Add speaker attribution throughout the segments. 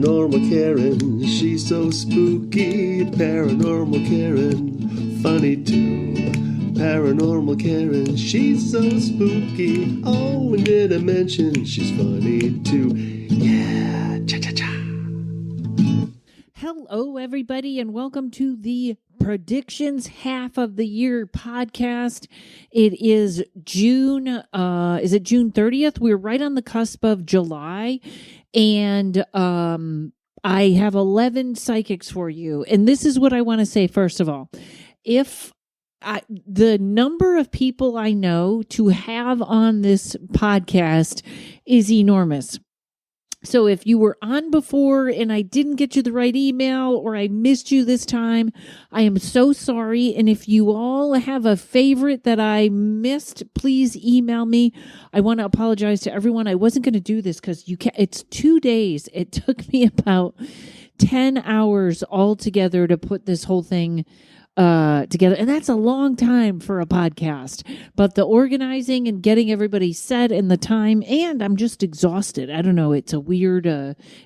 Speaker 1: Paranormal Karen, she's so spooky. Paranormal Karen, funny too. Paranormal Karen, she's so spooky. Oh, and did I mention she's funny too? Yeah, cha-cha-cha.
Speaker 2: Hello, everybody, and welcome to the Predictions Half of the Year podcast. It is June, is it June 30th? We're right on the cusp of July, and I have 11 psychics for you. And this is what I want to say, first of all. The number of people I know to have on this podcast is enormous. So if you were on before and I didn't get you the right email or I missed you this time, I am so sorry. And if you all have a favorite that I missed, please email me. I want to apologize to everyone. I wasn't going to do this because it's 2 days. It took me about 10 hours altogether to put this whole thing together, and that's a long time for a podcast, but the organizing and getting everybody set and the time, and I'm just exhausted. I don't know, it's a weird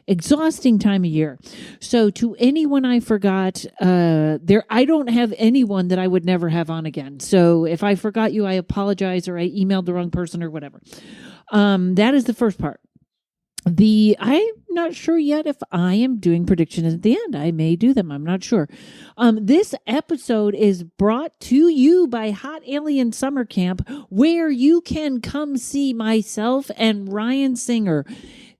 Speaker 2: exhausting time of year. So to anyone I forgot, I don't have anyone that I would never have on again. So if I forgot you, I apologize, or I emailed the wrong person or whatever. That is the first part. I'm not sure yet if I am doing predictions at the end. I may do them. I'm not sure. This episode is brought to you by Hot Alien Summer Camp, where you can come see myself and Ryan Singer.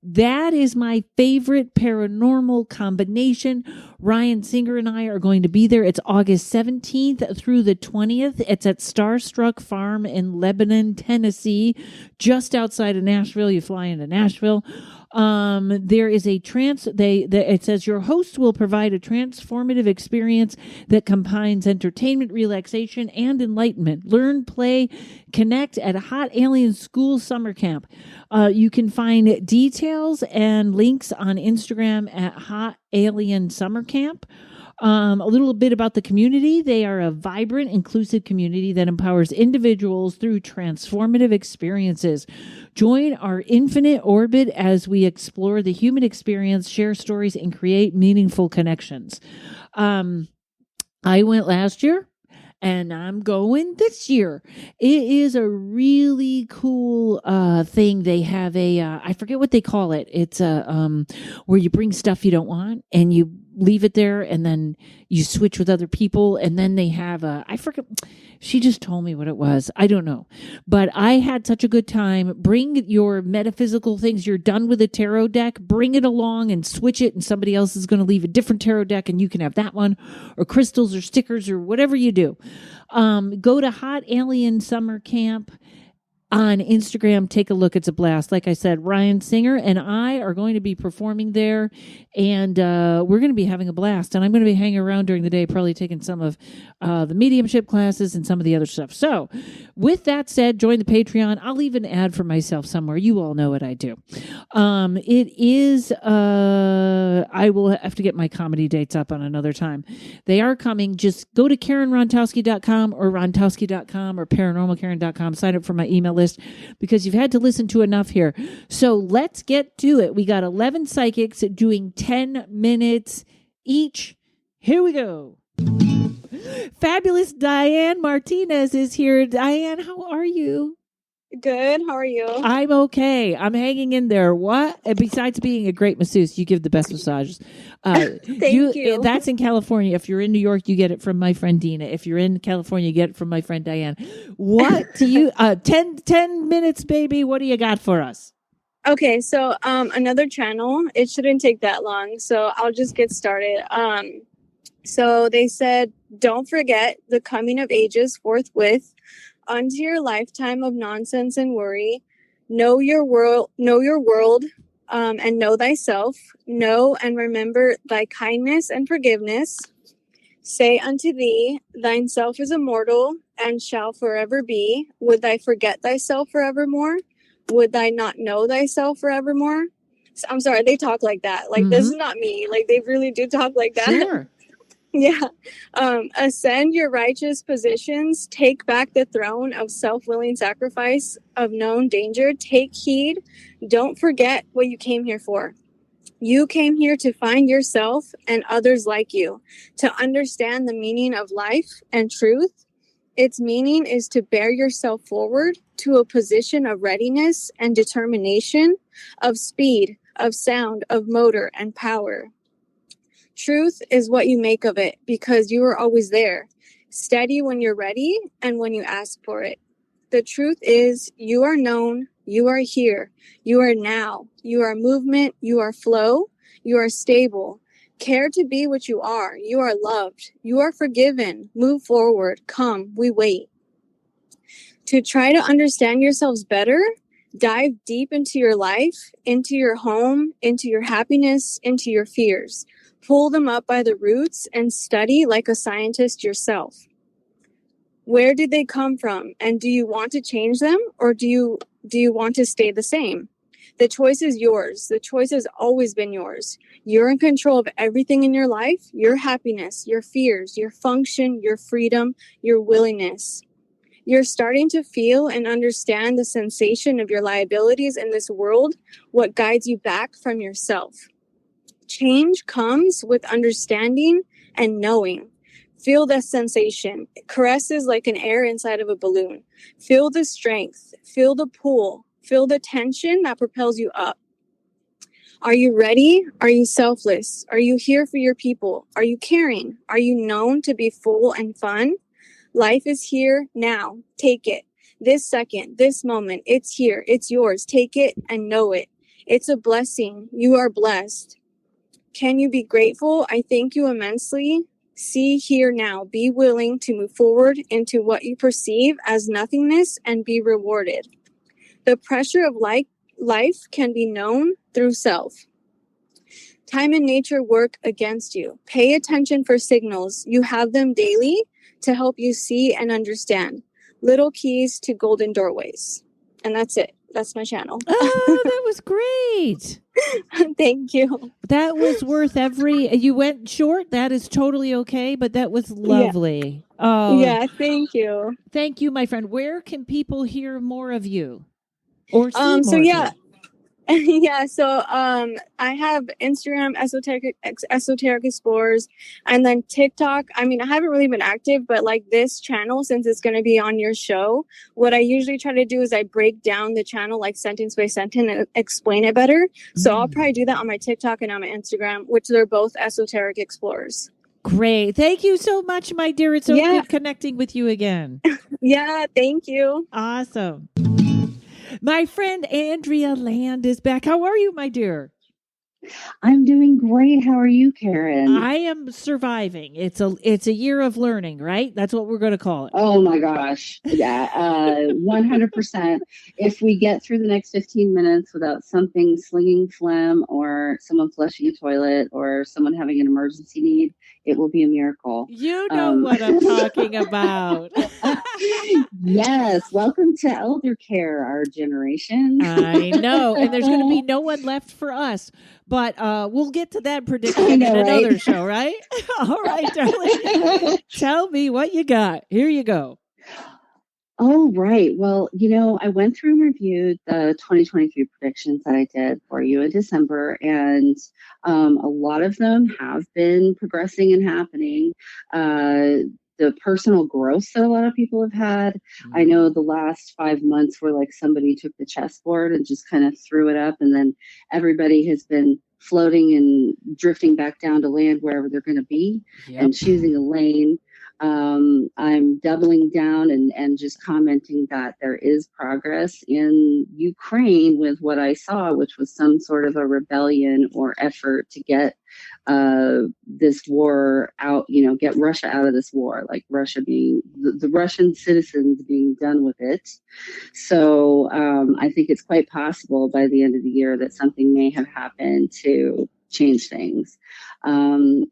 Speaker 2: That is my favorite paranormal combination. Ryan Singer and I are going to be there. It's August 17th through the 20th. It's at Starstruck Farm in Lebanon, Tennessee, just outside of Nashville. You fly into Nashville. There is it says your host will provide a transformative experience that combines entertainment, relaxation, and enlightenment. Learn, play, connect at Hot Alien School Summer Camp. You can find details and links on Instagram at Hot Alien Summer Camp. A little bit about the community. They are a vibrant, inclusive community that empowers individuals through transformative experiences. Join our infinite orbit as we explore the human experience, share stories, and create meaningful connections. I went last year, and I'm going this year. It is a really cool thing. They have I forget what they call it. It's where you bring stuff you don't want and you leave it there, and then you switch with other people, and then they have I forget. She just told me what it was. I don't know. But I had such a good time. Bring your metaphysical things. You're done with a tarot deck. Bring it along and switch it, and somebody else is going to leave a different tarot deck, and you can have that one, or crystals or stickers or whatever you do. Go to Hot Alien Summer Camp on Instagram. Take a look. It's a blast. Like I said, Ryan Singer and I are going to be performing there, and we're going to be having a blast. And I'm going to be hanging around during the day, probably taking some of the mediumship classes and some of the other stuff. So with that said, join the Patreon. I'll leave an ad for myself somewhere. You all know what I do. It is, I will have to get my comedy dates up on another time. They are coming. Just go to karenrontowski.com or rontowski.com or paranormalkaren.com. Sign up for my email list, because you've had to listen to enough here. So let's get to it. We got 11 psychics doing 10 minutes each. Here we go. Fabulous Diane Martinez is here. Diane, how are you?
Speaker 3: Good. How are you?
Speaker 2: I'm okay. I'm hanging in there. What? And besides being a great masseuse, you give the best massages.
Speaker 3: Thank you.
Speaker 2: That's in California. If you're in New York, you get it from my friend Dina. If you're in California, you get it from my friend Diane. What do you, 10 minutes, baby. What do you got for us?
Speaker 3: Okay. So, another channel. It shouldn't take that long. So I'll just get started. So they said, don't forget the coming of ages forthwith. Unto your lifetime of nonsense and worry, know your world, and know thyself. Know and remember thy kindness and forgiveness. Say unto thee, thine self is immortal and shall forever be. Would thy forget thyself forevermore? Would thy not know thyself forevermore? I'm sorry, they talk like that. Like, This is not me. Like, they really do talk like that.
Speaker 2: Sure.
Speaker 3: Yeah. Ascend your righteous positions. Take back the throne of self-willing sacrifice of known danger. Take heed. Don't forget what you came here for. You came here to find yourself and others like you, to understand the meaning of life and truth. Its meaning is to bear yourself forward to a position of readiness and determination, of speed, of sound, of motor and power. Truth is what you make of it because you are always there, steady when you're ready and when you ask for it. The truth is you are known, you are here, you are now, you are movement, you are flow, you are stable. Care to be what you are loved, you are forgiven, move forward, come, we wait. To try to understand yourselves better, dive deep into your life, into your home, into your happiness, into your fears. Pull them up by the roots and study like a scientist yourself. Where did they come from? And do you want to change them or do you want to stay the same? The choice is yours. The choice has always been yours. You're in control of everything in your life, your happiness, your fears, your function, your freedom, your willingness. You're starting to feel and understand the sensation of your liabilities in this world, what guides you back from yourself. Change comes with understanding and knowing. Feel the sensation. It caresses like an air inside of a balloon. Feel the strength. Feel the pull. Feel the tension that propels you up. Are you ready? Are you selfless? Are you here for your people? Are you caring? Are you known to be full and fun? Life is here now. Take it. This second, this moment, it's here. It's yours. Take it and know it. It's a blessing. You are blessed. Can you be grateful? I thank you immensely. See here now. Be willing to move forward into what you perceive as nothingness and be rewarded. The pressure of life can be known through self. Time and nature work against you. Pay attention for signals. You have them daily to help you see and understand. Little keys to golden doorways. And that's it. That's my channel.
Speaker 2: Oh, that was great.
Speaker 3: Thank you.
Speaker 2: That was worth you went short. That is totally okay, but that was lovely.
Speaker 3: Yeah.
Speaker 2: Oh,
Speaker 3: yeah, thank you.
Speaker 2: Thank you, my friend. Where can people hear more of you or see more
Speaker 3: So
Speaker 2: of
Speaker 3: yeah.
Speaker 2: you?
Speaker 3: Yeah, so I have Instagram esoteric explorers, and then TikTok. I mean, I haven't really been active, but like this channel, since it's going to be on your show, what I usually try to do is I break down the channel like sentence by sentence and explain it better. So I'll probably do that on my TikTok and on my Instagram, which they're both esoteric explorers.
Speaker 2: Great. Thank you so much, my dear. It's so good connecting with you again.
Speaker 3: Yeah, thank you.
Speaker 2: Awesome. My friend Andrea Land is back. How are you, my dear?
Speaker 4: I'm doing great. How are you, Karen?
Speaker 2: I am surviving. It's a year of learning, right? That's what we're going to call it.
Speaker 4: Oh my gosh. Yeah, 100%. If we get through the next 15 minutes without something slinging phlegm or someone flushing a toilet or someone having an emergency need, it will be a miracle.
Speaker 2: You know what I'm talking about.
Speaker 4: Yes. Welcome to elder care, our generation.
Speaker 2: I know. And there's going to be no one left for us. But we'll get to that prediction in another show, right? All right, darling. Tell me what you got. Here you go.
Speaker 4: Oh, right. Well, I went through and reviewed the 2023 predictions that I did for you in December, and a lot of them have been progressing and happening. The personal growth that a lot of people have had. I know the last 5 months were like somebody took the chessboard and just kind of threw it up, and then everybody has been floating and drifting back down to land wherever they're going to be and choosing a lane. I'm doubling down and just commenting that there is progress in Ukraine with what I saw, which was some sort of a rebellion or effort to get this war out, get Russia out of this war, like Russia being the Russian citizens being done with it. So I think it's quite possible by the end of the year that something may have happened to change things.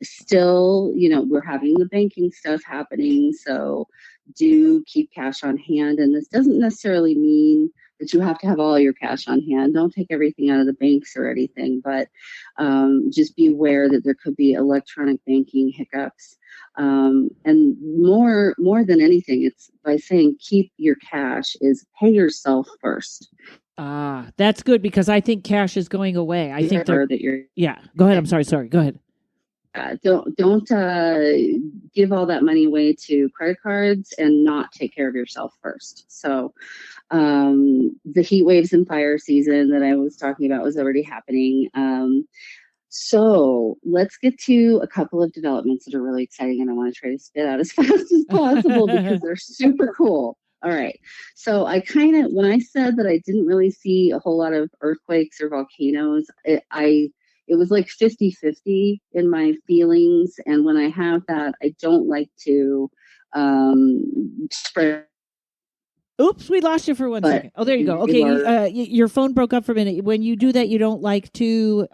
Speaker 4: Still, we're having the banking stuff happening. So do keep cash on hand. And this doesn't necessarily mean that you have to have all your cash on hand. Don't take everything out of the banks or anything, but just be aware that there could be electronic banking hiccups. And more than anything, it's by saying keep your cash is pay yourself first.
Speaker 2: That's good because I think cash is going away. I think
Speaker 4: that you're.
Speaker 2: Yeah, go ahead. I'm sorry. Go ahead.
Speaker 4: Don't give all that money away to credit cards and not take care of yourself first. So the heat waves and fire season that I was talking about was already happening. So let's get to a couple of developments that are really exciting, and I want to try to spit out as fast as possible because they're super cool. All right. So when I said that I didn't really see a whole lot of earthquakes or volcanoes, it was like 50-50 in my feelings. And when I have that, I don't like to spread.
Speaker 2: Oops, we lost you for 1 second. Oh, there you go. Okay, your phone broke up for a minute. When you do that, you don't like to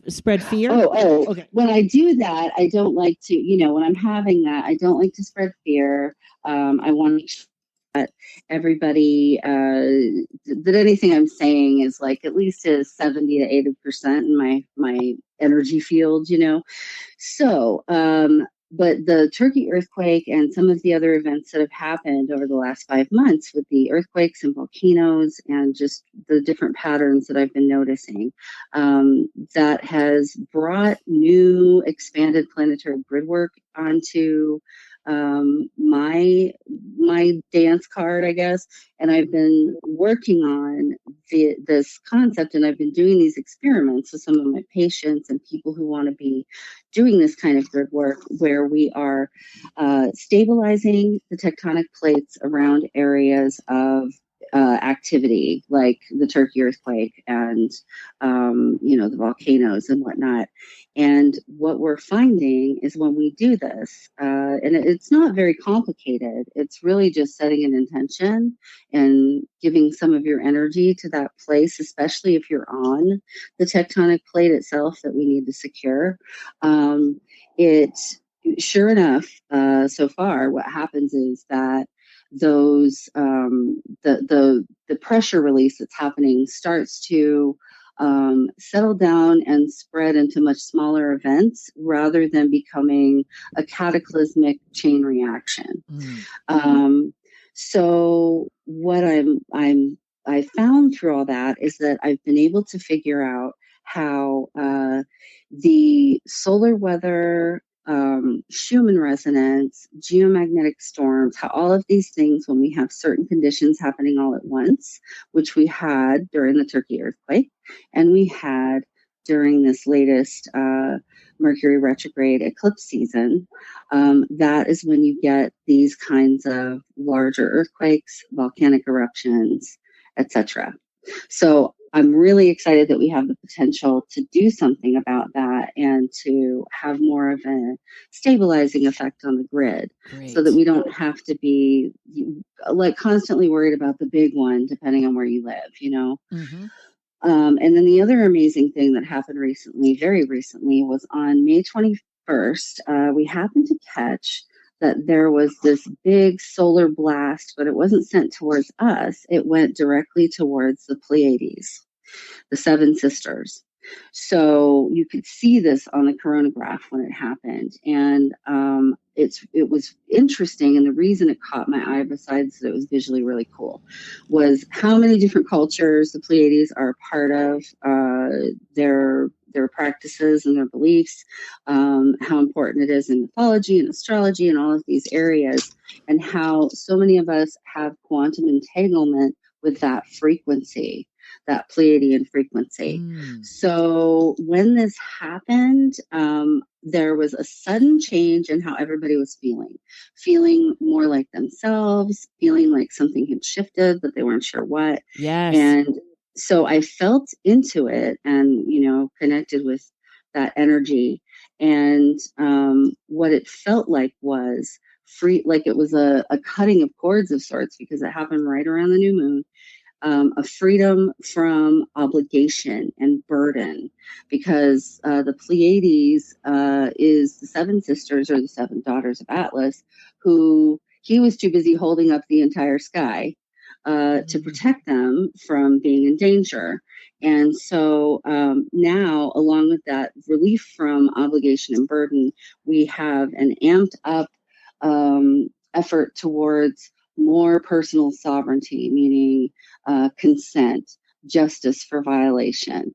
Speaker 2: spread fear?
Speaker 4: Okay. When I do that, I don't like to, when I'm having that, I don't like to spread fear. I want to that everybody that anything I'm saying is like at least a 70 to 80% in my energy field, So, but the Turkey earthquake and some of the other events that have happened over the last 5 months with the earthquakes and volcanoes and just the different patterns that I've been noticing, that has brought new expanded planetary grid work onto my dance card, I guess. And I've been working on this concept, and I've been doing these experiments with some of my patients and people who want to be doing this kind of grid work, where we are stabilizing the tectonic plates around areas of activity, like the Turkey earthquake and the volcanoes and whatnot. And what we're finding is when we do this, and it's not very complicated, it's really just setting an intention and giving some of your energy to that place, especially if you're on the tectonic plate itself that we need to secure. Sure enough, so far, what happens is that those the pressure release that's happening starts to settle down and spread into much smaller events rather than becoming a cataclysmic chain reaction. So what I found through all that is that I've been able to figure out how the solar weather, Schumann resonance, geomagnetic storms, how all of these things, when we have certain conditions happening all at once, which we had during the Turkey earthquake, and we had during this latest Mercury retrograde eclipse season, that is when you get these kinds of larger earthquakes, volcanic eruptions, etc. So I'm really excited that we have the potential to do something about that and to have more of a stabilizing effect on the grid. Great. So that we don't have to be like constantly worried about the big one, depending on where you live, Mm-hmm. And then the other amazing thing that happened recently, very recently, was on May 21st, we happened to catch that there was this big solar blast, but it wasn't sent towards us. It went directly towards the Pleiades, the seven sisters. So you could see this on the coronagraph when it happened. And it was interesting. And the reason it caught my eye, besides that it was visually really cool, was how many different cultures the Pleiades are a part of, their practices and their beliefs, how important it is in mythology and astrology and all of these areas, and how so many of us have quantum entanglement with that frequency, that Pleiadian frequency. So when this happened, there was a sudden change in how everybody was feeling more like themselves, feeling like something had shifted, but they weren't sure what. Yes. And so I felt into it and, connected with that energy. And what it felt like was free, like it was a cutting of cords of sorts, because it happened right around the new moon. A freedom from obligation and burden, because the Pleiades is the seven sisters, or the seven daughters of Atlas, who he was too busy holding up the entire sky to protect them from being in danger. And so now, along with that relief from obligation and burden, we have an amped up effort towards more personal sovereignty, meaning consent, justice for violation,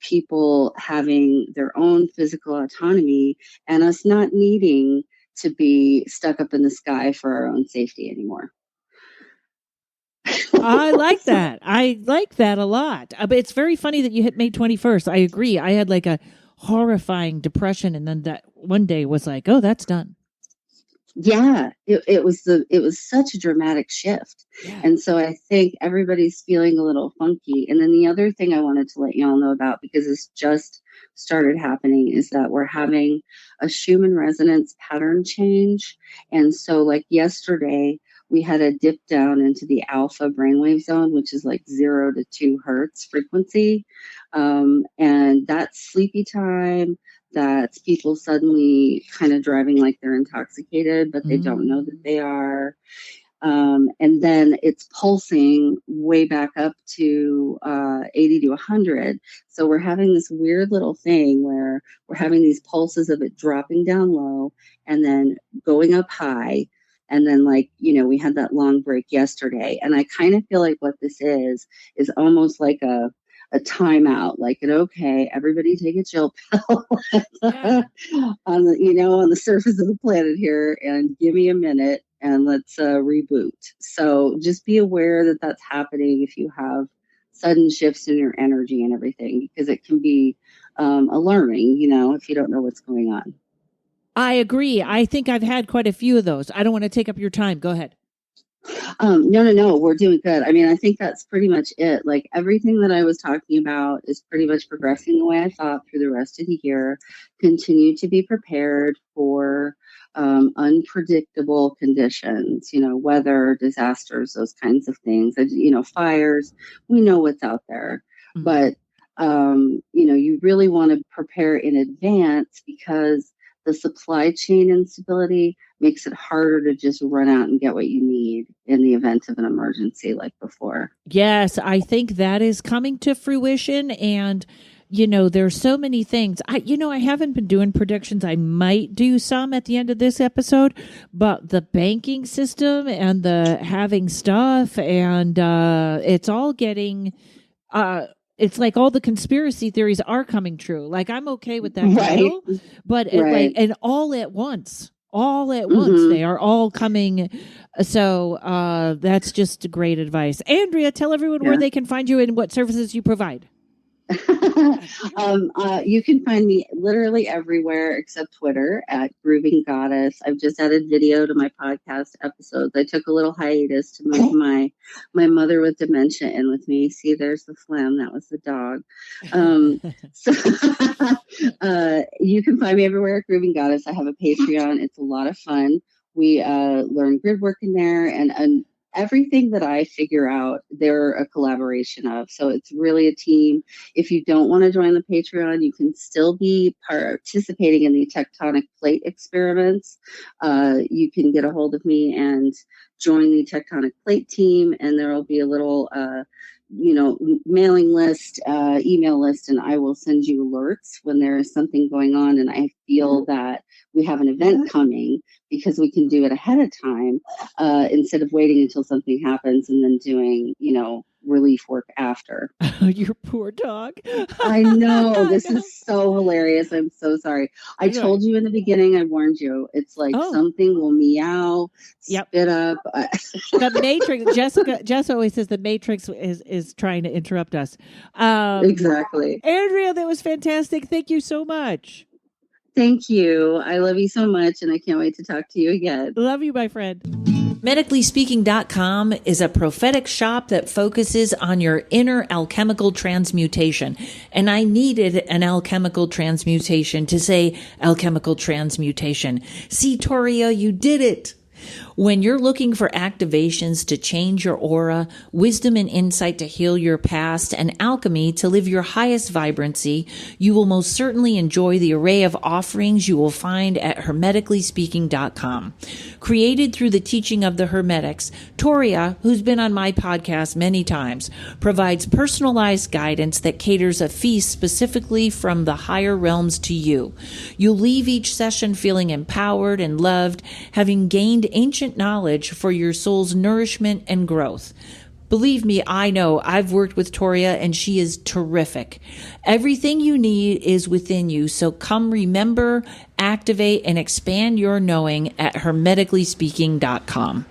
Speaker 4: people having their own physical autonomy, and us not needing to be stuck up in the sky for our own safety anymore.
Speaker 2: I like that. I like that a lot. But it's very funny that you hit May 21st. I agree. I had like a horrifying depression, and then that one day was like, oh, that's done.
Speaker 4: Yeah, it was such a dramatic shift.
Speaker 2: Yeah.
Speaker 4: And so I think everybody's feeling a little funky. And then the other thing I wanted to let you all know about, because this just started happening, is that we're having a Schumann resonance pattern change. And so like yesterday, we had a dip down into the alpha brainwave zone, which is like 0 to 2 hertz frequency. And that's sleepy time. That's people suddenly kind of driving like they're intoxicated, but they don't know that they are. And then it's pulsing way back up to 80 to 100. So we're having this weird little thing where we're having these pulses of it dropping down low and then going up high. And then, like, we had that long break yesterday. And I kind of feel like what this is almost like a timeout, like okay, everybody take a chill pill on the surface of the planet here, and give me a minute and let's reboot. So just be aware that that's happening if you have sudden shifts in your energy and everything, because it can be alarming, if you don't know what's going on.
Speaker 2: I agree. I think I've had quite a few of those. I don't want to take up your time. Go ahead.
Speaker 4: No, we're doing good. I mean, I think that's pretty much it. Like everything that I was talking about is pretty much progressing the way I thought through the rest of the year. Continue to be prepared for unpredictable conditions, weather, disasters, those kinds of things, fires. We know what's out there, but you really want to prepare in advance, because the supply chain instability makes it harder to just run out and get what you need in the event of an emergency like before.
Speaker 2: Yes, I think that is coming to fruition. And, there's so many things. I haven't been doing predictions. I might do some at the end of this episode, but the banking system and the having stuff, and it's all getting... it's like all the conspiracy theories are coming true. Like I'm okay with that,
Speaker 4: right?
Speaker 2: But and all at once, they are all coming. So that's just great advice. Andrea, tell everyone where they can find you and what services you provide.
Speaker 4: You can find me literally everywhere except Twitter at Grooving Goddess. I've just added video to my podcast episodes. I took a little hiatus to move my mother with dementia in with me. See, there's the phlegm. That was the dog. So you can find me everywhere at Grooving Goddess. I have a Patreon. It's a lot of fun. We learn grid work in there, and everything that I figure out, they're a collaboration of. So it's really a team. If you don't want to join the Patreon, you can still be participating in the tectonic plate experiments. You can get a hold of me and join the tectonic plate team, and there will be a little mailing list, email list, and I will send you alerts when there is something going on and I feel that we have an event coming, because we can do it ahead of time instead of waiting until something happens and then doing, relief work after.
Speaker 2: Your poor dog.
Speaker 4: I know. This is so hilarious. I'm so sorry. I told you in the beginning, I warned you. It's like something will meow, spit up.
Speaker 2: The Matrix. Jess always says the Matrix is trying to interrupt us.
Speaker 4: Exactly.
Speaker 2: Andrea, that was fantastic. Thank you so much.
Speaker 4: Thank you. I love you so much, and I can't wait to talk to you again.
Speaker 2: Love you, my friend. MedicallySpeaking.com is a prophetic shop that focuses on your inner alchemical transmutation. And I needed an alchemical transmutation to say alchemical transmutation. See, Toria, you did it. When you're looking for activations to change your aura, wisdom and insight to heal your past, and alchemy to live your highest vibrancy, you will most certainly enjoy the array of offerings you will find at hermeticallyspeaking.com. Created through the teaching of the Hermetics, Toria, who's been on my podcast many times, provides personalized guidance that caters a feast specifically from the higher realms to you. You'll leave each session feeling empowered and loved, having gained ancient knowledge for your soul's nourishment and growth. Believe me, I know. I've worked with Toria and she is terrific. Everything you need is within you. So come remember, activate, and expand your knowing at hermeticallyspeaking.com.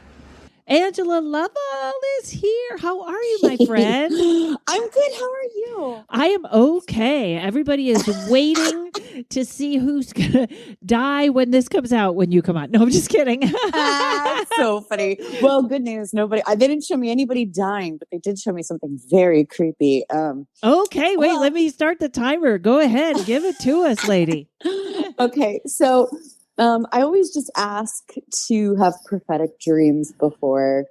Speaker 2: Angela Lovell is here. How are you, my friend?
Speaker 5: I'm good. How are you?
Speaker 2: I am okay. Everybody is waiting to see who's going to die when this comes out, when you come out. No, I'm just kidding.
Speaker 5: So funny. Well, good news. They didn't show me anybody dying, but they did show me something very creepy.
Speaker 2: Okay, wait, let me start the timer. Go ahead. Give it to us, lady.
Speaker 5: Okay. So I always just ask to have prophetic dreams before.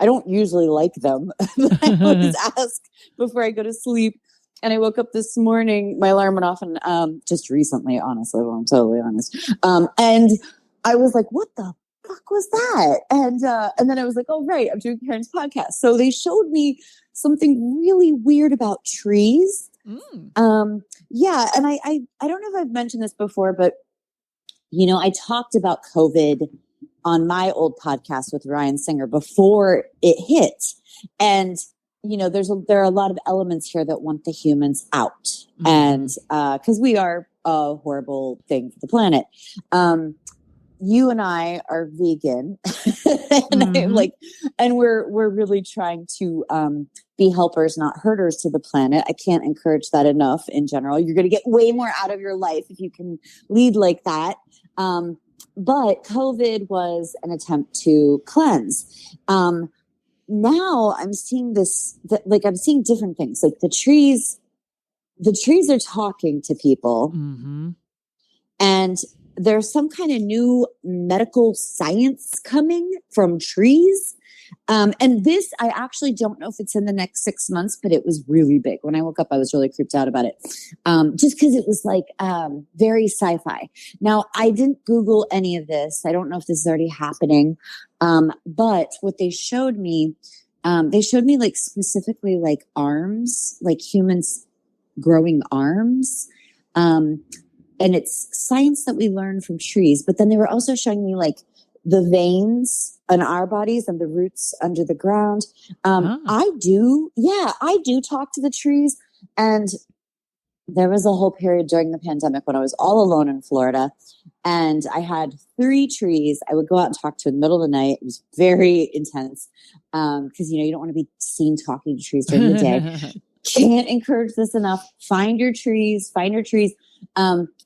Speaker 5: I don't usually like them, but I always ask before I go to sleep. And I woke up this morning, my alarm went off, and just recently, honestly, well, I'm totally honest. And I was like, what the fuck was that? And then I was like, oh, right, I'm doing Karen's podcast. So they showed me something really weird about trees. Yeah, and I don't know if I've mentioned this before, but I talked about COVID on my old podcast with Ryan Singer before it hit. And, there are a lot of elements here that want the humans out. And because we are a horrible thing for the planet. You and I are vegan and we're really trying to be helpers, not hurters to the planet. I can't encourage that enough in general. You're going to get way more out of your life if you can lead like that. But COVID was an attempt to cleanse. Now I'm seeing I'm seeing different things. Like the trees are talking to people. And there's some kind of new medical science coming from trees. And this, I actually don't know if it's in the next 6 months, but it was really big. When I woke up, I was really creeped out about it. Just because it was very sci-fi. Now, I didn't Google any of this. I don't know if this is already happening. But what they showed me specifically arms, like humans growing arms. And it's science that we learn from trees. But then they were also showing me the veins in our bodies and the roots under the ground. I do talk to the trees. And there was a whole period during the pandemic when I was all alone in Florida. And I had 3 trees I would go out and talk to in the middle of the night. It was very intense because, you don't want to be seen talking to trees during the day. Can't encourage this enough. Find your trees.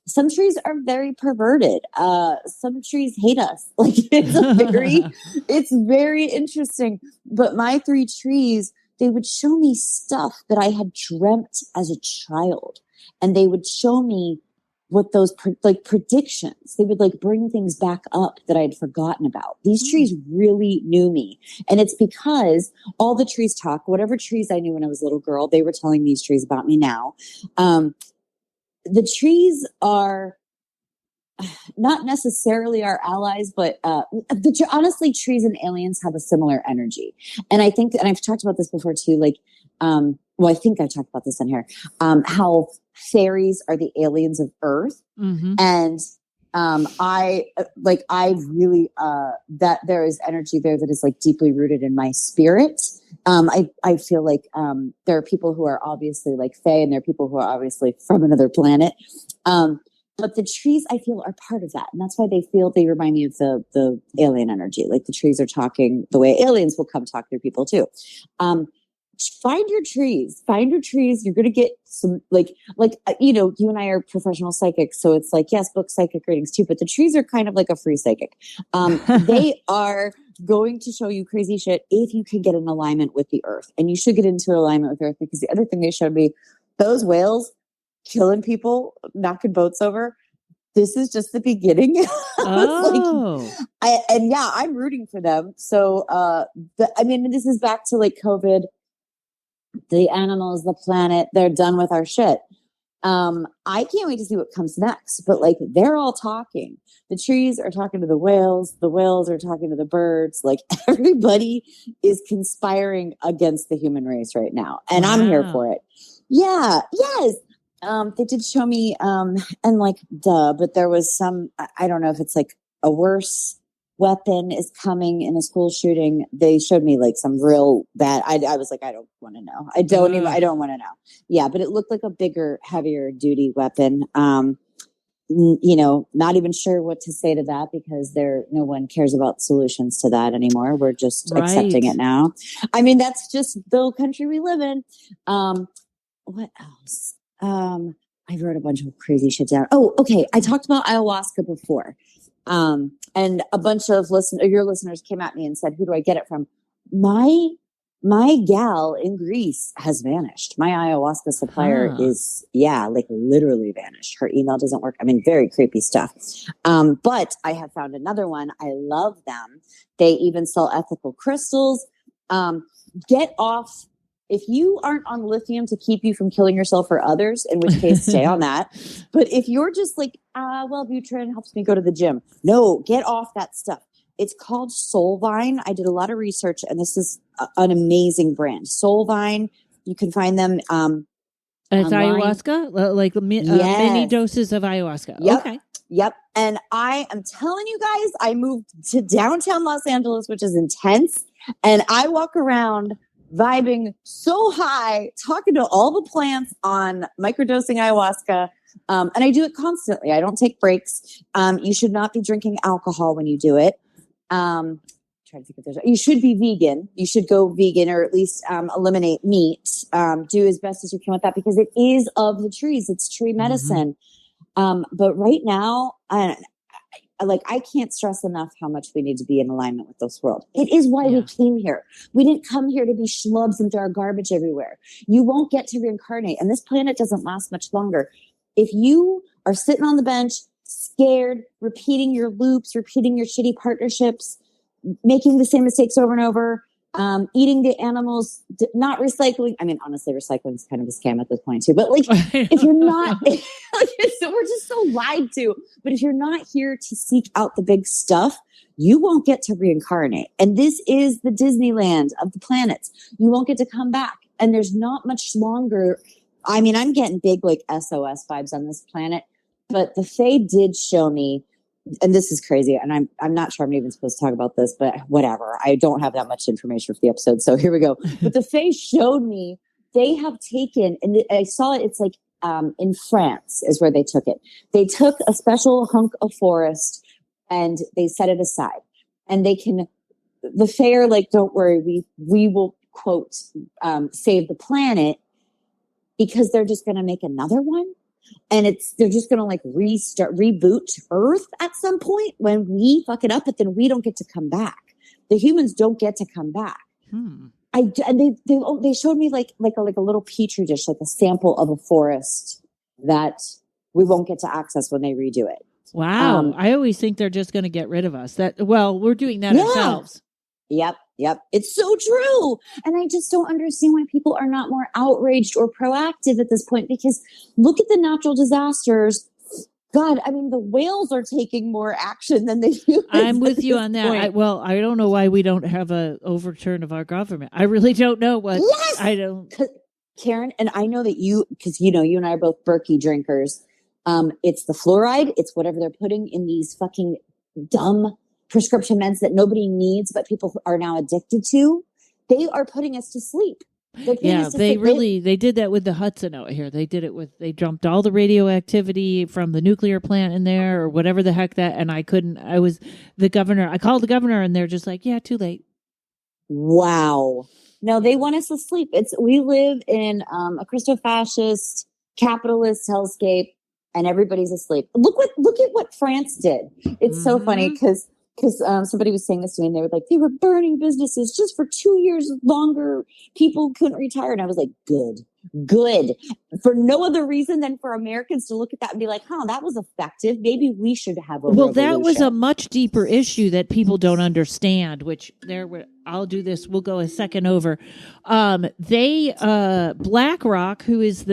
Speaker 5: Some trees are very perverted. Some trees hate us. It's very interesting. But my 3 trees, they would show me stuff that I had dreamt as a child. And they would show me what those predictions, they would bring things back up that I'd forgotten about. These trees really knew me. And it's because all the trees talk, whatever trees I knew when I was a little girl, they were telling these trees about me now. The trees are not necessarily our allies, but honestly, trees and aliens have a similar energy. And I think, and I've talked about this before too, I think I've talked about this in here, how fairies are the aliens of Earth. And I really, that there is energy there that is deeply rooted in my spirit. I feel there are people who are obviously fae, and there are people who are obviously from another planet. But the trees, I feel, are part of that. And that's why they remind me of the alien energy. The trees are talking the way aliens will come talk to people too. Find your trees. You're going to get some, you and I are professional psychics. So it's yes, book psychic readings too, but the trees are kind of like a free psychic. They are going to show you crazy shit if you can get in alignment with the earth. And you should get into alignment with Earth, because the other thing they showed me, those whales killing people, knocking boats over. This is just the beginning. I'm rooting for them. So, this is back to COVID. The animals, the planet, they're done with our shit. I can't wait to see what comes next. But they're all talking. The trees are talking to the whales are talking to the birds. Everybody is conspiring against the human race right now. And I'm here for it. Yeah. Yes. They did show me, but there was some, I don't know if it's a worse weapon is coming in a school shooting. They showed me like some real bad. I was like, I don't want to know. I don't want to know. Yeah, but it looked like a bigger, heavier duty weapon. Not even sure what to say to that because no one cares about solutions to that anymore. We're just accepting it now. I mean, that's just the country we live in. What else? I wrote a bunch of crazy shit down. Oh, okay. I talked about ayahuasca before. And a bunch of your listeners came at me and said, who do I get it from? My gal in Greece has vanished. My ayahuasca supplier is, like literally vanished. Her email doesn't work. I mean, very creepy stuff. But I have found another one. I love them. They even sell ethical crystals. Get off. If you aren't on lithium to keep you from killing yourself or others, in which case stay on that. But if you're just like, Butrin helps me go to the gym. No, get off that stuff. It's called Soulvine. I did a lot of research, and this is an amazing brand. Soulvine. You can find them.
Speaker 2: It's ayahuasca, like mini doses of ayahuasca.
Speaker 5: Yep.
Speaker 2: Okay.
Speaker 5: Yep. And I am telling you guys, I moved to downtown Los Angeles, which is intense, and I walk around vibing so high, talking to all the plants on microdosing ayahuasca. And I do it constantly. I don't take breaks. You should not be drinking alcohol when you do it. Trying to think if you should be vegan. You should go vegan or at least eliminate meat. Do as best as you can with that because it is of the trees. It's tree medicine. But right now, I can't stress enough how much we need to be in alignment with this world. It is why we came here. We didn't come here to be schlubs and throw our garbage everywhere. You won't get to reincarnate. And this planet doesn't last much longer. If you are sitting on the bench, scared, repeating your loops, repeating your shitty partnerships, making the same mistakes over and over, eating the animals, not recycling. I mean, honestly, recycling is kind of a scam at this point too. But like, if you're not, we're just so lied to. But if you're not here to seek out the big stuff, you won't get to reincarnate. And this is the Disneyland of the planets. You won't get to come back. And there's not much longer. I mean, I'm getting big like SOS vibes on this planet. But the Fae did show me, and this is crazy, and I'm not sure I'm even supposed to talk about this, but whatever. I don't have that much information for the episode, so here we go. But the Fae showed me they have taken, and I saw it. It's like in France is where they took it. They took a special hunk of forest and they set it aside, and the Fae are like, don't worry, we will quote save the planet because they're just going to make another one. And they're just going to like reboot Earth at some point when we fuck it up, but then we don't get to come back. The humans don't get to come back. And they showed me like a little petri dish, like a sample of a forest that we won't get to access when they redo it.
Speaker 2: Wow. I always think they're just going to get rid of us. We're doing that ourselves.
Speaker 5: Yep. It's so true. And I just don't understand why people are not more outraged or proactive at this point, because look at the natural disasters. God, I mean, the whales are taking more action than the humans.
Speaker 2: I'm with you on that. I don't know why we don't have a overturn of our government. I really don't know what.
Speaker 5: Yes!
Speaker 2: I don't.
Speaker 5: Karen, and I know that because you and I are both Berkey drinkers. It's the fluoride. It's whatever they're putting in these fucking dumb prescription meds that nobody needs, but people are now addicted to. They are putting us to sleep.
Speaker 2: They did that with the Hudson out here. They dumped all the radioactivity from the nuclear plant in there or whatever the heck that, and I called the governor and they're just like, yeah, too late.
Speaker 5: Wow. No, they want us to sleep. We live in a Christo-fascist capitalist hellscape and everybody's asleep. Look at what France did. It's so funny because somebody was saying this to me and they were like, they were burning businesses just for 2 years longer. People couldn't retire. And I was like, good. For no other reason than for Americans to look at that and be like, that was effective. Maybe we should have a revolution.
Speaker 2: That was a much deeper issue that people don't understand, I'll do this. We'll go a second over. BlackRock, who is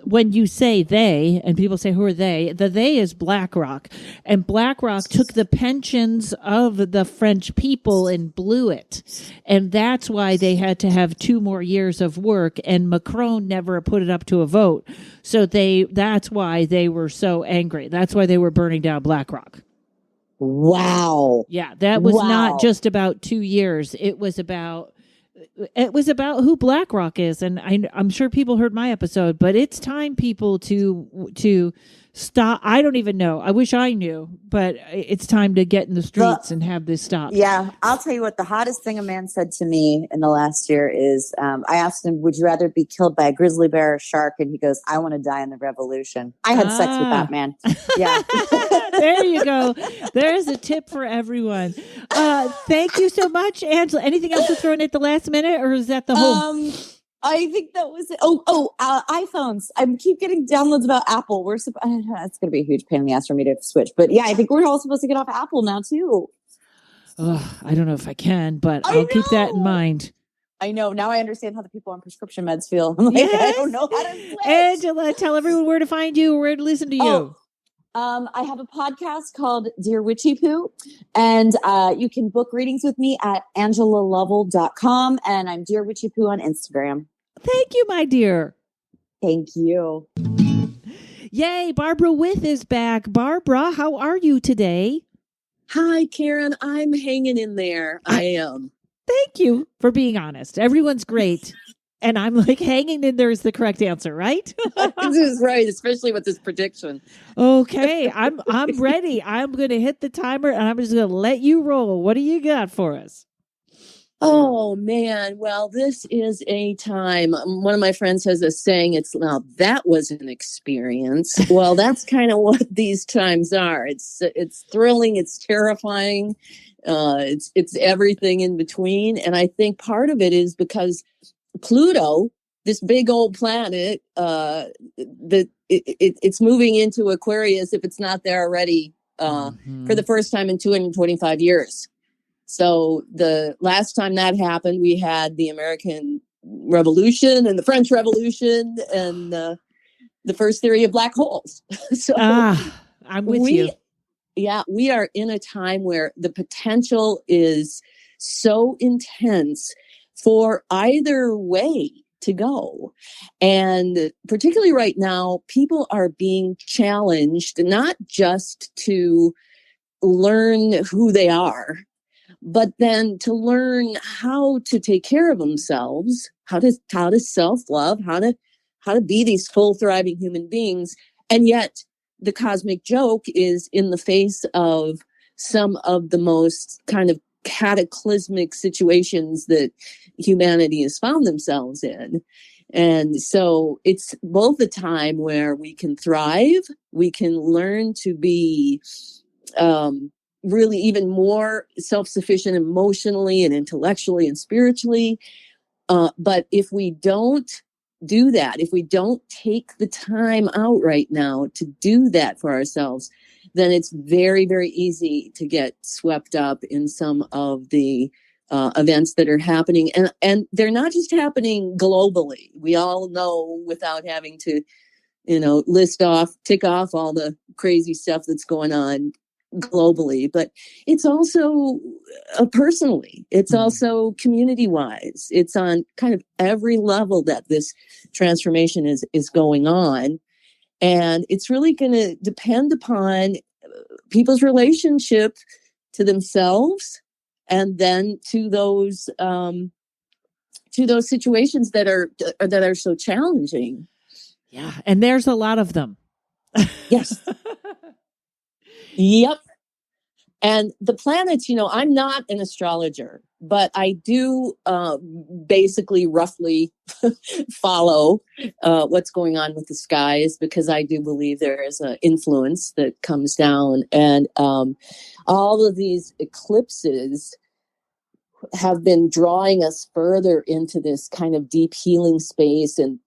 Speaker 2: when you say they, and people say, who are they? The they is BlackRock. And BlackRock took the pensions of the French people and blew it. And that's why they had to have 2 more years of work. And Macron never put it up to a vote. So that's why they were so angry. That's why they were burning down BlackRock.
Speaker 5: Wow.
Speaker 2: Yeah, that was not just about 2 years. It was about who BlackRock is, and I'm sure people heard my episode, but it's time people to stop. I don't even know. I wish I knew, but it's time to get in the streets and have this stop.
Speaker 5: Yeah, I'll tell you what. The hottest thing a man said to me in the last year is, I asked him, "Would you rather be killed by a grizzly bear or a shark?" And he goes, "I want to die in the revolution." I had sex with that man. Yeah.
Speaker 2: There you go. There's a tip for everyone. Thank you so much, Angela. Anything else to throw in at the last minute, or is that the whole?
Speaker 5: I think that was it. iPhones. I keep getting downloads about Apple. It's going to be a huge pain in the ass for me to switch. But yeah, I think we're all supposed to get off Apple now too.
Speaker 2: I don't know if I can, but I'll keep that in mind.
Speaker 5: I know. Now I understand how the people on prescription meds feel. I'm like, I don't know how to switch.
Speaker 2: Angela, tell everyone where to find you, where to listen to you.
Speaker 5: I have a podcast called Dear Witchy Poo, and you can book readings with me at angelalovell.com, and I'm Dear Witchy Poo on Instagram.
Speaker 2: Thank you, my dear.
Speaker 5: Thank you.
Speaker 2: Yay, Barbara With is back. Barbara, how are you today?
Speaker 6: Hi, Karen. I'm hanging in there. I am.
Speaker 2: Thank you for being honest. Everyone's great. And I'm like, hanging in there is the correct answer, right?
Speaker 6: This is right, especially with this prediction.
Speaker 2: Okay, I'm ready. I'm going to hit the timer, and I'm just going to let you roll. What do you got for us?
Speaker 6: Oh, man. Well, this is a time. One of my friends has a saying, now that was an experience. Well, that's kind of what these times are. It's thrilling. It's terrifying. It's everything in between. And I think part of it is because Pluto, this big old planet, it's moving into Aquarius if it's not there already for the first time in 225 years. So the last time that happened, we had the American Revolution and the French Revolution and the first theory of black holes. So
Speaker 2: I'm with you.
Speaker 6: Yeah, we are in a time where the potential is so intense for either way to go. And particularly right now, people are being challenged not just to learn who they are, but then to learn how to take care of themselves, how to self-love, how to be these full, thriving human beings. And yet the cosmic joke is in the face of some of the most kind of cataclysmic situations that humanity has found themselves in. And so it's both a time where we can thrive, we can learn to be really even more self-sufficient emotionally and intellectually and spiritually. But if we don't do that, if we don't take the time out right now to do that for ourselves, then it's very, very easy to get swept up in some of the events that are happening. And they're not just happening globally. We all know, without having to, tick off all the crazy stuff that's going on globally, but it's also personally, it's also community-wise. It's on kind of every level that this transformation is going on. And it's really going to depend upon people's relationship to themselves and then to those situations that are so challenging.
Speaker 2: Yeah, and there's a lot of them.
Speaker 6: Yes. Yep. And the planets, I'm not an astrologer, but I do basically roughly follow what's going on with the skies, because I do believe there is an influence that comes down. And all of these eclipses have been drawing us further into this kind of deep healing space and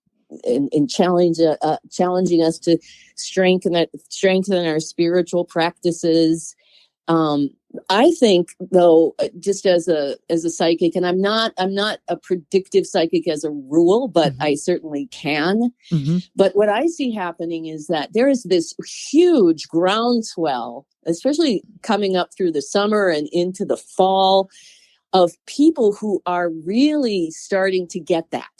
Speaker 6: challenging us to strengthen our spiritual practices. I think, though, just as a psychic, and I'm not a predictive psychic as a rule, but I certainly can. But what I see happening is that there is this huge groundswell, especially coming up through the summer and into the fall, of people who are really starting to get that.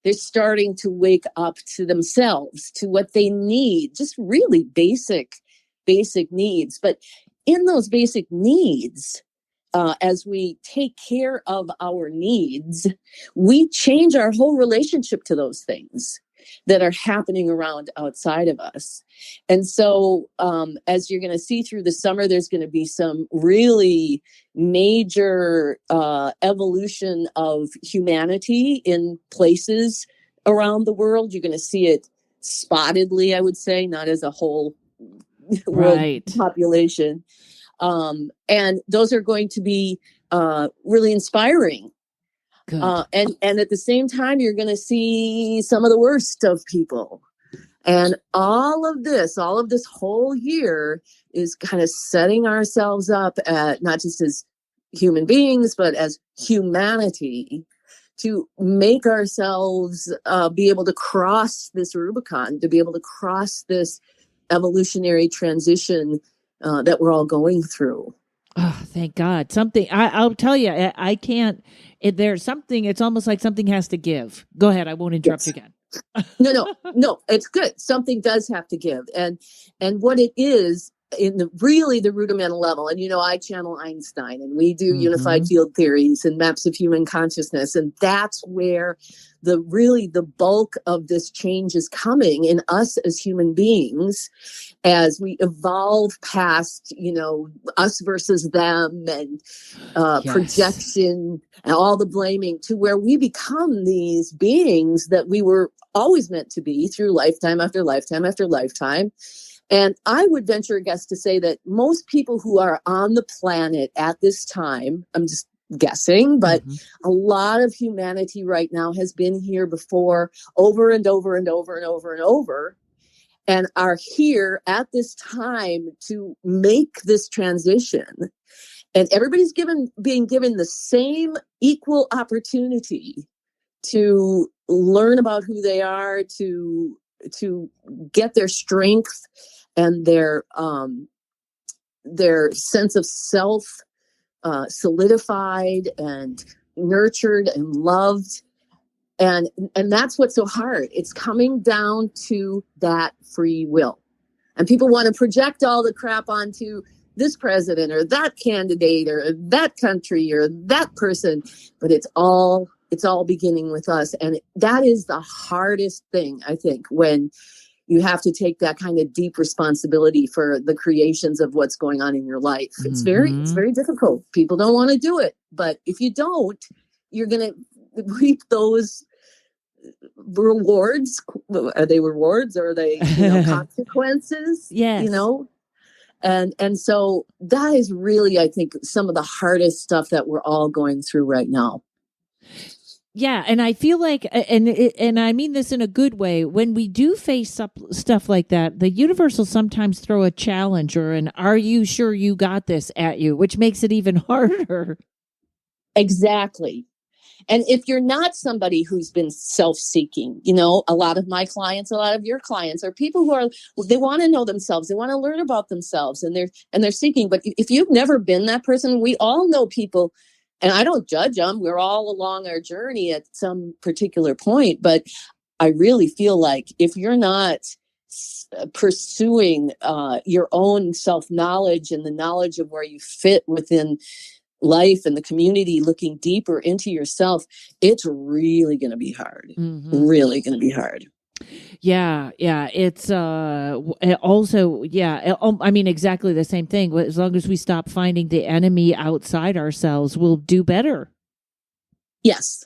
Speaker 6: They're starting to wake up to themselves, to what they need, just really basic needs. But in those basic needs, as we take care of our needs, we change our whole relationship to those things that are happening around outside of us. And so, as you're going to see through the summer, there's going to be some really major evolution of humanity in places around the world. You're going to see it spottedly, I would say, not as a whole world population. And those are going to be really inspiring. And at the same time, you're going to see some of the worst of people. And all of this whole year is kind of setting ourselves up at not just as human beings, but as humanity, to make ourselves be able to cross this Rubicon, to be able to cross this evolutionary transition that we're all going through.
Speaker 2: Oh, thank God. Something, I'll tell you, I can't, there's something, it's almost like something has to give. Go ahead. I won't interrupt you again.
Speaker 6: No, it's good. Something does have to give. And what it is in the rudimental level. And, I channel Einstein, and we do unified field theories and maps of human consciousness. And that's where the bulk of this change is coming in us as human beings, as we evolve past, us versus them and projection and all the blaming, to where we become these beings that we were always meant to be through lifetime after lifetime after lifetime. And I would venture a guess to say that most people who are on the planet at this time, I'm just guessing, but a lot of humanity right now has been here before, over and over and over and over and over, and are here at this time to make this transition. And everybody's being given the same equal opportunity to learn about who they are, to get their strength and their sense of self solidified and nurtured and loved. And that's what's so hard. It's coming down to that free will. And people want to project all the crap onto this president or that candidate or that country or that person, but it's all beginning with us. And that is the hardest thing, I think, when you have to take that kind of deep responsibility for the creations of what's going on in your life. It's very difficult. People don't want to do it, but if you don't, you're going to reap those rewards. Are they rewards or are they consequences?
Speaker 2: Yes.
Speaker 6: And so that is really, I think, some of the hardest stuff that we're all going through right now.
Speaker 2: Yeah, and I feel like, and I mean this in a good way, when we do face stuff like that, the universe will sometimes throw a challenge or an "Are you sure you got this?" at you, which makes it even harder.
Speaker 6: Exactly. And if you're not somebody who's been self-seeking, a lot of my clients, a lot of your clients are people they want to know themselves. They want to learn about themselves, and they're seeking. But if you've never been that person, we all know people, and I don't judge them. We're all along our journey at some particular point. But I really feel like if you're not pursuing your own self-knowledge and the knowledge of where you fit within life and the community, looking deeper into yourself, it's really going to be hard. Really going to be hard.
Speaker 2: Yeah. It's also, I mean, exactly the same thing. As long as we stop finding the enemy outside ourselves, we'll do better.
Speaker 6: Yes.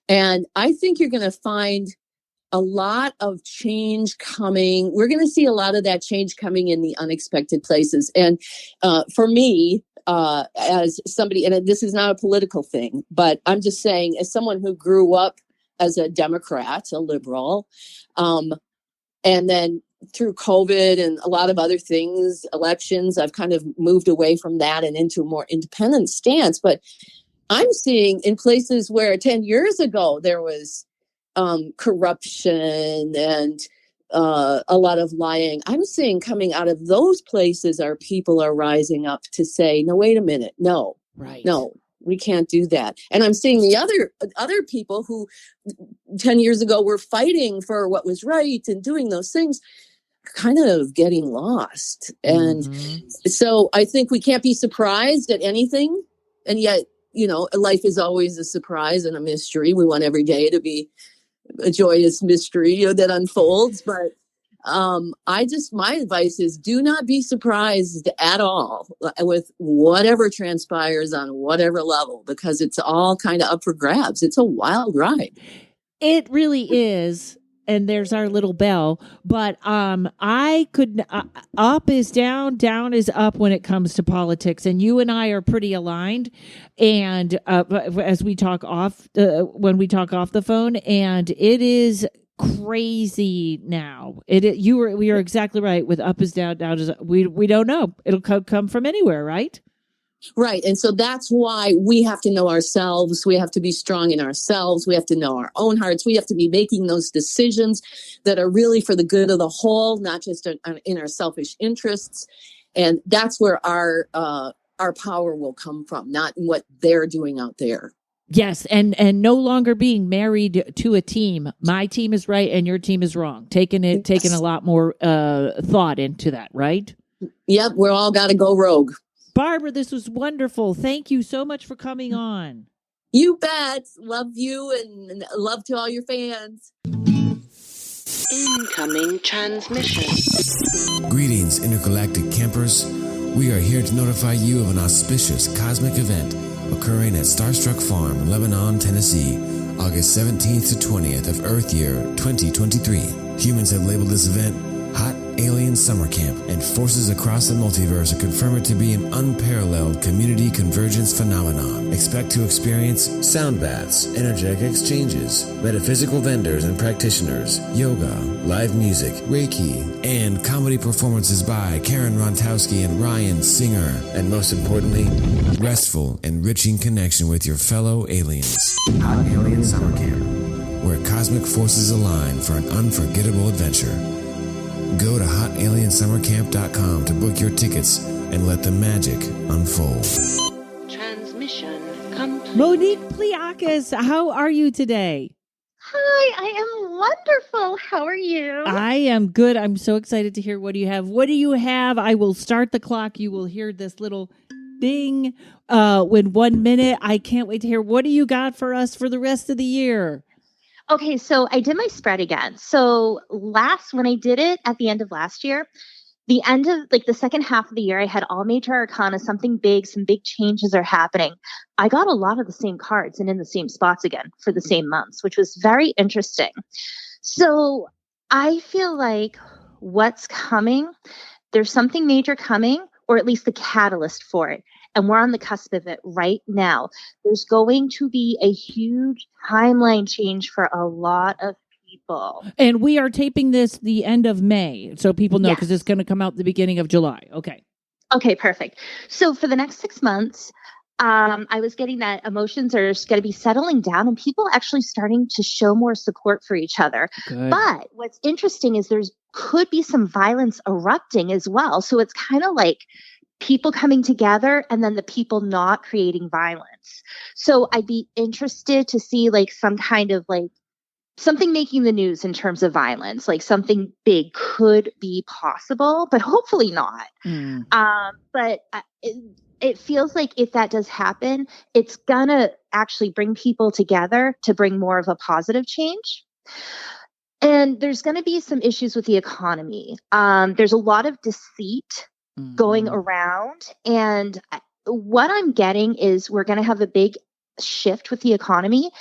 Speaker 6: And I think you're going to find a lot of change coming. We're going to see a lot of that change coming in the unexpected places. And for me, as somebody, and this is not a political thing, but I'm just saying, as someone who grew up as a Democrat, a liberal, and then through COVID and a lot of other things, elections, I've kind of moved away from that and into a more independent stance. But I'm seeing in places where 10 years ago there was corruption and a lot of lying, I'm seeing coming out of those places people are rising up to say, no, wait a minute. No, we can't do that. And I'm seeing the other people who 10 years ago were fighting for what was right and doing those things kind of getting lost. And
Speaker 2: Mhm.
Speaker 6: so I think we can't be surprised at anything. And yet, life is always a surprise and a mystery. We want every day to be a joyous mystery that unfolds. But my advice is do not be surprised at all with whatever transpires on whatever level, because it's all kind of up for grabs. It's a wild ride.
Speaker 2: It really is. And there's our little bell. But I could up is down, down is up when it comes to politics. And you and I are pretty aligned. And as we talk off, when we talk off the phone, and it is crazy now. We are exactly right. With up is down, down is up. We don't know. It'll come from anywhere, right?
Speaker 6: Right. And so that's why we have to know ourselves. We have to be strong in ourselves. We have to know our own hearts. We have to be making those decisions that are really for the good of the whole, not just in our selfish interests. And that's where our power will come from, not in what they're doing out there.
Speaker 2: Yes, and no longer being married to a team. My team is right and your team is wrong. Taking a lot more thought into that, right?
Speaker 6: Yep, we're all got to go rogue.
Speaker 2: Barbara, this was wonderful. Thank you so much for coming on.
Speaker 6: You bet. Love you and love to all your fans.
Speaker 7: Incoming transmission.
Speaker 8: Greetings, intergalactic campers. We are here to notify you of an auspicious cosmic event occurring at Starstruck Farm, Lebanon, Tennessee, August 17th to 20th of Earth Year 2023. Humans have labeled this event Hot Alien Summer Camp, and forces across the multiverse are confirmed to be an unparalleled community convergence phenomenon. Expect to experience sound baths, energetic exchanges, metaphysical vendors and practitioners, yoga, live music, Reiki, and comedy performances by karenrontowski and Ryan Singer, and most importantly, restful, enriching connection with your fellow aliens. Hot Alien Summer Camp, where cosmic forces align for an unforgettable adventure. Go to hotaliensummercamp.com to book your tickets and let the magic unfold.
Speaker 7: Transmission complete.
Speaker 2: Monique Pliakis, how are you today?
Speaker 9: Hi, I am wonderful. How are you?
Speaker 2: I am good. I'm so excited to hear what do you have. What do you have? I will start the clock. You will hear this little ding in 1 minute. I can't wait to hear what do you got for us for the rest of the year.
Speaker 9: Okay, so I did my spread again. So when I did it at the end of last year, the end of the second half of the year, I had all major arcana, something big, some big changes are happening. I got a lot of the same cards and in the same spots again for the same months, which was very interesting. So I feel like what's coming, there's something major coming, or at least the catalyst for it. And we're on the cusp of it right now. There's going to be a huge timeline change for a lot of people.
Speaker 2: And we are taping this the end of May, so people know, because it's going to come out the beginning of July. Okay.
Speaker 9: Okay, perfect. So for the next 6 months, I was getting that emotions are going to be settling down and people actually starting to show more support for each other.
Speaker 2: Good.
Speaker 9: But what's interesting is could be some violence erupting as well. So it's kind of like people coming together and then the people not creating violence. So I'd be interested to see some kind of something making the news in terms of violence, something big could be possible, but hopefully not. But it feels like if that does happen, it's gonna actually bring people together to bring more of a positive change. And there's going to be some issues with the economy. There's a lot of deceit going around. And what I'm getting is we're going to have a big shift with the economy.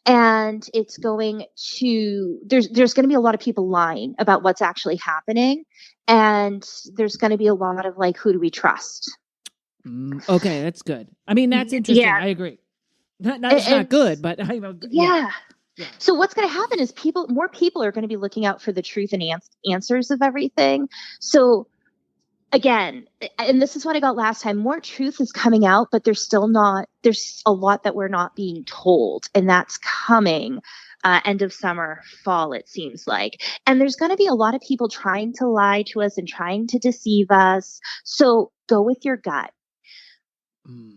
Speaker 9: And it's going to, there's going to be a lot of people lying about what's actually happening. And there's going to be a lot of who do we trust?
Speaker 2: Okay, that's good. I mean, that's interesting.
Speaker 9: Yeah.
Speaker 2: I agree. It's not good, but
Speaker 9: yeah. So what's going to happen is more people are going to be looking out for the truth and answers of everything. So again, and this is what I got last time, more truth is coming out, but there's a lot that we're not being told, and that's coming end of summer, fall, it seems like. And there's going to be a lot of people trying to lie to us and trying to deceive us. So go with your gut.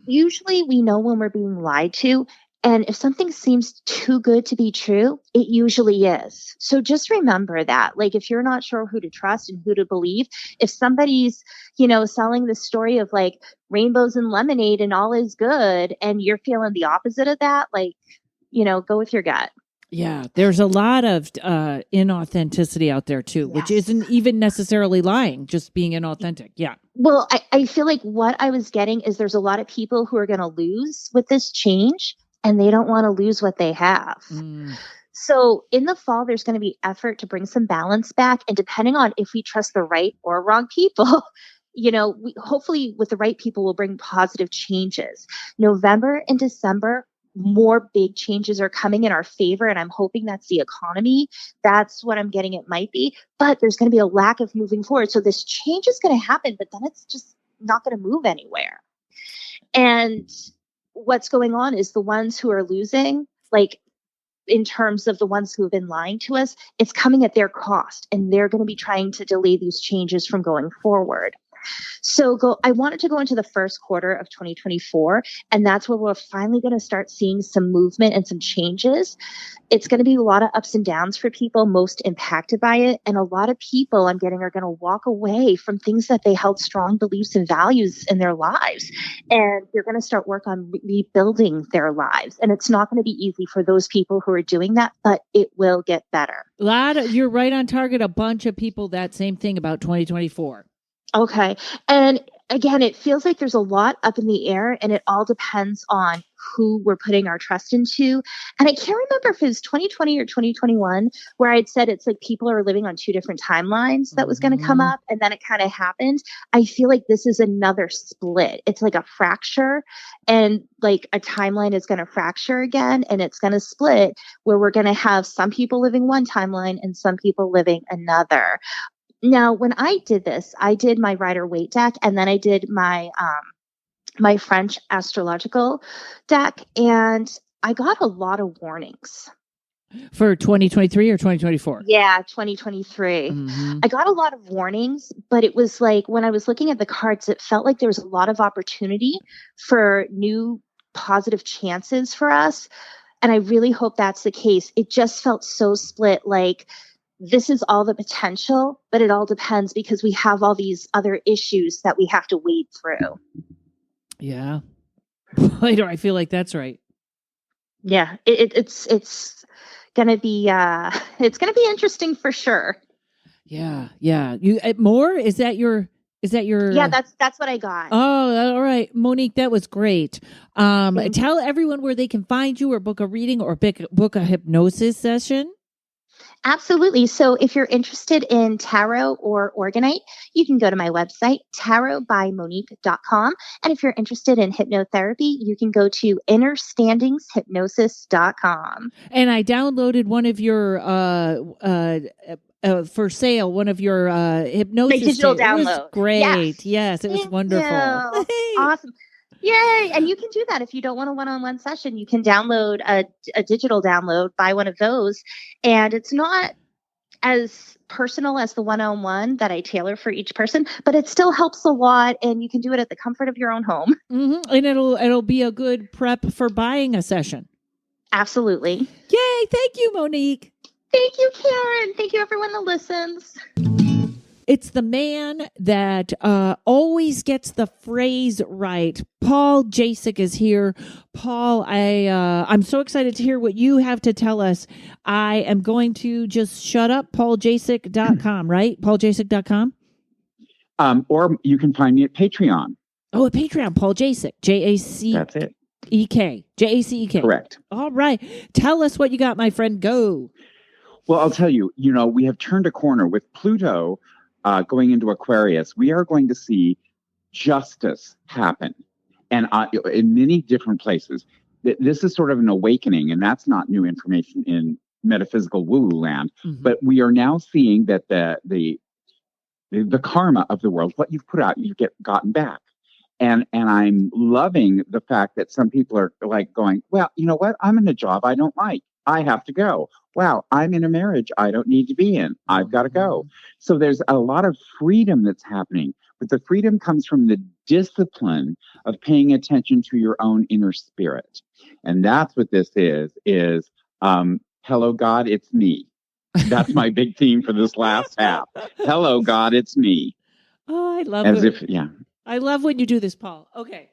Speaker 9: Usually we know when we're being lied to, And if something seems too good to be true, it usually is. So just remember that. Like, if you're not sure who to trust and who to believe, if somebody's, selling the story of like rainbows and lemonade and all is good, and you're feeling the opposite of that, like, go with your gut.
Speaker 2: Yeah, there's a lot of inauthenticity out there too, which isn't even necessarily lying, just being inauthentic. Yeah.
Speaker 9: Well, I feel like what I was getting is there's a lot of people who are going to lose with this change, and they don't want to lose what they have. So in the fall, there's going to be effort to bring some balance back. And depending on if we trust the right or wrong people, hopefully with the right people, we'll bring positive changes. November and December, more big changes are coming in our favor. And I'm hoping that's the economy. That's what I'm getting it might be. But there's going to be a lack of moving forward. So this change is going to happen, but then it's just not going to move anywhere. And what's going on is the ones who are losing, like in terms of the ones who have been lying to us, it's coming at their cost. And they're going to be trying to delay these changes from going forward. So I wanted to go into the first quarter of 2024, and that's where we're finally going to start seeing some movement and some changes. It's going to be a lot of ups and downs for people most impacted by it. And a lot of people I'm getting are going to walk away from things that they held strong beliefs and values in their lives. And they're going to start work on rebuilding their lives. And it's not going to be easy for those people who are doing that, but it will get better.
Speaker 2: You're right on target. A bunch of people, that same thing about 2024.
Speaker 9: Okay. And again, it feels like there's a lot up in the air, and it all depends on who we're putting our trust into. And I can't remember if it was 2020 or 2021 where I'd said it's like people are living on two different timelines that was going to come up, and then it kind of happened. I feel like this is another split. It's like a fracture, and like a timeline is going to fracture again, and it's going to split where we're going to have some people living one timeline and some people living another. Now, when I did this, I did my Rider-Waite deck, and then I did my my French astrological deck, and I got a lot of warnings.
Speaker 2: For 2023 or 2024?
Speaker 9: Yeah, 2023. I got a lot of warnings, but it was like when I was looking at the cards, it felt like there was a lot of opportunity for new positive chances for us. And I really hope that's the case. It just felt so split, like this is all the potential, but it all depends because we have all these other issues that we have to wade through.
Speaker 2: Yeah. Boy, do I feel like that's right.
Speaker 9: Yeah, it's gonna be it's gonna be interesting for sure.
Speaker 2: Yeah. You more? Is that your?
Speaker 9: Yeah, that's what I got.
Speaker 2: Oh, all right, Monique, that was great. Tell everyone where they can find you, or book a reading, or book a hypnosis session.
Speaker 9: Absolutely. So if you're interested in tarot or orgonite, you can go to my website, tarotbymonique.com. And if you're interested in hypnotherapy, you can go to innerstandingshypnosis.com.
Speaker 2: And I downloaded one of your for sale, one of your hypnosis.
Speaker 9: The digital
Speaker 2: download.
Speaker 9: It was
Speaker 2: great. Yes, it was
Speaker 9: Thank
Speaker 2: wonderful.
Speaker 9: you. Awesome. Yay. And you can do that if you don't want a one-on-one session. You can download a digital download, buy one of those. And it's not as personal as the one-on-one that I tailor for each person, but it still helps a lot. And you can do it at the comfort of your own home.
Speaker 2: Mm-hmm. And it'll be a good prep for buying a session.
Speaker 9: Absolutely.
Speaker 2: Yay. Thank you, Monique.
Speaker 9: Thank you, Karen. Thank you, everyone that listens.
Speaker 2: It's the man that always gets the phrase right. Paul Jasek is here. Paul, I'm so excited to hear what you have to tell us. I am going to just shut up. PaulJasek.com, right? PaulJasek.com?
Speaker 10: Or you can find me at Patreon.
Speaker 2: Oh, at Patreon, Paul Jasek. J-A-C.
Speaker 10: That's it.
Speaker 2: E-K. J-A-C-E-K.
Speaker 10: Correct.
Speaker 2: All right. Tell us what you got, my friend. Go.
Speaker 10: Well, I'll tell you, we have turned a corner with Pluto going into Aquarius. We are going to see justice happen, and in many different places. This is sort of an awakening, and that's not new information in metaphysical woo-woo land. Mm-hmm. But we are now seeing that the karma of the world, what you've put out, you've gotten back. And I'm loving the fact that some people are like going, well, you know what? I'm in a job I don't like. I have to go. Wow, I'm in a marriage I don't need to be in. I've got to go. So there's a lot of freedom that's happening, but the freedom comes from the discipline of paying attention to your own inner spirit. And that's what this is, hello, God, it's me. That's my big theme for this last half. Hello, God, it's me.
Speaker 2: Oh, I love
Speaker 10: As
Speaker 2: it.
Speaker 10: if, yeah.
Speaker 2: I love when you do this, Paul. Okay.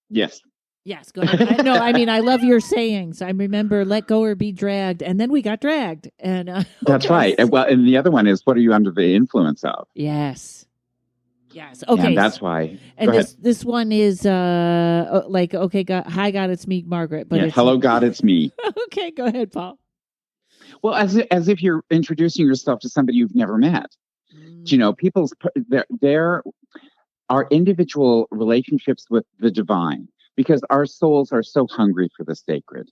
Speaker 10: Yes.
Speaker 2: Yes, go ahead. I love your sayings. I remember let go or be dragged, and then we got dragged. And
Speaker 10: That's right. And, well, and the other one is, what are you under the influence of?
Speaker 2: Yes. Okay.
Speaker 10: And that's why.
Speaker 2: And
Speaker 10: Go ahead.
Speaker 2: this one is okay, God, hi God, it's me, Margaret. But
Speaker 10: Yeah,
Speaker 2: it's,
Speaker 10: hello, God, it's me.
Speaker 2: Okay, go ahead, Paul.
Speaker 10: Well, as if you're introducing yourself to somebody you've never met. You know, there are individual relationships with the divine, because our souls are so hungry for the sacred.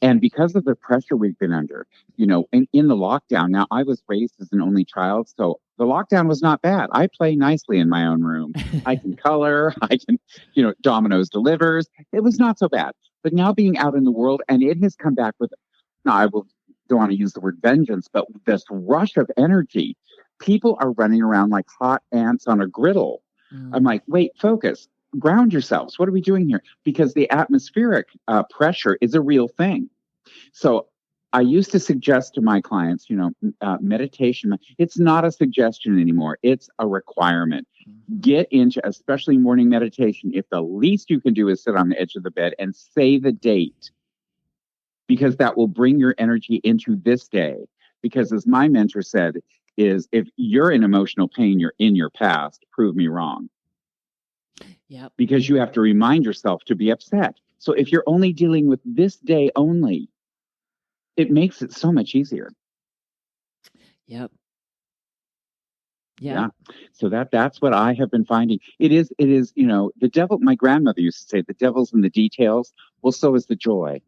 Speaker 10: And because of the pressure we've been under, you know, in the lockdown, now I was raised as an only child, so the lockdown was not bad. I play nicely in my own room. I can color, I can, you know, Domino's delivers. It was not so bad. But now being out in the world, and it has come back with, now don't want to use the word vengeance, but this rush of energy. People are running around like hot ants on a griddle. I'm like, wait, focus, ground yourselves. What are we doing here? Because the atmospheric pressure is a real thing. So I used to suggest to my clients, you know, meditation. It's not a suggestion anymore. It's a requirement. Get into, especially morning meditation. If the least you can do is sit on the edge of the bed and say the date, because that will bring your energy into this day. Because as my mentor said, is if you're in emotional pain, you're in your past, prove me wrong.
Speaker 2: Yep.
Speaker 10: Because you have to remind yourself to be upset. So if you're only dealing with this day only, it makes it so much easier.
Speaker 2: Yep.
Speaker 10: Yeah. So that's what I have been finding. It is, you know, the devil, my grandmother used to say, the devil's in the details. Well, so is the joy.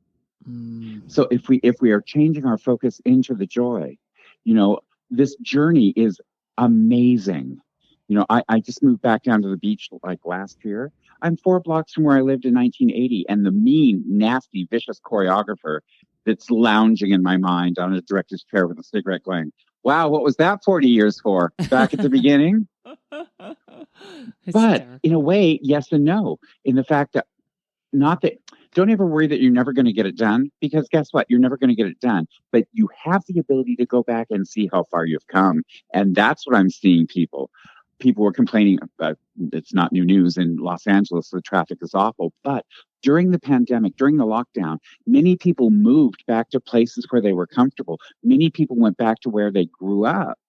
Speaker 10: So if we are changing our focus into the joy, you know, this journey is amazing. You know, I just moved back down to the beach like last year. I'm 4 blocks from where I lived in 1980, and the mean, nasty, vicious choreographer that's lounging in my mind on a director's chair with a cigarette going, wow, what was that 40 years for? Back at the beginning? But in a way, yes and no. In the fact that, not that, don't ever worry that you're never going to get it done, because guess what? You're never going to get it done. But you have the ability to go back and see how far you've come. And that's what I'm seeing people. People were complaining about, it's not new news in Los Angeles, the traffic is awful. But during the pandemic, during the lockdown, many people moved back to places where they were comfortable. Many people went back to where they grew up.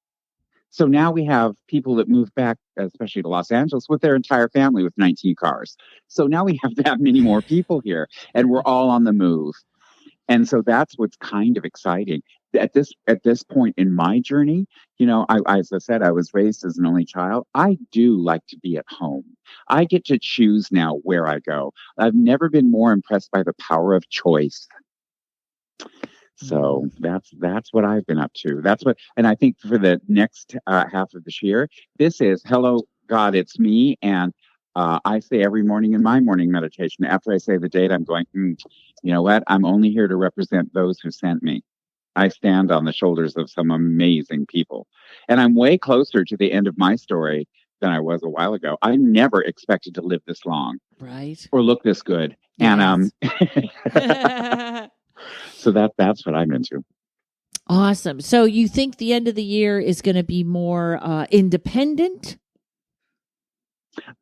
Speaker 10: So now we have people that move back, especially to Los Angeles, with their entire family with 19 cars. So now we have that many more people here, and we're all on the move. And so that's what's kind of exciting. At this point in my journey, you know, as I said, I was raised as an only child. I do like to be at home. I get to choose now where I go. I've never been more impressed by the power of choice. So that's what I've been up to. And I think for the next half of this year, this is hello, God, it's me. And I say every morning in my morning meditation, after I say the date, I'm going, you know what? I'm only here to represent those who sent me. I stand on the shoulders of some amazing people. And I'm way closer to the end of my story than I was a while ago. I never expected to live this long.
Speaker 2: Right.
Speaker 10: Or look this good.
Speaker 2: Yes.
Speaker 10: And so that's what I'm into.
Speaker 2: Awesome. So you think the end of the year is going to be more independent?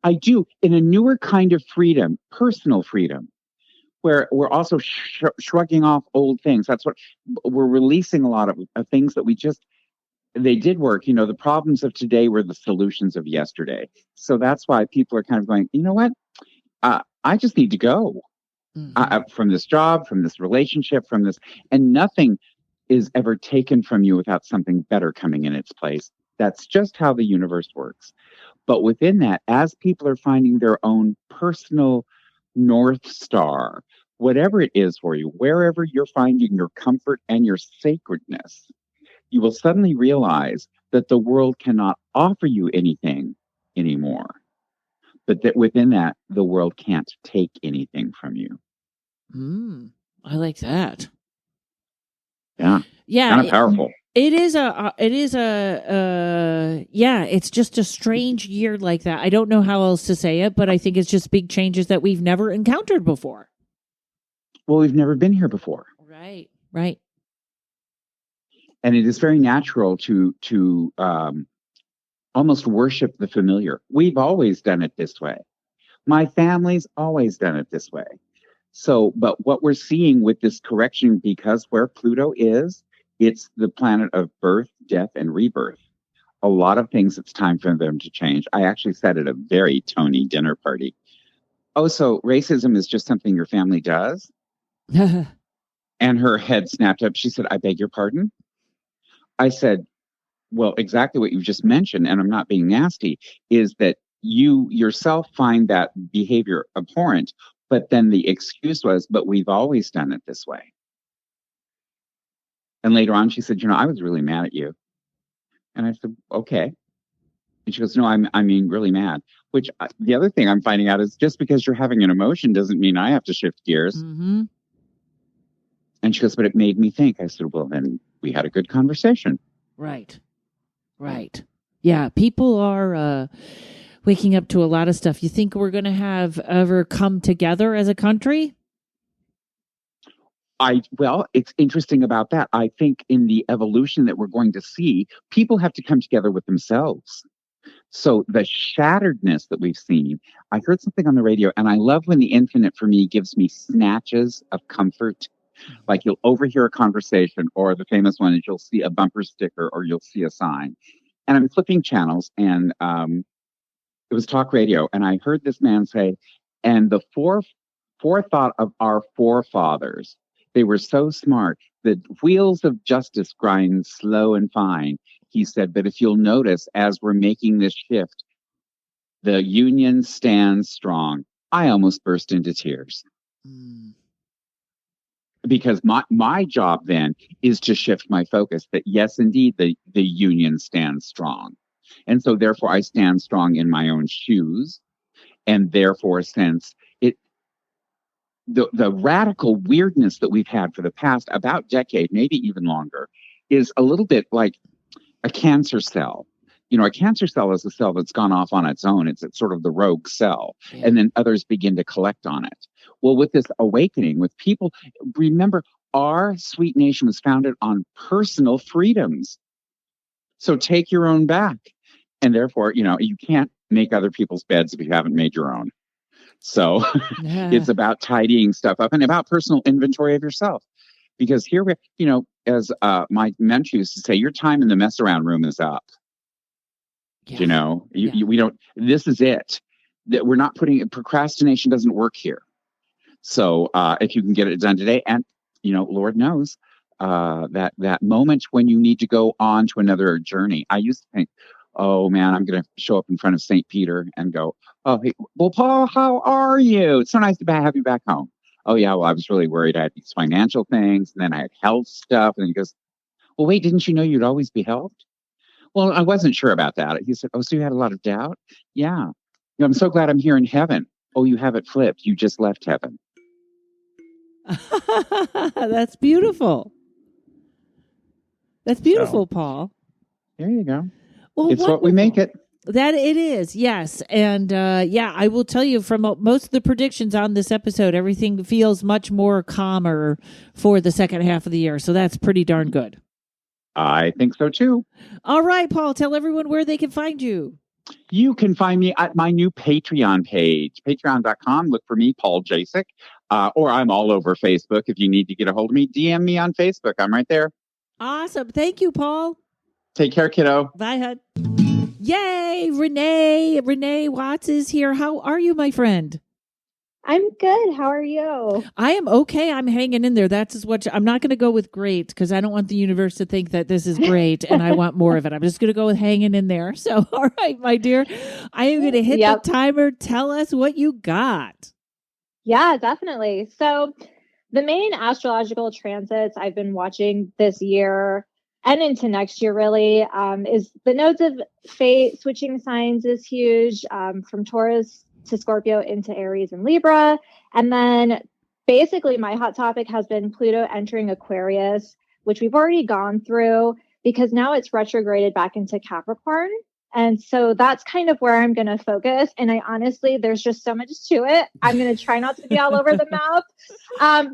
Speaker 10: I do, in a newer kind of freedom, personal freedom, where we're also shrugging off old things. That's what we're releasing, a lot of things that they did work. You know, the problems of today were the solutions of yesterday. So that's why people are kind of going, you know what? I just need to go from this job, from this relationship, from this, and nothing is ever taken from you without something better coming in its place. That's just how the universe works. But within that, as people are finding their own personal North Star, whatever it is for you, wherever you're finding your comfort and your sacredness, you will suddenly realize that the world cannot offer you anything anymore. But that within that, the world can't take anything from you.
Speaker 2: I like that.
Speaker 10: Yeah.
Speaker 2: Yeah.
Speaker 10: Kind of powerful.
Speaker 2: It's just a strange year like that. I don't know how else to say it, but I think it's just big changes that we've never encountered before.
Speaker 10: Well, we've never been here before.
Speaker 2: Right. Right.
Speaker 10: And it is very natural to almost worship the familiar. We've always done it this way. My family's always done it this way. So, but what we're seeing with this correction, because where Pluto is, it's the planet of birth, death, and rebirth. A lot of things, it's time for them to change. I actually said at a very Tony dinner party, oh, so racism is just something your family does? And her head snapped up. She said, I beg your pardon? I said, well, exactly what you just mentioned, and I'm not being nasty, is that you yourself find that behavior abhorrent, but then the excuse was, but we've always done it this way. And later on, she said, I was really mad at you. And I said, okay. And she goes, no, I mean, really mad. Which the other thing I'm finding out is just because you're having an emotion doesn't mean I have to shift gears.
Speaker 2: Mm-hmm.
Speaker 10: And she goes, but it made me think. I said, well, then we had a good conversation.
Speaker 2: Right. Right. Yeah. People are waking up to a lot of stuff. You think we're going to have ever come together as a country?
Speaker 10: Well, it's interesting about that. I think in the evolution that we're going to see, people have to come together with themselves. So the shatteredness that we've seen, I heard something on the radio, and I love when the infinite for me gives me snatches of comfort. Like you'll overhear a conversation, or the famous one is you'll see a bumper sticker or you'll see a sign. And I'm flipping channels, and it was talk radio, and I heard this man say, and the forethought of our forefathers, they were so smart. The wheels of justice grind slow and fine, he said. But if you'll notice, as we're making this shift, the union stands strong. I almost burst into tears. Because my job then is to shift my focus that, yes, indeed, the union stands strong. And so therefore I stand strong in my own shoes. And therefore, since the radical weirdness that we've had for the past about decade, maybe even longer, is a little bit like a cancer cell. A cancer cell is a cell that's gone off on its own. It's sort of the rogue cell. Yeah. And then others begin to collect on it. Well, with this awakening, with people, remember, our sweet nation was founded on personal freedoms. So take your own back. And therefore, you can't make other people's beds if you haven't made your own. So It's about tidying stuff up and about personal inventory of yourself. Because here as my mentor used to say, your time in the mess around room is up. Yeah. We don't, this is it. That we're not procrastination doesn't work here. So if you can get it done today, and, Lord knows that moment when you need to go on to another journey. I used to think, oh man, I'm going to show up in front of St. Peter and go, oh, hey, well, Paul, how are you? It's so nice to have you back home. Oh yeah, well, I was really worried. I had these financial things, and then I had health stuff. And he goes, well, wait, didn't you know you'd always be helped? Well, I wasn't sure about that. He said, oh, so you had a lot of doubt? Yeah. I'm so glad I'm here in heaven. Oh, you have it flipped. You just left heaven.
Speaker 2: That's beautiful. That's beautiful, Paul.
Speaker 10: There you go.
Speaker 2: Well,
Speaker 10: it's wonderful. What we make it.
Speaker 2: That it is, yes. And I will tell you from most of the predictions on this episode, everything feels much more calmer for the second half of the year. So that's pretty darn good.
Speaker 10: I think so too.
Speaker 2: All right, Paul, tell everyone where they can find you.
Speaker 10: You can find me at my new Patreon page, patreon.com. Look for me, Paul Jasek, or I'm all over Facebook. If you need to get a hold of me, DM me on Facebook. I'm right there.
Speaker 2: Awesome. Thank you, Paul.
Speaker 10: Take care, kiddo.
Speaker 2: Bye, hon. Yay, Renee Watts is here. How are you, my friend?
Speaker 11: I'm good. How are you?
Speaker 2: I am okay. I'm hanging in there. That's what I'm not going to go with great because I don't want the universe to think that this is great and I want more of it. I'm just going to go with hanging in there. So, all right, my dear, I am going to hit the timer. Tell us what you got.
Speaker 11: Yeah, definitely. So the main astrological transits I've been watching this year and into next year really is the nodes of fate switching signs is huge from Taurus to Scorpio into Aries and Libra. And then basically my hot topic has been Pluto entering Aquarius, which we've already gone through because now it's retrograded back into Capricorn. And so that's kind of where I'm going to focus. And I honestly, there's just so much to it. I'm going to try not to be all over the map.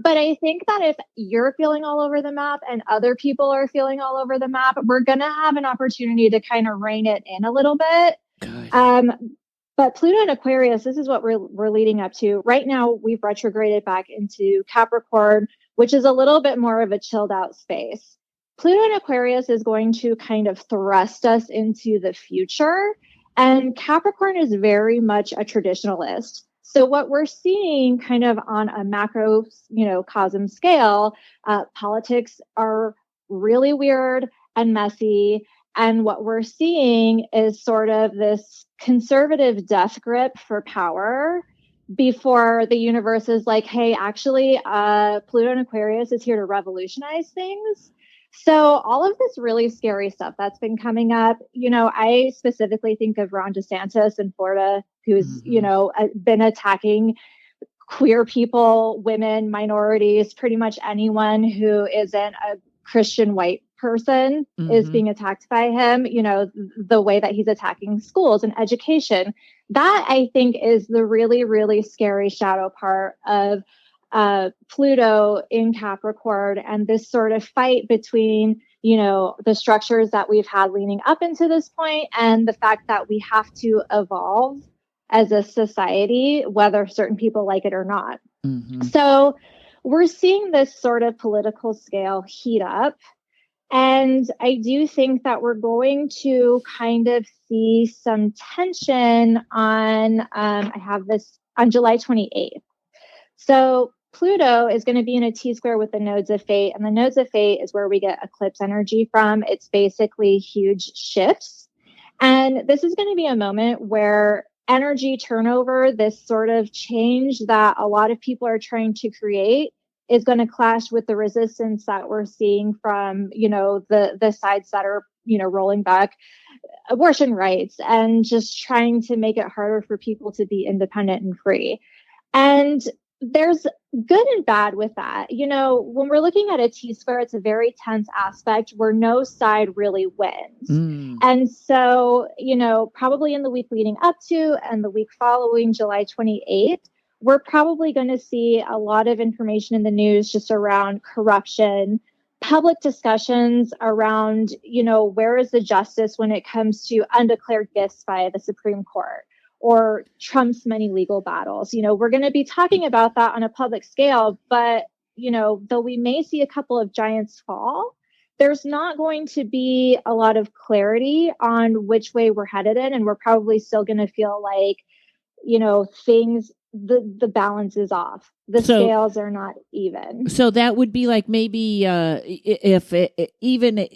Speaker 11: But I think that if you're feeling all over the map and other people are feeling all over the map, we're going to have an opportunity to kind of rein it in a little bit. But Pluto and Aquarius, this is what we're leading up to. Right now, we've retrograded back into Capricorn, which is a little bit more of a chilled out space. Pluto and Aquarius is going to kind of thrust us into the future. And Capricorn is very much a traditionalist. So what we're seeing kind of on a macro, cosm scale, politics are really weird and messy. And what we're seeing is sort of this conservative death grip for power before the universe is like, hey, actually, Pluto and Aquarius is here to revolutionize things. So all of this really scary stuff that's been coming up, I specifically think of Ron DeSantis in Florida, who's, been attacking queer people, women, minorities, pretty much anyone who isn't a Christian white person is being attacked by him, the way that he's attacking schools and education. That I think is the really, really scary shadow part of Pluto in Capricorn and this sort of fight between, the structures that we've had leading up into this point and the fact that we have to evolve as a society, whether certain people like it or not. So we're seeing this sort of political scale heat up. And I do think that we're going to kind of see some tension on, I have this on July 28th. So Pluto is going to be in a T-square with the nodes of fate. And the nodes of fate is where we get eclipse energy from. It's basically huge shifts. And this is going to be a moment where energy turnover, this sort of change that a lot of people are trying to create, is going to clash with the resistance that we're seeing from, the sides that are, rolling back abortion rights and just trying to make it harder for people to be independent and free. And there's good and bad with that. When we're looking at a T-square, it's a very tense aspect where no side really wins. And so, probably in the week leading up to and the week following July 28th, we're probably going to see a lot of information in the news just around corruption, public discussions around, where is the justice when it comes to undeclared gifts by the Supreme Court or Trump's many legal battles. We're going to be talking about that on a public scale, but, though we may see a couple of giants fall, there's not going to be a lot of clarity on which way we're headed in. And we're probably still going to feel like, things, the balance is off. The scales are not even.
Speaker 2: So that would be like maybe even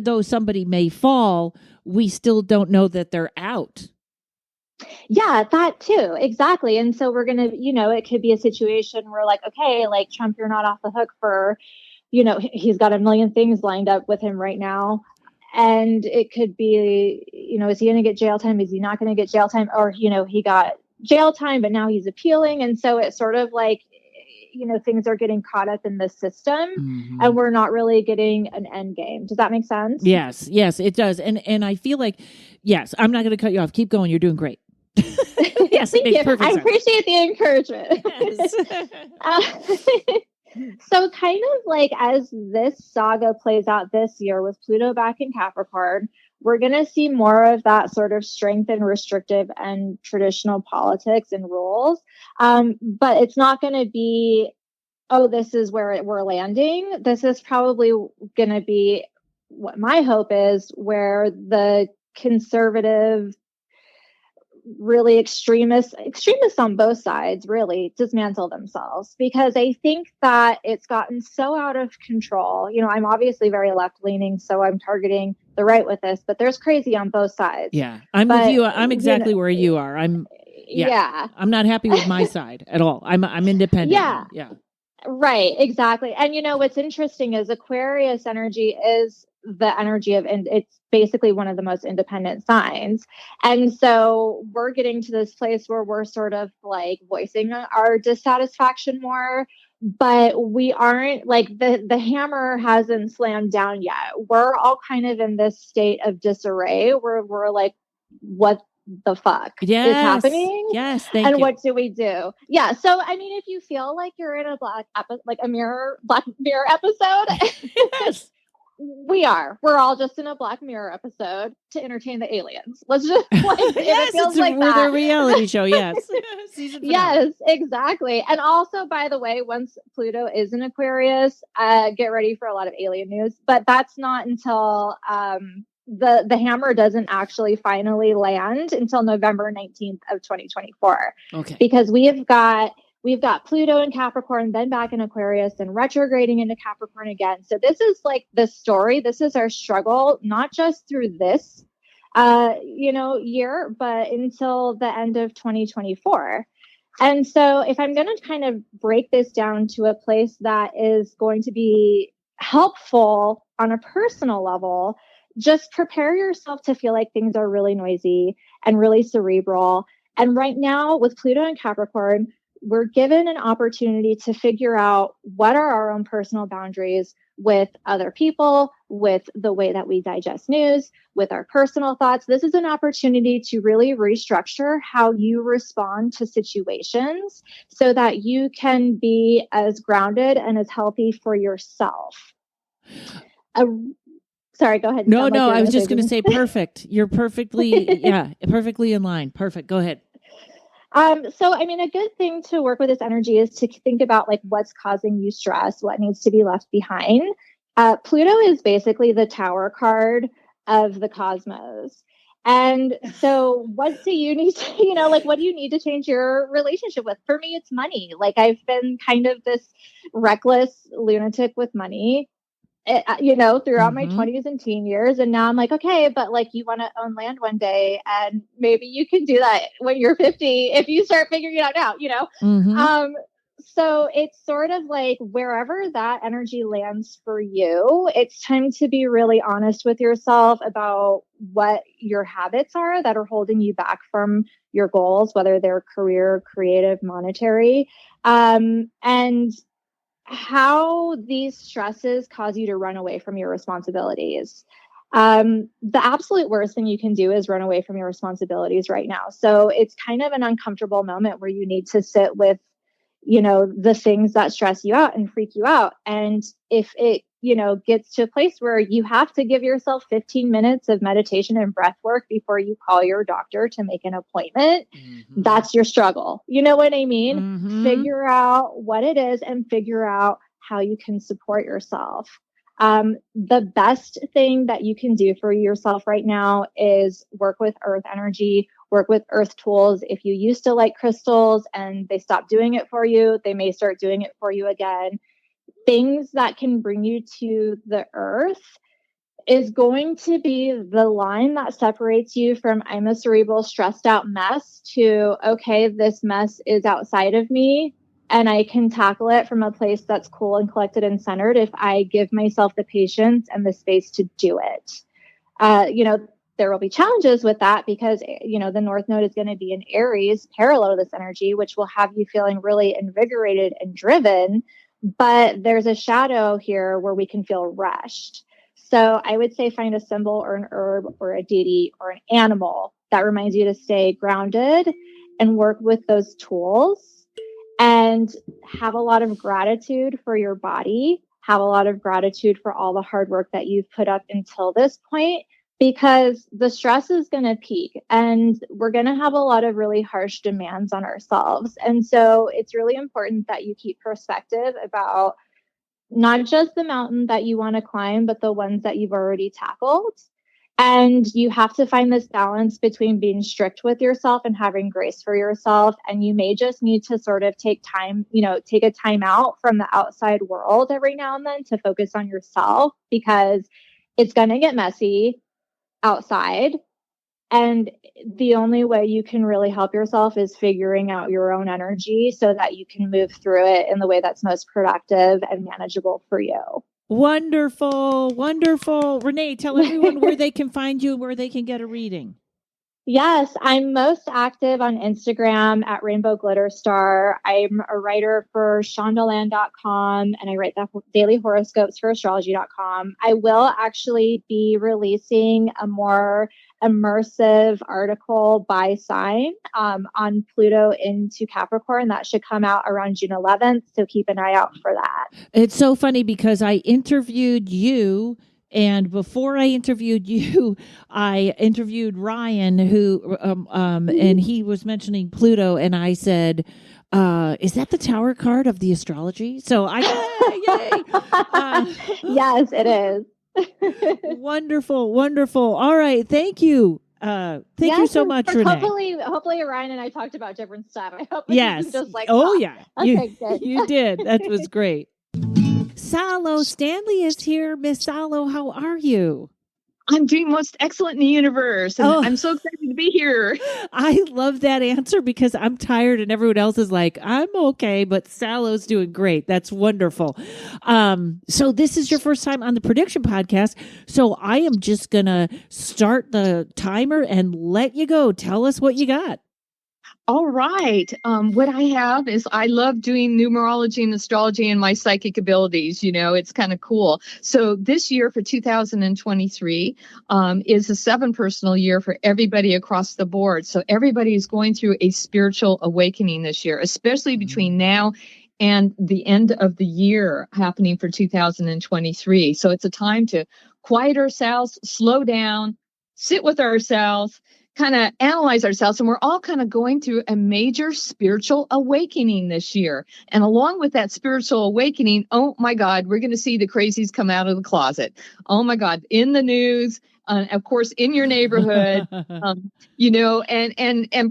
Speaker 2: though somebody may fall, we still don't know that they're out.
Speaker 11: Yeah, that too. Exactly. And so we're going to, it could be a situation where like, okay, like Trump, you're not off the hook for, he's got a million things lined up with him right now. And it could be, is he going to get jail time? Is he not going to get jail time? Or, he got jail time, but now he's appealing. And so it's sort of like, things are getting caught up in the system and we're not really getting an end game. Does that make sense?
Speaker 2: Yes, it does. And I feel like, yes, I'm not going to cut you off. Keep going. You're doing great. Yes, it makes perfect sense.
Speaker 11: I appreciate the encouragement. Yes. So kind of like as this saga plays out this year with Pluto back in Capricorn, we're going to see more of that sort of strength and restrictive and traditional politics and rules. But it's not going to be, oh, this is where we're landing. This is probably going to be what my hope is, where the conservative, really extremists on both sides really dismantle themselves, because I think that it's gotten so out of control. I'm obviously very left leaning, so I'm targeting the right with this, but there's crazy on both sides.
Speaker 2: Yeah, I'm with you. I'm exactly where you are. I'm not happy with my side at all. I'm independent. Yeah.
Speaker 11: Right, exactly. And what's interesting is Aquarius energy is the energy of, and it's basically one of the most independent signs. And so we're getting to this place where we're sort of like voicing our dissatisfaction more, but we aren't like the hammer hasn't slammed down yet. We're all kind of in this state of disarray where we're like, what the fuck is happening?
Speaker 2: Yes, thank
Speaker 11: and
Speaker 2: you.
Speaker 11: what do we do? Yeah. So I mean, if you feel like you're in a black mirror episode,
Speaker 2: Yes.
Speaker 11: we're all just in a Black Mirror episode to entertain the aliens. Let's just like,
Speaker 2: Yes,
Speaker 11: it feels like
Speaker 2: we're
Speaker 11: that.
Speaker 2: the reality show. Yes. Season finale.
Speaker 11: Yes, exactly. And also, by the way, once Pluto is in Aquarius, get ready for a lot of alien news. But that's not until the hammer doesn't actually finally land until November 19th of 2024.
Speaker 2: Okay.
Speaker 11: Because we've got Pluto in Capricorn, then back in Aquarius, and retrograding into Capricorn again. So this is like the story. This is our struggle, not just through this year, but until the end of 2024. And so if I'm going to kind of break this down to a place that is going to be helpful on a personal level, just prepare yourself to feel like things are really noisy and really cerebral. And right now with Pluto and Capricorn, we're given an opportunity to figure out what are our own personal boundaries with other people, with the way that we digest news, with our personal thoughts. This is an opportunity to really restructure how you respond to situations so that you can be as grounded and as healthy for yourself. Sorry, go ahead.
Speaker 2: No, I was just going to say perfect. You're perfectly, perfectly in line. Perfect. Go ahead.
Speaker 11: So, I mean, a good thing to work with this energy is to think about like what's causing you stress, what needs to be left behind. Pluto is basically the tower card of the cosmos. And so what do you need to, what do you need to change your relationship with? For me, it's money. Like I've been kind of this reckless lunatic with money, throughout my 20s and teen years. And now I'm like, okay, but like you want to own land one day and maybe you can do that when you're 50 if you start figuring it out now, so it's sort of like wherever that energy lands for you, it's time to be really honest with yourself about what your habits are that are holding you back from your goals, whether they're career, creative, monetary, and how these stresses cause you to run away from your responsibilities. The absolute worst thing you can do is run away from your responsibilities right now. So it's kind of an uncomfortable moment where you need to sit with, the things that stress you out and freak you out. And if it, gets to a place where you have to give yourself 15 minutes of meditation and breath work before you call your doctor to make an appointment, that's your struggle. You know what I mean? Figure out what it is and figure out how you can support yourself. The best thing that you can do for yourself right now is work with earth energy, work with earth tools. If you used to like crystals and they stopped doing it for you, they may start doing it for you again. Things that can bring you to the earth is going to be the line that separates you from I'm a cerebral, stressed out mess to, okay, this mess is outside of me and I can tackle it from a place that's cool and collected and centered if I give myself the patience and the space to do it. There will be challenges with that because, the North Node is going to be in Aries, parallel to this energy, which will have you feeling really invigorated and driven. But there's a shadow here where we can feel rushed. So I would say find a symbol or an herb or a deity or an animal that reminds you to stay grounded and work with those tools and have a lot of gratitude for your body, have a lot of gratitude for all the hard work that you've put up until this point, because the stress is going to peak and we're going to have a lot of really harsh demands on ourselves. And so it's really important that you keep perspective about not just the mountain that you want to climb, but the ones that you've already tackled. And you have to find this balance between being strict with yourself and having grace for yourself. And you may just need to sort of take a time out from the outside world every now and then to focus on yourself, because it's going to get messy outside. And the only way you can really help yourself is figuring out your own energy so that you can move through it in the way that's most productive and manageable for you.
Speaker 2: Wonderful. Wonderful. Renee, tell everyone where they can find you and where they can get a reading.
Speaker 11: Yes, I'm most active on Instagram at Rainbow Glitter Star. I'm a writer for shondaland.com and I write the daily horoscopes for astrology.com. I will actually be releasing a more immersive article by sign on Pluto into Capricorn. That should come out around June 11th. So keep an eye out for that.
Speaker 2: It's so funny because I interviewed you. And before I interviewed you, I interviewed Ryan, who, and he was mentioning Pluto, and I said, "Is that the Tower card of the astrology?" So yay!
Speaker 11: Yes, it is.
Speaker 2: Wonderful, wonderful. All right, thank you. Thank you so much, Renee.
Speaker 11: Hopefully, Ryan and I talked about different stuff. I hope
Speaker 2: yes.
Speaker 11: Just like,
Speaker 2: yeah.
Speaker 11: Okay, good.
Speaker 2: You did. That was great. Salo Stanley is here. Miss Salo, how are you?
Speaker 12: I'm doing most excellent in the universe. And I'm so excited to be here.
Speaker 2: I love that answer because I'm tired and everyone else is like, I'm okay, but Salo's doing great. That's wonderful. So this is your first time on the Prediction Podcast. So I am just going to start the timer and let you go. Tell us what you got.
Speaker 12: All right. What I have is I love doing numerology and astrology and my psychic abilities. It's kind of cool. So this year for 2023 is a 7 personal year for everybody across the board. So everybody is going through a spiritual awakening this year, especially between now and the end of the year happening for 2023. So it's a time to quiet ourselves, slow down, sit with ourselves, kind of analyze ourselves. And we're all kind of going through a major spiritual awakening this year. And along with that spiritual awakening, oh my God, we're going to see the crazies come out of the closet. Oh my God, in the news, of course, in your neighborhood, and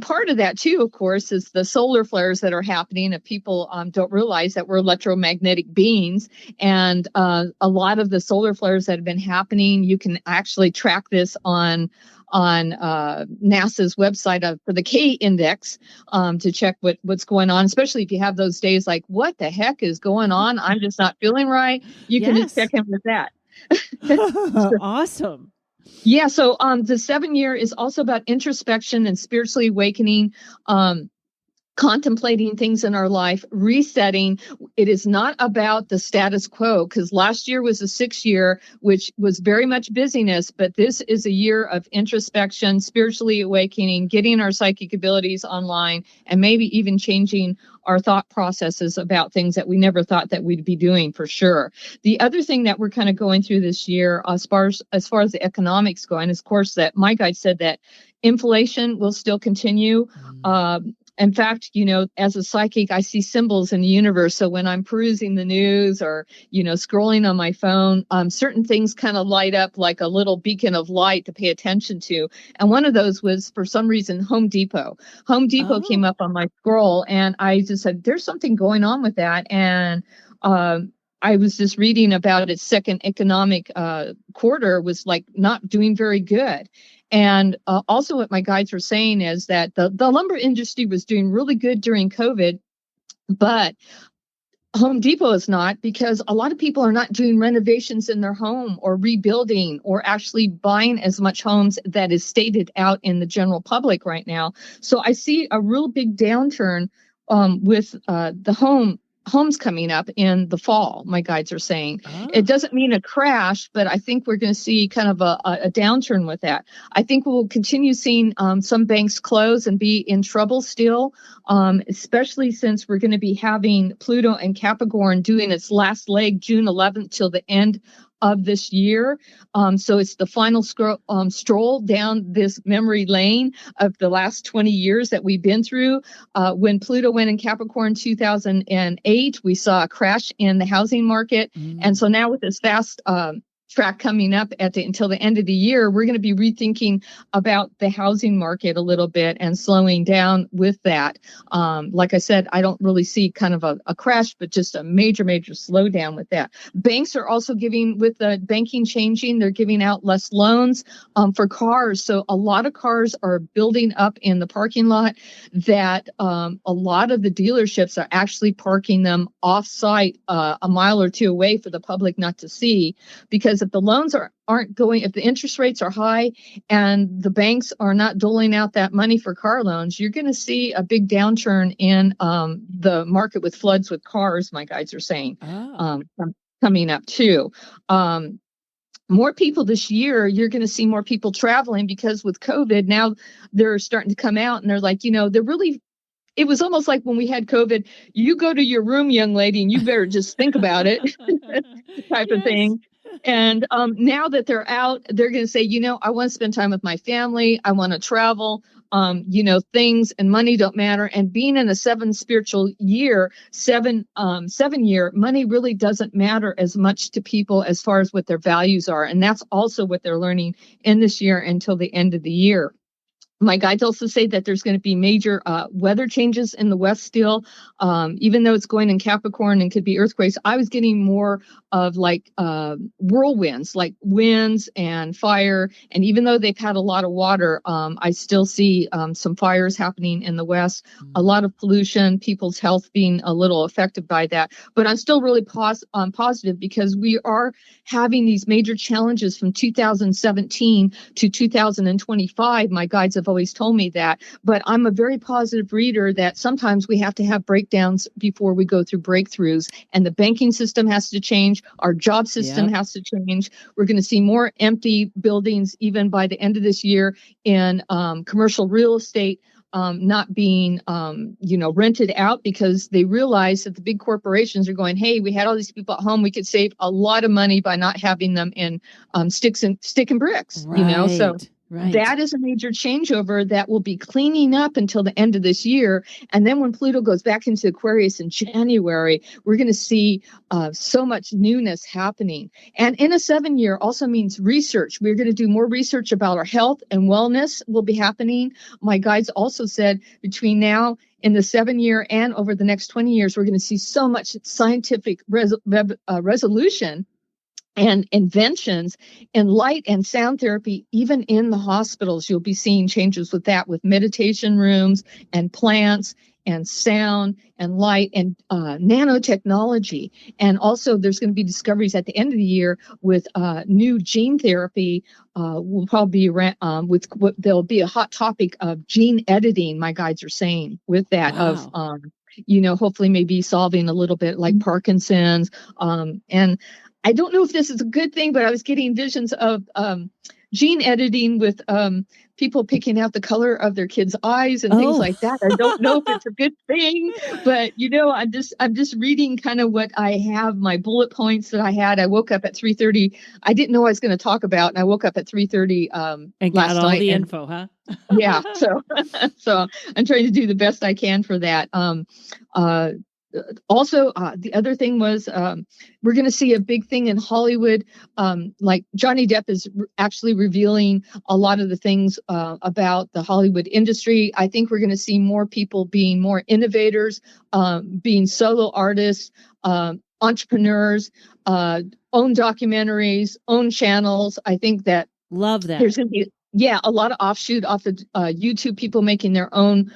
Speaker 12: part of that too, of course, is the solar flares that are happening. If people don't realize that we're electromagnetic beings, and a lot of the solar flares that have been happening, you can actually track this on NASA's website for the K index to check what's going on, especially if you have those days like, what the heck is going on? I'm just not feeling right. You can just check in with that.
Speaker 2: Awesome.
Speaker 12: Yeah. So the 7 year is also about introspection and spiritually awakening, contemplating things in our life, resetting. It is not about the status quo, because last year was a 6 year, which was very much busyness, but this is a year of introspection, spiritually awakening, getting our psychic abilities online, and maybe even changing our thought processes about things that we never thought that we'd be doing, for sure. The other thing that we're kind of going through this year, as far as the economics going, is, of course, that my guide said that inflation will still continue. In fact, as a psychic, I see symbols in the universe. So when I'm perusing the news or, scrolling on my phone, certain things kind of light up like a little beacon of light to pay attention to. And one of those was, for some reason, Home Depot. Home Depot came up on my scroll, and I just said, there's something going on with that. And I was just reading about its second economic quarter was like not doing very good. And also what my guides were saying is that the lumber industry was doing really good during COVID, but Home Depot is not, because a lot of people are not doing renovations in their home or rebuilding or actually buying as much homes that is stated out in the general public right now. So I see a real big downturn with the homes coming up in the fall, my guides are saying. It doesn't mean a crash, but I think we're going to see kind of a downturn with that. I think we'll continue seeing some banks close and be in trouble still, especially since we're going to be having Pluto and Capricorn doing its last leg June 11th till the end of this year. So it's the final stroll down this memory lane of the last 20 years that we've been through. When Pluto went in Capricorn 2008, we saw a crash in the housing market. And so now with this fast track coming up until the end of the year, we're going to be rethinking about the housing market a little bit and slowing down with that. Like I said, I don't really see kind of a crash, but just a major slowdown with that. Banks are also giving, with the banking changing, they're giving out less loans for cars. So a lot of cars are building up in the parking lot that a lot of the dealerships are actually parking them off site a mile or two away for the public not to see, because if the loans aren't going, if the interest rates are high and the banks are not doling out that money for car loans, you're going to see a big downturn in the market with floods with cars, my guides are saying, coming up too. More people this year, you're going to see more people traveling, because with COVID, now they're starting to come out and they're like, they're really, it was almost like when we had COVID, you go to your room, young lady, and you better just think about it type of thing. And now that they're out, they're going to say, I want to spend time with my family. I want to travel. Things and money don't matter. And being in a seven year, money really doesn't matter as much to people as far as what their values are. And that's also what they're learning in this year until the end of the year. My guides also say that there's going to be major weather changes in the West still, even though it's going in Capricorn and could be earthquakes. I was getting more of like whirlwinds, like winds and fire. And even though they've had a lot of water, I still see some fires happening in the West, a lot of pollution, people's health being a little affected by that. But I'm still really positive, because we are having these major challenges from 2017 to 2025. My guides have always told me that, but I'm a very positive reader that sometimes we have to have breakdowns before we go through breakthroughs, and the banking system has to change. Our job system has to change. We're going to see more empty buildings even by the end of this year in commercial real estate, not being, rented out, because they realize that the big corporations are going, hey, we had all these people at home. We could save a lot of money by not having them in stick and bricks, so. Right. That is a major changeover that will be cleaning up until the end of this year. And then when Pluto goes back into Aquarius in January, we're going to see so much newness happening. And in a 7-year also means research. We're going to do more research about our health and wellness will be happening. My guides also said between now in the 7-year and over the next 20 years, we're going to see so much scientific resolution and inventions in light and sound therapy. Even in the hospitals, you'll be seeing changes with that, with meditation rooms and plants and sound and light and nanotechnology. And also there's going to be discoveries at the end of the year with new gene therapy. Will probably be there'll be a hot topic of gene editing, my guides are saying, with that. Wow. Of hopefully maybe solving a little bit like Parkinson's, and I don't know if this is a good thing, but I was getting visions of gene editing with people picking out the color of their kids' eyes and things like that. I don't know if it's a good thing, but I'm just reading kind of what I have, my bullet points that I had. I woke up at 3:30. I didn't know I was going to talk about, and I woke up at 3:30
Speaker 2: and
Speaker 12: last
Speaker 2: got all
Speaker 12: night.
Speaker 2: the info, huh?
Speaker 12: Yeah. So I'm trying to do the best I can for that. Also, the other thing was we're going to see a big thing in Hollywood. Like Johnny Depp is actually revealing a lot of the things about the Hollywood industry. I think we're going to see more people being more innovators, being solo artists, entrepreneurs, own documentaries, own channels. I think that
Speaker 2: love that.
Speaker 12: There's going to be a lot of offshoot off of YouTube, people making their own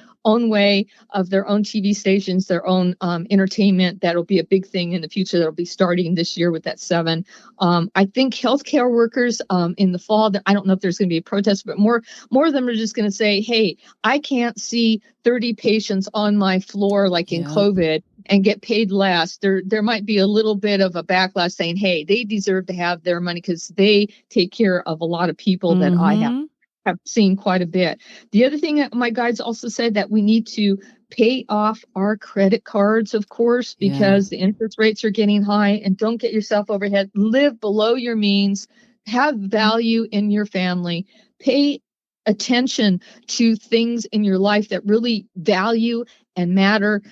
Speaker 12: way of their own TV stations, their own entertainment. That'll be a big thing in the future. That'll be starting this year with that 7. I think healthcare workers in the fall, I don't know if there's going to be a protest, but more of them are just going to say, hey, I can't see 30 patients on my floor like in COVID and get paid less. There might be a little bit of a backlash saying, hey, they deserve to have their money because they take care of a lot of people that I have seen quite a bit. The other thing that my guides also said, that we need to pay off our credit cards, of course, because the interest rates are getting high, and don't get yourself overhead. Live below your means, have value in your family, pay attention to things in your life that really value and matter.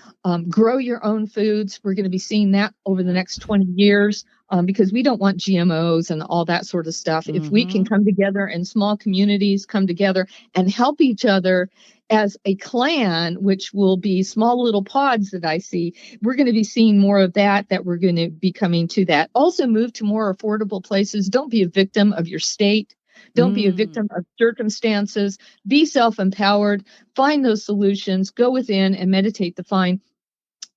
Speaker 12: Grow your own foods. We're going to be seeing that over the next 20 years. because we don't want GMOs and all that sort of stuff. If we can come together in small communities, come together and help each other as a clan, which will be small little pods that I see, we're going to be seeing more of that we're going to be coming to that. Also move to more affordable places. Don't be a victim of your state. Don't be a victim of circumstances. Be self-empowered. Find those solutions. Go within and meditate to find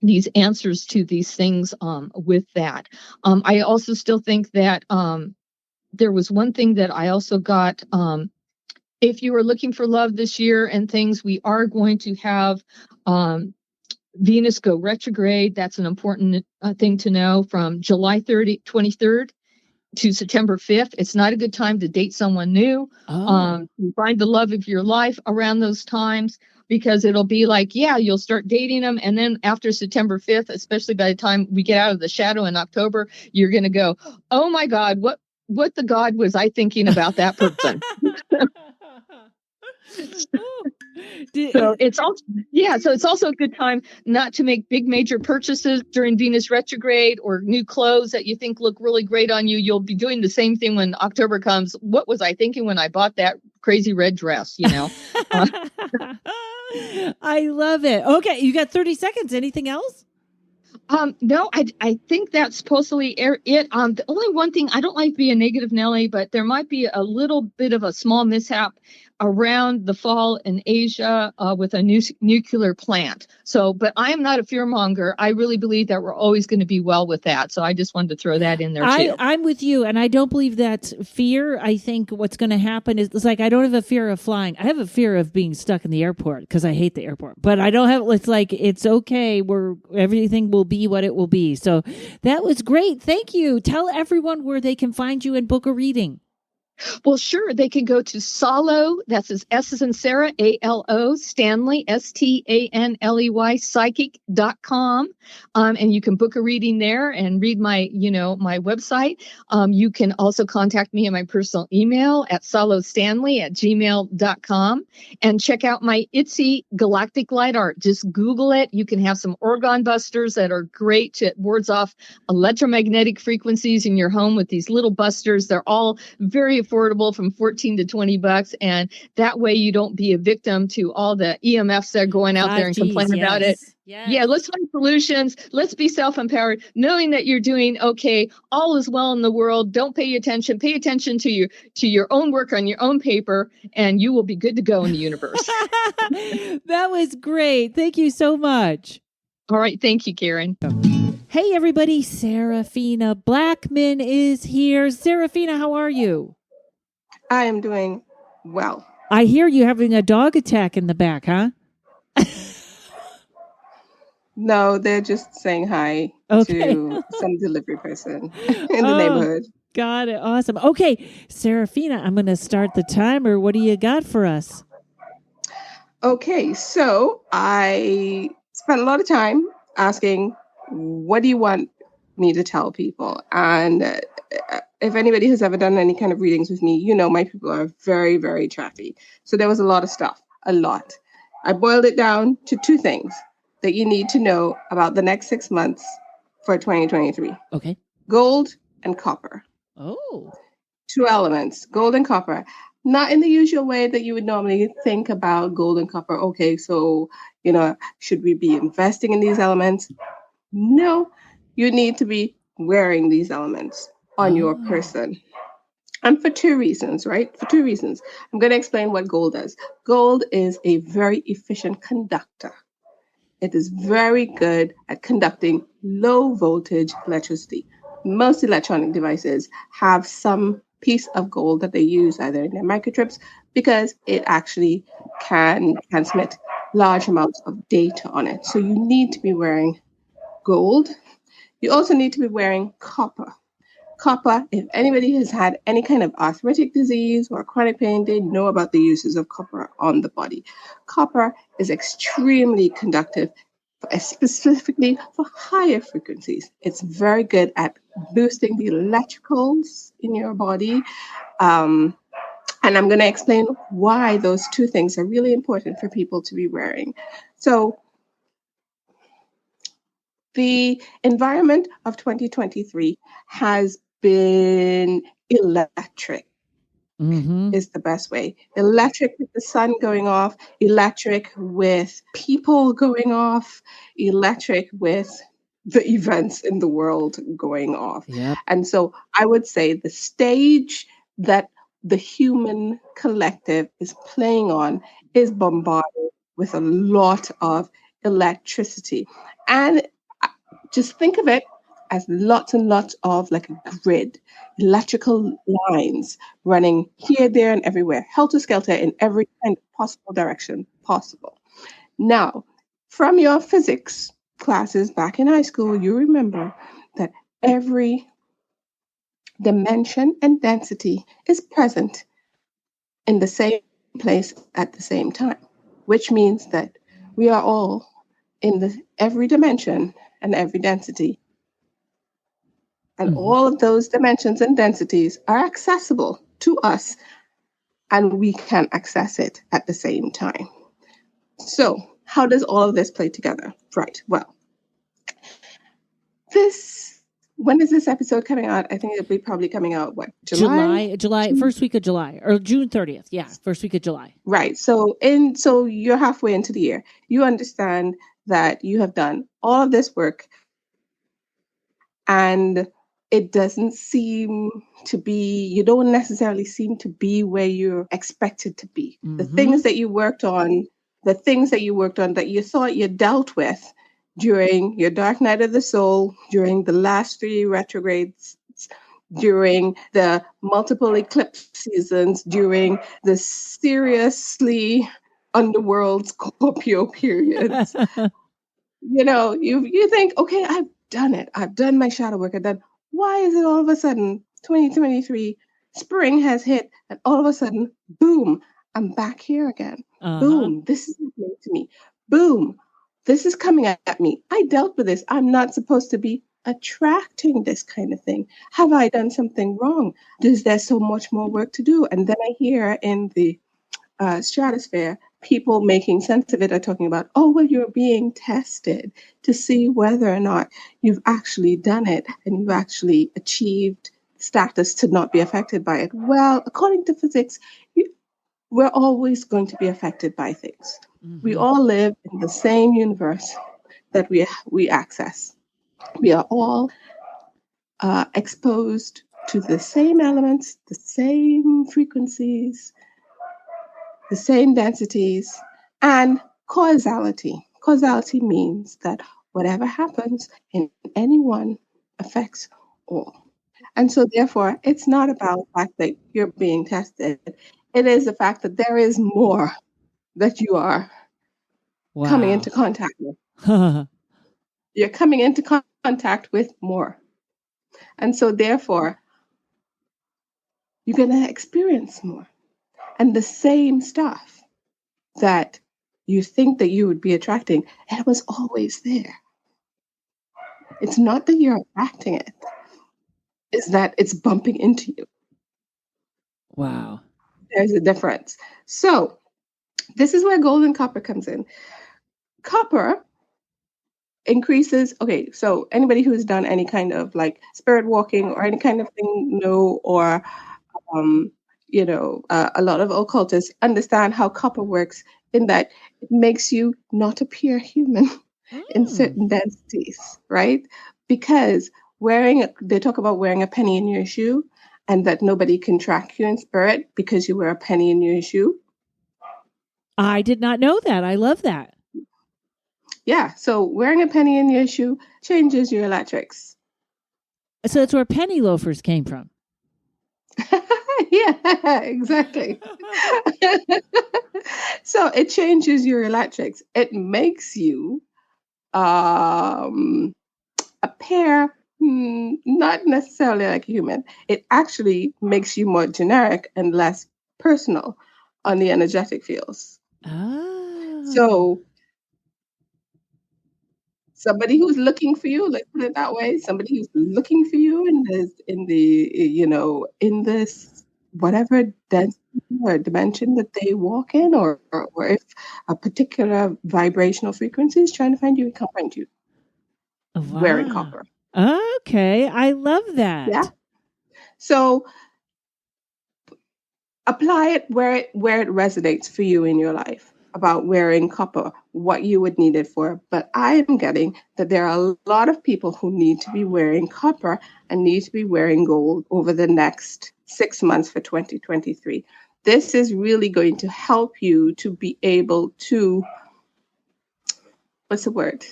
Speaker 12: these answers to these things with that. I also still think that there was one thing that I also got. If you are looking for love this year and things, we are going to have Venus go retrograde. That's an important thing to know from July 23rd to September 5th. It's not a good time to date someone new. Find the love of your life around those times, because it'll be like, yeah, you'll start dating them. And then after September 5th, especially by the time we get out of the shadow in October, you're going to go, oh my God, what the God was I thinking about that person? So it's also a good time not to make big major purchases during Venus retrograde or new clothes that you think look really great on you. You'll be doing the same thing when October comes. What was I thinking when I bought that crazy red dress, you know?
Speaker 2: I love it. Okay, you got 30 seconds. Anything else?
Speaker 12: No, I think that's supposedly it. The only one thing, I don't like being negative, Nelly, but there might be a little bit of a small mishap around the fall in Asia with a new nuclear plant. So, but I am not a fearmonger. I really believe that we're always going to be well with that. So I just wanted to throw that in there too.
Speaker 2: I'm with you, and I don't believe that's fear. I think what's going to happen is, it's like, I don't have a fear of flying. I have a fear of being stuck in the airport because I hate the airport. But I don't have. It's like, it's okay. Everything will be what it will be. So that was great. Thank you. Tell everyone where they can find you and book a reading.
Speaker 12: Well, sure. They can go to Salo, that's his S as in Sarah, ALO, Stanley, STANLEY, psychic.com. And you can book a reading there and read my website. You can also contact me in my personal email at salostanley@gmail.com and check out my Etsy Galactic Light Art. Just Google it. You can have some orgone busters that are great to wards off electromagnetic frequencies in your home with these little busters. They're all very affordable, from $14 to $20, and that way you don't be a victim to all the EMFs that are going out there and complain about it.
Speaker 2: Yes.
Speaker 12: Yeah, let's find solutions. Let's be self-empowered, knowing that you're doing okay. All is well in the world. Don't pay attention. Pay attention to your own work on your own paper, and you will be good to go in the universe.
Speaker 2: That was great. Thank you so much.
Speaker 12: All right. Thank you, Karen.
Speaker 2: Hey, everybody. Serafina Blackman is here. Serafina, how are you?
Speaker 13: I am doing well.
Speaker 2: I hear you having a dog attack in the back, huh?
Speaker 13: No, they're just saying hi to some delivery person in the neighborhood.
Speaker 2: Got it. Awesome. Okay, Serafina, I'm going to start the timer. What do you got for us?
Speaker 13: Okay, so I spent a lot of time asking, what do you want me to tell people? And if anybody has ever done any kind of readings with me, you know my people are very, very chatty. So there was a lot of stuff, a lot. I boiled it down to two things that you need to know about the next 6 months for 2023.
Speaker 2: Okay.
Speaker 13: Gold and copper.
Speaker 2: Oh.
Speaker 13: Two elements, gold and copper. Not in the usual way that you would normally think about gold and copper. Okay, so, should we be investing in these elements? No, you need to be wearing these elements on your person. And for two reasons, right? For two reasons. I'm going to explain what gold is. Gold is a very efficient conductor. It is very good at conducting low voltage electricity. Most electronic devices have some piece of gold that they use either in their microchips, because it actually can transmit large amounts of data on it. So you need to be wearing gold. You also need to be wearing copper. Copper, if anybody has had any kind of arthritic disease or chronic pain, they know about the uses of copper on the body. Copper is extremely conductive, specifically for higher frequencies. It's very good at boosting the electricals in your body. And I'm going to explain why those two things are really important for people to be wearing. So The environment of 2023 has been electric. Is the best way. Electric with the sun going off, electric with people going off, electric with the events in the world going off.
Speaker 2: Yep.
Speaker 13: And so I would say the stage that the human collective is playing on is bombarded with a lot of electricity. And just think of it as lots and lots of like a grid, electrical lines running here, there, and everywhere, helter-skelter in every kind of possible direction possible. Now, from your physics classes back in high school, you remember that every dimension and density is present in the same place at the same time, which means that we are all in every dimension and every density. And all of those dimensions and densities are accessible to us, and we can access it at the same time. So, how does all of this play together? Right. Well, when is this episode coming out? I think it'll be probably coming out, what,
Speaker 2: July, first week of July, or June 30th. Yeah, first week of July.
Speaker 13: Right. So you're halfway into the year. You understand that you have done all of this work, and it doesn't seem to be, you don't necessarily seem to be where you're expected to be. The things that you worked on, that you thought you dealt with during your dark night of the soul, during the last 3 retrogrades, during the multiple eclipse seasons, during the seriously underworld Scorpio periods. You think, okay, I've done it. I've done my shadow work. Why is it all of a sudden 2023 spring has hit and all of a sudden, boom, I'm back here again. Boom, this is happening to me. Boom, this is coming at me. I dealt with this. I'm not supposed to be attracting this kind of thing. Have I done something wrong? Is there so much more work to do? And then I hear in the stratosphere, people making sense of it are talking about, oh, well, you're being tested to see whether or not you've actually done it and you've actually achieved status to not be affected by it. Well, according to physics, we're always going to be affected by things. We all live in the same universe that we access. We are all exposed to the same elements, the same frequencies, the same densities, and causality. Causality means that whatever happens in anyone affects all. And so therefore, it's not about the fact that you're being tested. It is the fact that there is more that you are coming into contact with. You're coming into contact with more. And so therefore, you're going to experience more. And the same stuff that you think that you would be attracting, it was always there. It's not that you're attracting it. It's that it's bumping into you.
Speaker 2: Wow.
Speaker 13: There's a difference. So this is where gold and copper comes in. Copper increases. Okay, so anybody who's done any kind of like spirit walking or any kind of thing, or a lot of occultists understand how copper works in that it makes you not appear human in certain densities, right? Because they talk about wearing a penny in your shoe and that nobody can track you in spirit because you wear a penny in your shoe.
Speaker 2: I did not know that. I love that.
Speaker 13: Yeah, so wearing a penny in your shoe changes your electrics.
Speaker 2: So that's where penny loafers came from.
Speaker 13: Yeah, exactly. So it changes your electrics. It makes you appear not necessarily like a human. It actually makes you more generic and less personal on the energetic fields. So somebody who's looking for you, let's put it that way, somebody who's looking for you in this whatever density or dimension that they walk in, or if a particular vibrational frequency is trying to find you, it can't find you. wearing copper.
Speaker 2: Okay. I love that.
Speaker 13: Yeah. So apply it where it resonates for you in your life about wearing copper, what you would need it for. But I am getting that there are a lot of people who need to be wearing copper and need to be wearing gold over the next 6 months for 2023. This is really going to help you to be able to, what's the word?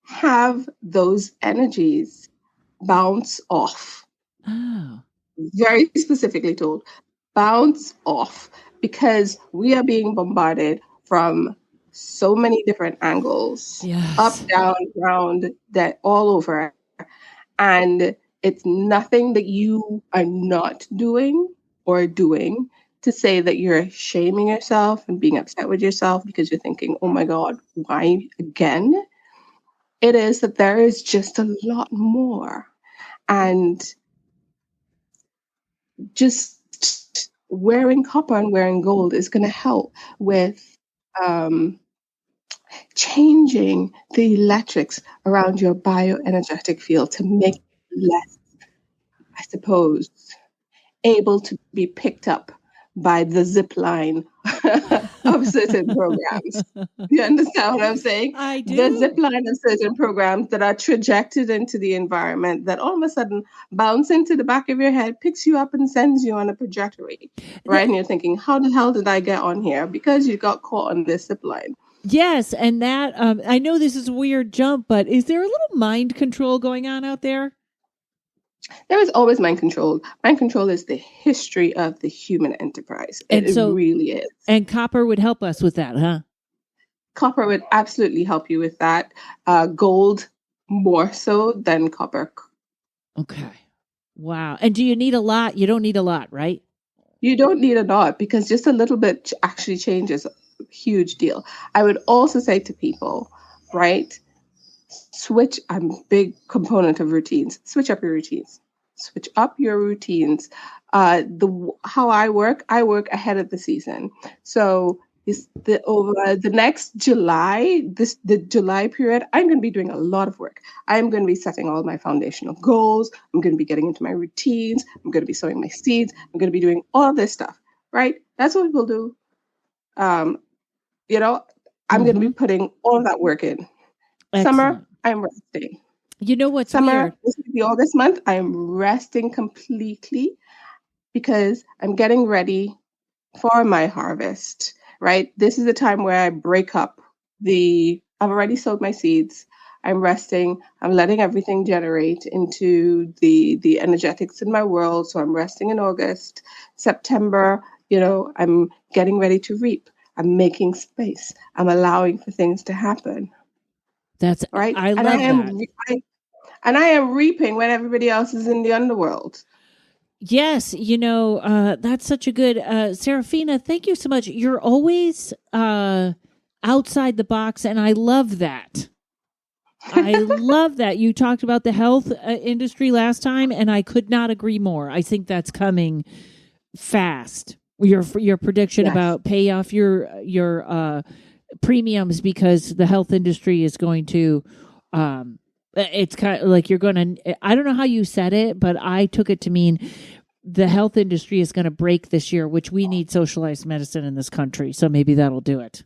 Speaker 13: Have those energies bounce off.
Speaker 2: Oh.
Speaker 13: Very specifically told, bounce off, because we are being bombarded from so many different angles, up, down, round, that all over. And it's nothing that you are not doing or doing to say that you're shaming yourself and being upset with yourself because you're thinking, oh my God, why again? It is that there is just a lot more. And just wearing copper and wearing gold is going to help with changing the electrics around your bioenergetic field to make it less, I suppose, able to be picked up by the zip line of certain programs. You understand what I'm saying?
Speaker 2: I do.
Speaker 13: The zip line of certain programs that are trajected into the environment that all of a sudden bounce into the back of your head, picks you up and sends you on a trajectory, right? And you're thinking, how the hell did I get on here? Because you got caught on this zip line.
Speaker 2: Yes, and that, I know this is a weird jump, but is there a little mind control going on out there?
Speaker 13: There is always mind control. Mind control is the history of the human enterprise. It really is.
Speaker 2: And copper would help us with that, huh?
Speaker 13: Copper would absolutely help you with that. Gold more so than copper.
Speaker 2: Okay. Wow. And do you need a lot? You don't need a lot, right?
Speaker 13: You don't need a lot, because just a little bit actually changes a huge deal. I would also say to people, right, switch. I'm a big component of routines. Switch up your routines. Switch up your routines. How I work ahead of the season. So over the next July, the July period, I'm going to be doing a lot of work. I'm going to be setting all my foundational goals. I'm going to be getting into my routines. I'm going to be sowing my seeds. I'm going to be doing all this stuff, right? That's what people do. I'm going to be putting all of that work in.
Speaker 2: Excellent.
Speaker 13: Summer, I'm resting.
Speaker 2: You know what's
Speaker 13: Summer,
Speaker 2: weird?
Speaker 13: this will be all this month. I am resting completely because I'm getting ready for my harvest, right? This is the time where I break up I've already sowed my seeds. I'm resting. I'm letting everything generate into the energetics in my world. So I'm resting in August. September, I'm getting ready to reap. I'm making space. I'm allowing for things to happen.
Speaker 2: That's
Speaker 13: right.
Speaker 2: I love that.
Speaker 13: And I am reaping when everybody else is in the underworld.
Speaker 2: Yes, that's such a good Serafina, thank you so much. You're always outside the box, and I love that. I love that. You talked about the health industry last time, and I could not agree more. I think that's coming fast. Your prediction about pay off your premiums because the health industry is going to it's kind of like you're going to, I don't know how you said it, but I took it to mean the health industry is going to break this year, which we need socialized medicine in this country. So maybe that'll do it.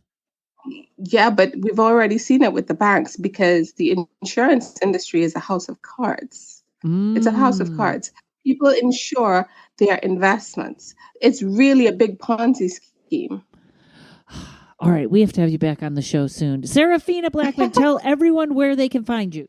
Speaker 13: Yeah, but we've already seen it with the banks because the insurance industry is a house of cards. It's a house of cards. People insure their investments. It's really a big Ponzi scheme.
Speaker 2: All right, we have to have you back on the show soon. Serafina Blackman, tell everyone where they can find you.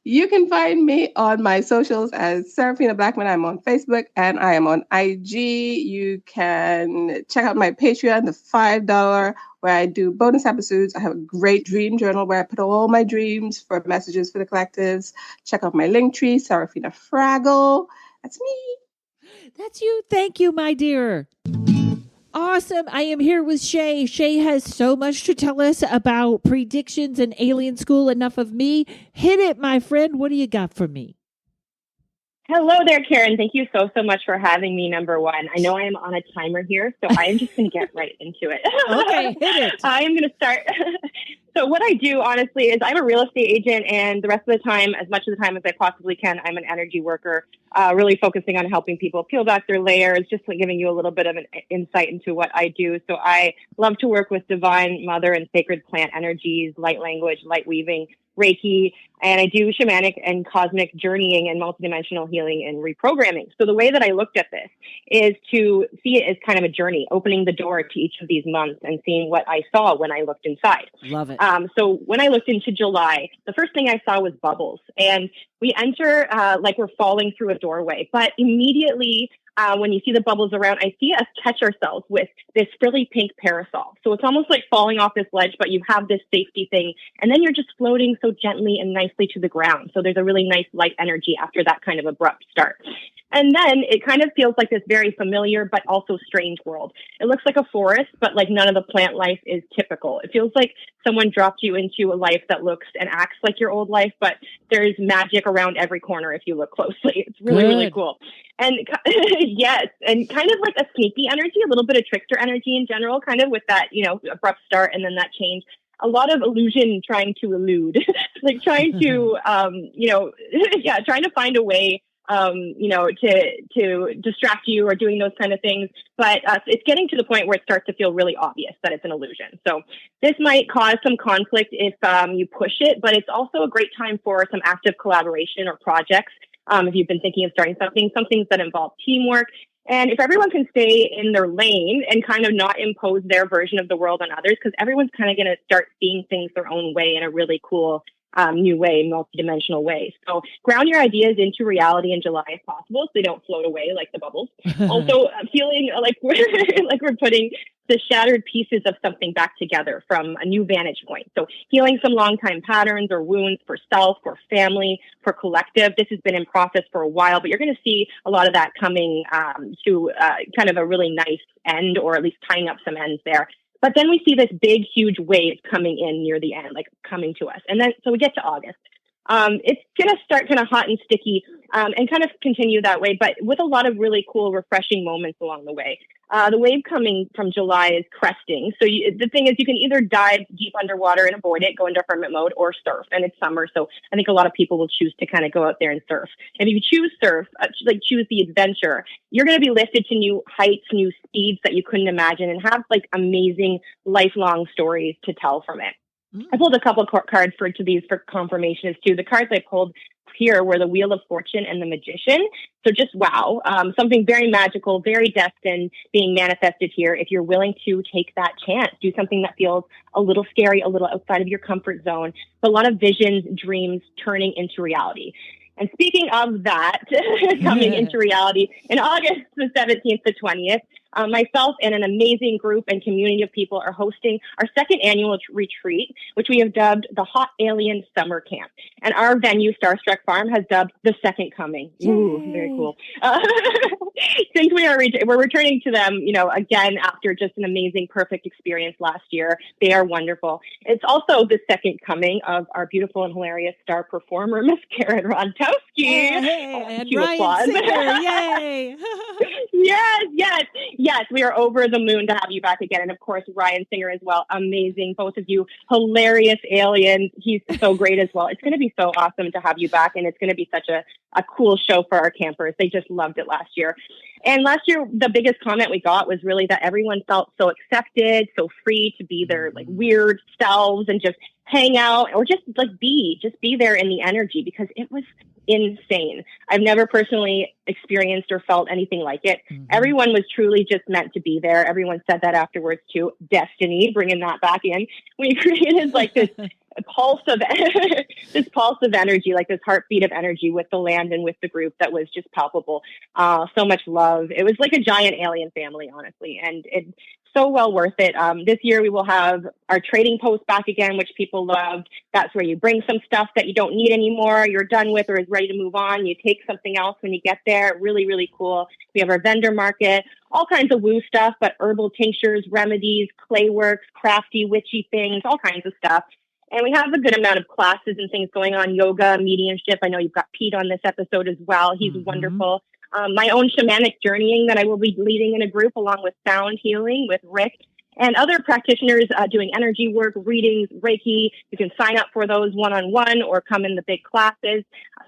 Speaker 13: You can find me on my socials as Serafina Blackman. I'm on Facebook and I am on IG. You can check out my Patreon, the $5, where I do bonus episodes. I have a great dream journal where I put all my dreams for messages for the collectives. Check out my Linktree, Serafina Fraggle. That's me.
Speaker 2: That's you. Thank you, my dear. Awesome. I am here with Shay. Shay has so much to tell us about predictions and alien school. Enough of me. Hit it, my friend. What do you got for me?
Speaker 14: Hello there, Karen. Thank you so much for having me, number one. I know I am on a timer here, so I am just going to get right into it.
Speaker 2: Okay, hit it.
Speaker 14: I am going to start. So what I do, honestly, is I'm a real estate agent, and the rest of the time, as much of the time as I possibly can, I'm an energy worker, really focusing on helping people peel back their layers, just like giving you a little bit of an insight into what I do. So I love to work with divine mother and sacred plant energies, light language, light weaving, Reiki, and I do shamanic and cosmic journeying and multidimensional healing and reprogramming. So the way that I looked at this is to see it as kind of a journey, opening the door to each of these months and seeing what I saw when I looked inside.
Speaker 2: Love it.
Speaker 14: So when I looked into July, the first thing I saw was bubbles, and we enter like we're falling through a doorway, but immediately when you see the bubbles around, I see us catch ourselves with this frilly pink parasol. So it's almost like falling off this ledge, but you have this safety thing. And then you're just floating so gently and nicely to the ground. So there's a really nice light energy after that kind of abrupt start. And then it kind of feels like this very familiar, but also strange world. It looks like a forest, but like none of the plant life is typical. It feels like someone dropped you into a life that looks and acts like your old life, but there's magic around every corner if you look closely. It's really, really cool. And yes, and kind of like a sneaky energy, a little bit of trickster energy in general, kind of with that, you know, abrupt start and then that change. A lot of illusion trying to elude, like trying to, trying to find a way to distract you or doing those kind of things. But it's getting to the point where it starts to feel really obvious that it's an illusion. So this might cause some conflict if you push it, but it's also a great time for some active collaboration or projects. If you've been thinking of starting some things that involve teamwork. And if everyone can stay in their lane and kind of not impose their version of the world on others, because everyone's kind of going to start seeing things their own way in a really cool new way, multidimensional way. So ground your ideas into reality in July if possible, so they don't float away like the bubbles. Also, feeling like we're putting the shattered pieces of something back together from a new vantage point. So healing some long-time patterns or wounds for self, for family, for collective. This has been in process for a while, but you're going to see a lot of that coming to kind of a really nice end, or at least tying up some ends there. But then we see this big, huge wave coming in near the end, like coming to us. And then, so we get to August. It's going to start kind of hot and sticky and kind of continue that way, but with a lot of really cool, refreshing moments along the way. The wave coming from July is cresting. So the thing is, you can either dive deep underwater and avoid it, go into hermit mode, or surf. And it's summer, so I think a lot of people will choose to kind of go out there and surf. And if you choose surf, choose the adventure, you're going to be lifted to new heights, new speeds that you couldn't imagine, and have like amazing lifelong stories to tell from it. I pulled a couple cards for confirmations too. The cards I pulled here were the Wheel of Fortune and the Magician. So just wow, something very magical, very destined being manifested here. If you're willing to take that chance, do something that feels a little scary, a little outside of your comfort zone, but a lot of visions, dreams turning into reality. And speaking of that, coming into reality, in August the 17th to 20th, myself and an amazing group and community of people are hosting our second annual retreat, which we have dubbed the Hot Alien Summer Camp. And our venue, Starstruck Farm, has dubbed the Second Coming. Ooh, very cool. Since we're returning to them, again, after just an amazing, perfect experience last year. They are wonderful. It's also the second coming of our beautiful and hilarious star performer, Miss Karenrontowski.
Speaker 2: And Ryan Singer, yay!
Speaker 14: Yes, we are over the moon to have you back again. And of course, Ryan Singer as well. Amazing. Both of you, hilarious aliens. He's so great as well. It's going to be so awesome to have you back. And it's going to be such a cool show for our campers. They just loved it last year. And last year, the biggest comment we got was really that everyone felt so accepted, so free to be their like weird selves and just hang out or just be there in the energy, because it was insane. I've never personally experienced or felt anything like it. Everyone was truly just meant to be there. Everyone said that afterwards too. Destiny, bringing that back in. We created like this pulse of energy, like this heartbeat of energy with the land and with the group that was just palpable. So much love. It was like a giant alien family, honestly, and it's so well worth it. This year we will have our trading post back again, which people loved. That's where you bring some stuff that you don't need anymore, you're done with, or is ready to move on. You take something else when you get there. Really, really cool. We have our vendor market, all kinds of woo stuff, but herbal tinctures, remedies, clay works, crafty, witchy things, all kinds of stuff. And we have a good amount of classes and things going on, yoga, mediumship. I know you've got Pete on this episode as well. He's wonderful. My own shamanic journeying that I will be leading in a group along with sound healing with Rick and other practitioners doing energy work, readings, Reiki. You can sign up for those one-on-one or come in the big classes.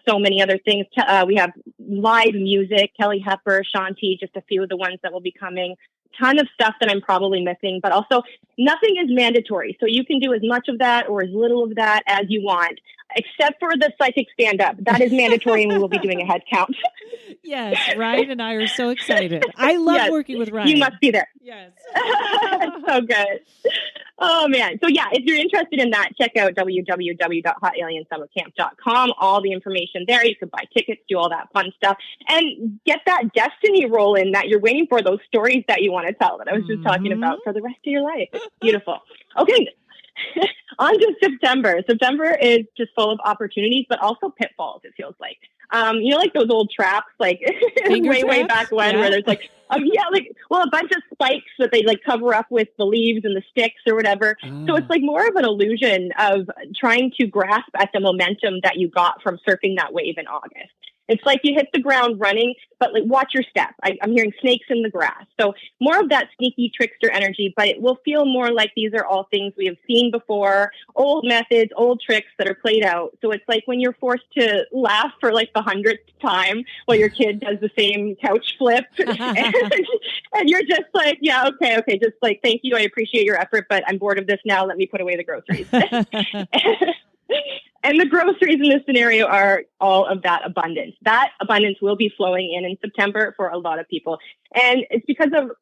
Speaker 14: So many other things. We have live music, Kelly Hepper, Shanti, just a few of the ones that will be coming. Ton of stuff that I'm probably missing, but also nothing is mandatory. So you can do as much of that or as little of that as you want, except for the psychic stand-up. That is mandatory, and we will be doing a head count.
Speaker 2: Yes, Ryan and I are so excited. I love working with Ryan.
Speaker 14: You must be there.
Speaker 2: Yes.
Speaker 14: So good. Oh, man. So, yeah, if you're interested in that, check out www.hotaliensummercamp.com. All the information there. You can buy tickets, do all that fun stuff, and get that destiny roll in that you're waiting for, those stories that you want to tell that I was just talking about for the rest of your life. It's beautiful. Okay. On to September. September is just full of opportunities, but also pitfalls, it feels like. Like those old traps, like way back when, where there's like, a bunch of spikes that they like cover up with the leaves and the sticks or whatever. So it's like more of an illusion of trying to grasp at the momentum that you got from surfing that wave in August. It's like you hit the ground running, but like watch your step. I'm hearing snakes in the grass. So more of that sneaky trickster energy, but it will feel more like these are all things we have seen before, old methods, old tricks that are played out. So it's like when you're forced to laugh for like the 100th time while your kid does the same couch flip and you're just like, yeah, okay. Just like, thank you. I appreciate your effort, but I'm bored of this now. Let me put away the groceries. And the groceries in this scenario are all of that abundance. That abundance will be flowing in September for a lot of people. And it's because of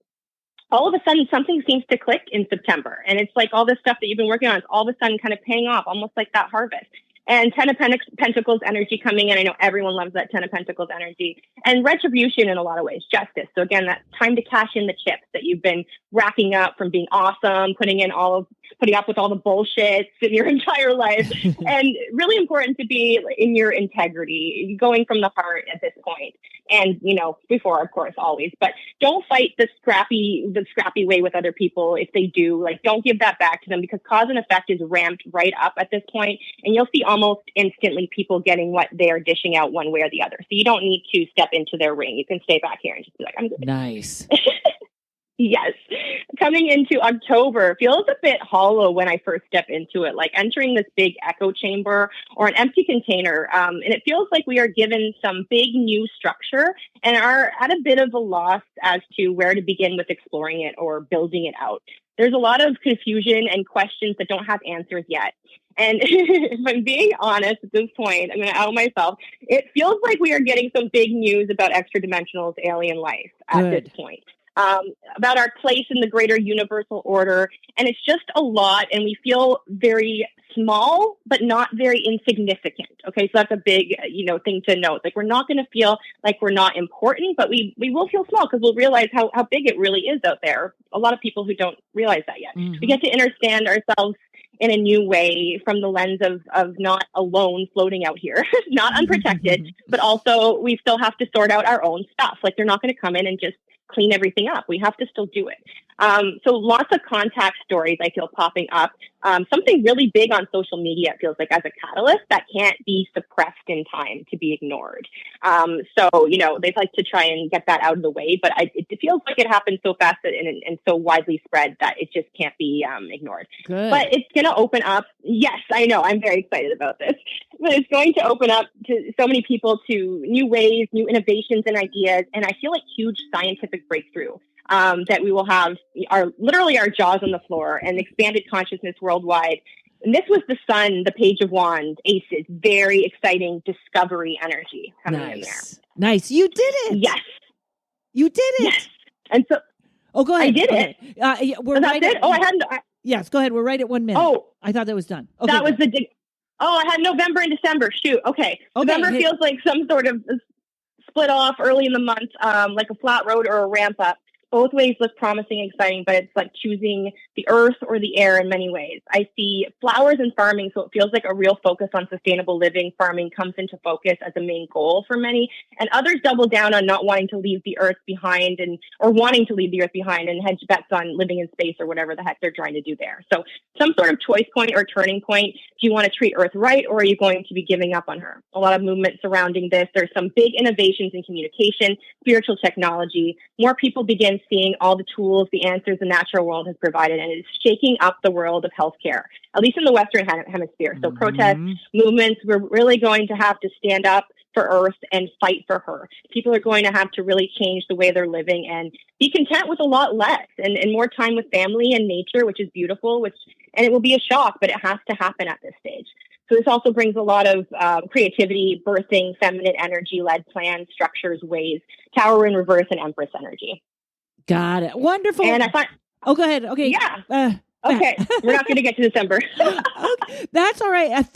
Speaker 14: all of a sudden something seems to click in September. And it's like all this stuff that you've been working on is all of a sudden kind of paying off, almost like that harvest. And Ten of Pentacles energy coming in. I know everyone loves that Ten of Pentacles energy. And retribution in a lot of ways, justice. So again, that time to cash in the chips that you've been racking up from being awesome, putting up with all the bullshit in your entire life. And really important to be in your integrity, going from the heart at this point. And, before, of course, always. But don't fight the scrappy way with other people if they do. Like, don't give that back to them, because cause and effect is ramped right up at this point. And you'll see almost instantly people getting what they're dishing out one way or the other. So you don't need to step into their ring. You can stay back here and just be like, I'm good.
Speaker 2: Nice.
Speaker 14: Yes. Coming into October feels a bit hollow when I first step into it, like entering this big echo chamber or an empty container. And it feels like we are given some big new structure and are at a bit of a loss as to where to begin with exploring it or building it out. There's a lot of confusion and questions that don't have answers yet. And if I'm being honest at this point, I'm going to out myself. It feels like we are getting some big news about extra dimensionals, alien life at this point. About our place in the greater universal order. And it's just a lot. And we feel very small, but not very insignificant. Okay. So that's a big, thing to note. Like, we're not going to feel like we're not important, but we will feel small because we'll realize how big it really is out there. A lot of people who don't realize that yet. Mm-hmm. We get to understand ourselves in a new way from the lens of not alone floating out here, not unprotected, but also we still have to sort out our own stuff. Like, they're not going to come in and just clean everything up. We have to still do it. So lots of contact stories I feel popping up. Something really big on social media, it feels like, as a catalyst that can't be suppressed in time to be ignored. So they'd like to try and get that out of the way, but it feels like it happens so fast and so widely spread that it just can't be ignored.
Speaker 2: Good.
Speaker 14: But it's going to open up. Yes, I know. I'm very excited about this. But it's going to open up to so many people to new ways, new innovations and ideas. And I feel like huge scientific breakthrough. That we will have literally our jaws on the floor and expanded consciousness worldwide. And this was the sun, the page of wands, aces, very exciting discovery energy coming in there.
Speaker 2: Nice. You did it.
Speaker 14: Yes.
Speaker 2: You did it.
Speaker 14: Yes. And so,
Speaker 2: go ahead.
Speaker 14: I did it.
Speaker 2: We're right
Speaker 14: it? I hadn't.
Speaker 2: Yes, go ahead. We're right at 1 minute.
Speaker 14: Oh,
Speaker 2: I thought that was done. Okay,
Speaker 14: that was I had November and December. Shoot. Okay. November feels like some sort of split off early in the month, like a flat road or a ramp up. Both ways look promising and exciting, but it's like choosing the earth or the air in many ways. I see flowers and farming, so it feels like a real focus on sustainable living. Farming comes into focus as a main goal for many, and others double down on not wanting to leave the earth behind or wanting to leave the earth behind and hedge bets on living in space or whatever the heck they're trying to do there. So some sort of choice point or turning point. Do you want to treat Earth right, or are you going to be giving up on her? A lot of movement surrounding this. There's some big innovations in communication, spiritual technology. More people begin seeing all the tools, the answers the natural world has provided, and it is shaking up the world of healthcare, at least in the Western Hemisphere. So protests, movements, we're really going to have to stand up for Earth and fight for her. People are going to have to really change the way they're living and be content with a lot less and more time with family and nature, which is beautiful, and it will be a shock, but it has to happen at this stage. So this also brings a lot of creativity, birthing, feminine energy-led plans, structures, ways, Tower in reverse, and Empress energy.
Speaker 2: Got it. Wonderful.
Speaker 14: And I thought,
Speaker 2: oh, go ahead. Okay.
Speaker 14: Yeah. Okay. We're not going to get to December.
Speaker 2: Okay. That's all right.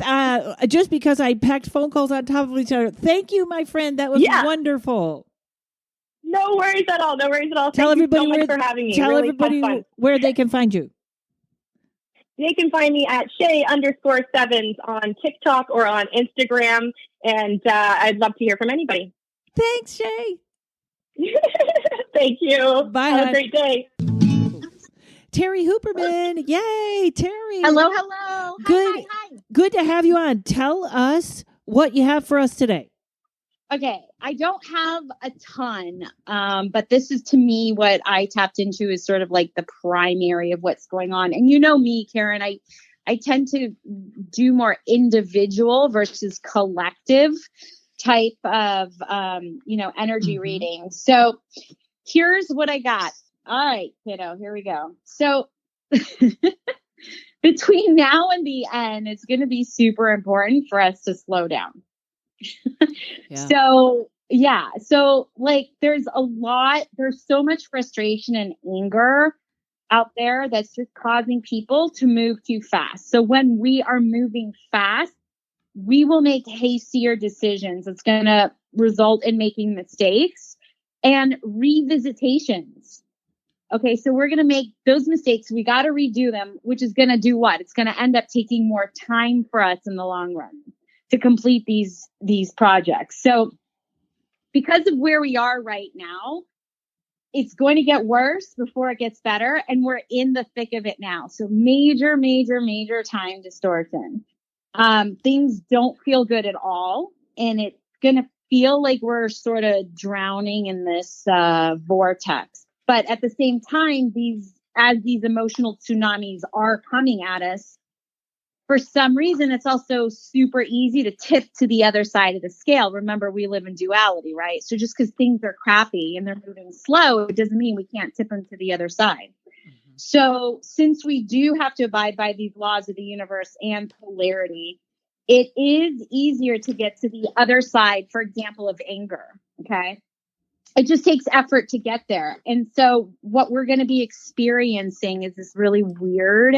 Speaker 2: Just because I packed phone calls on top of each other. Thank you, my friend. That was wonderful.
Speaker 14: No worries at all. No worries at all.
Speaker 2: Tell
Speaker 14: Thank
Speaker 2: everybody
Speaker 14: you so much for having me.
Speaker 2: Tell
Speaker 14: really
Speaker 2: everybody where they can find you.
Speaker 14: They can find me at Shay_Sevens on TikTok or on Instagram. And I'd love to hear from anybody.
Speaker 2: Thanks, Shay.
Speaker 14: Thank you.
Speaker 2: Bye.
Speaker 14: Have a great day.
Speaker 2: Terry Hooperman. Yay, Terry.
Speaker 15: Hello, hello.
Speaker 2: Good,
Speaker 15: Hi.
Speaker 2: Good to have you on. Tell us what you have for us today.
Speaker 15: Okay, I don't have a ton, but this is to me what I tapped into is sort of like the primary of what's going on. And you know me, Karen, I tend to do more individual versus collective type of, energy reading. So here's what I got. All right, kiddo, here we go. So between now and the end, it's going to be super important for us to slow down. So like there's so much frustration and anger out there that's just causing people to move too fast. So when we are moving fast, we will make hastier decisions. It's going to result in making mistakes and revisitations. Okay, so we're going to make those mistakes. We got to redo them, which is going to do what? It's going to end up taking more time for us in the long run to complete these projects. So because of where we are right now, it's going to get worse before it gets better. And we're in the thick of it now. So major time distortion. Things don't feel good at all. And it's going to feel like we're sort of drowning in this vortex. But at the same time, as these emotional tsunamis are coming at us, for some reason, it's also super easy to tip to the other side of the scale. Remember, we live in duality, right? So just because things are crappy and they're moving slow, it doesn't mean we can't tip them to the other side. Mm-hmm. So since we do have to abide by these laws of the universe and polarity, it is easier to get to the other side, for example, of anger, okay? It just takes effort to get there. And so what we're going to be experiencing is this really weird,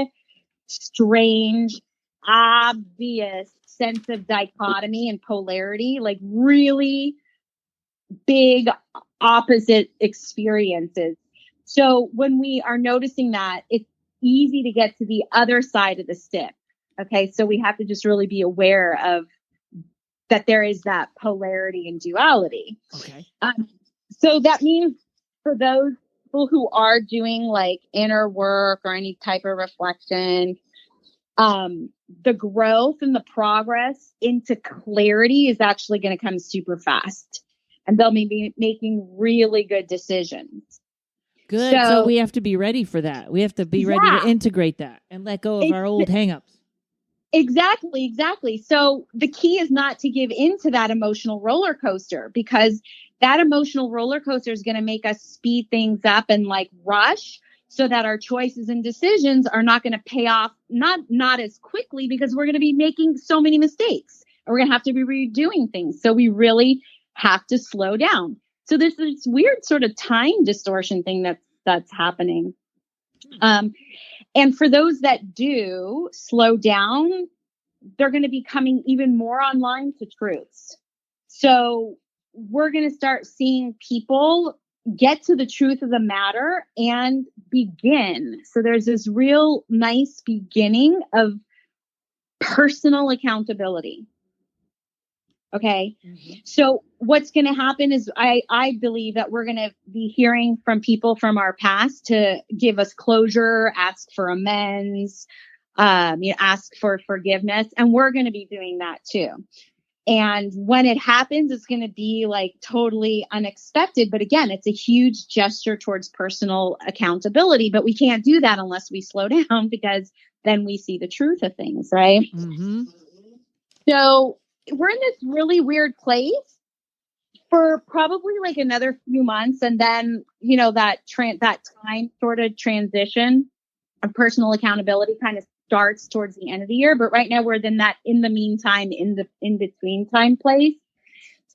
Speaker 15: strange, obvious sense of dichotomy and polarity, like really big opposite experiences. So when we are noticing that, it's easy to get to the other side of the stick. Okay, so we have to just really be aware of that there is that polarity and duality. Okay. So that means for those people who are doing like inner work or any type of reflection, the growth and the progress into clarity is actually going to come super fast, and they'll be making really good decisions.
Speaker 2: Good. So we have to be ready for that. We have to be ready to integrate that and let go of our old hangups.
Speaker 15: Exactly. So the key is not to give into that emotional roller coaster, because that emotional roller coaster is going to make us speed things up and like rush, so that our choices and decisions are not going to pay off, not as quickly, because we're going to be making so many mistakes and we're going to have to be redoing things. So we really have to slow down. So there's this weird sort of time distortion thing that's happening. And for those that do slow down, they're going to be coming even more online to truths. So we're going to start seeing people get to the truth of the matter and begin. So there's this real nice beginning of personal accountability. Okay. Mm-hmm. So what's going to happen is I believe that we're going to be hearing from people from our past to give us closure, ask for amends, ask for forgiveness. And we're going to be doing that too. And when it happens, it's going to be like totally unexpected. But again, it's a huge gesture towards personal accountability. But we can't do that unless we slow down, because then we see the truth of things, right?
Speaker 2: Mm-hmm.
Speaker 15: So we're in this really weird place for probably like another few months. And then, you know, that time sort of transition of personal accountability kind of starts towards the end of the year. But right now we're in the meantime, in between time place.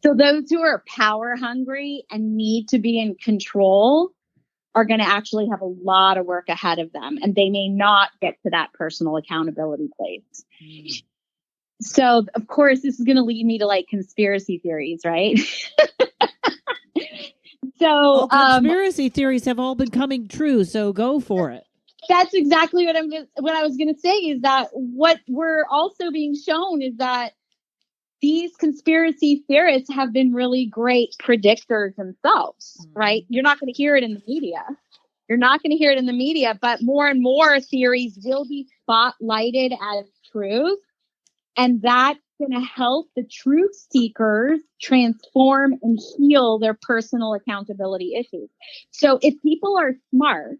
Speaker 15: So those who are power hungry and need to be in control are going to actually have a lot of work ahead of them, and they may not get to that personal accountability place. So of course this is going to lead me to like conspiracy theories, right? So
Speaker 2: conspiracy theories have all been coming true, so go for it.
Speaker 15: That's exactly what I was going to say, is that what we're also being shown is that these conspiracy theorists have been really great predictors themselves, right? You're not going to hear it in the media. But more and more theories will be spotlighted as truth. And that's going to help the truth seekers transform and heal their personal accountability issues. So if people are smart,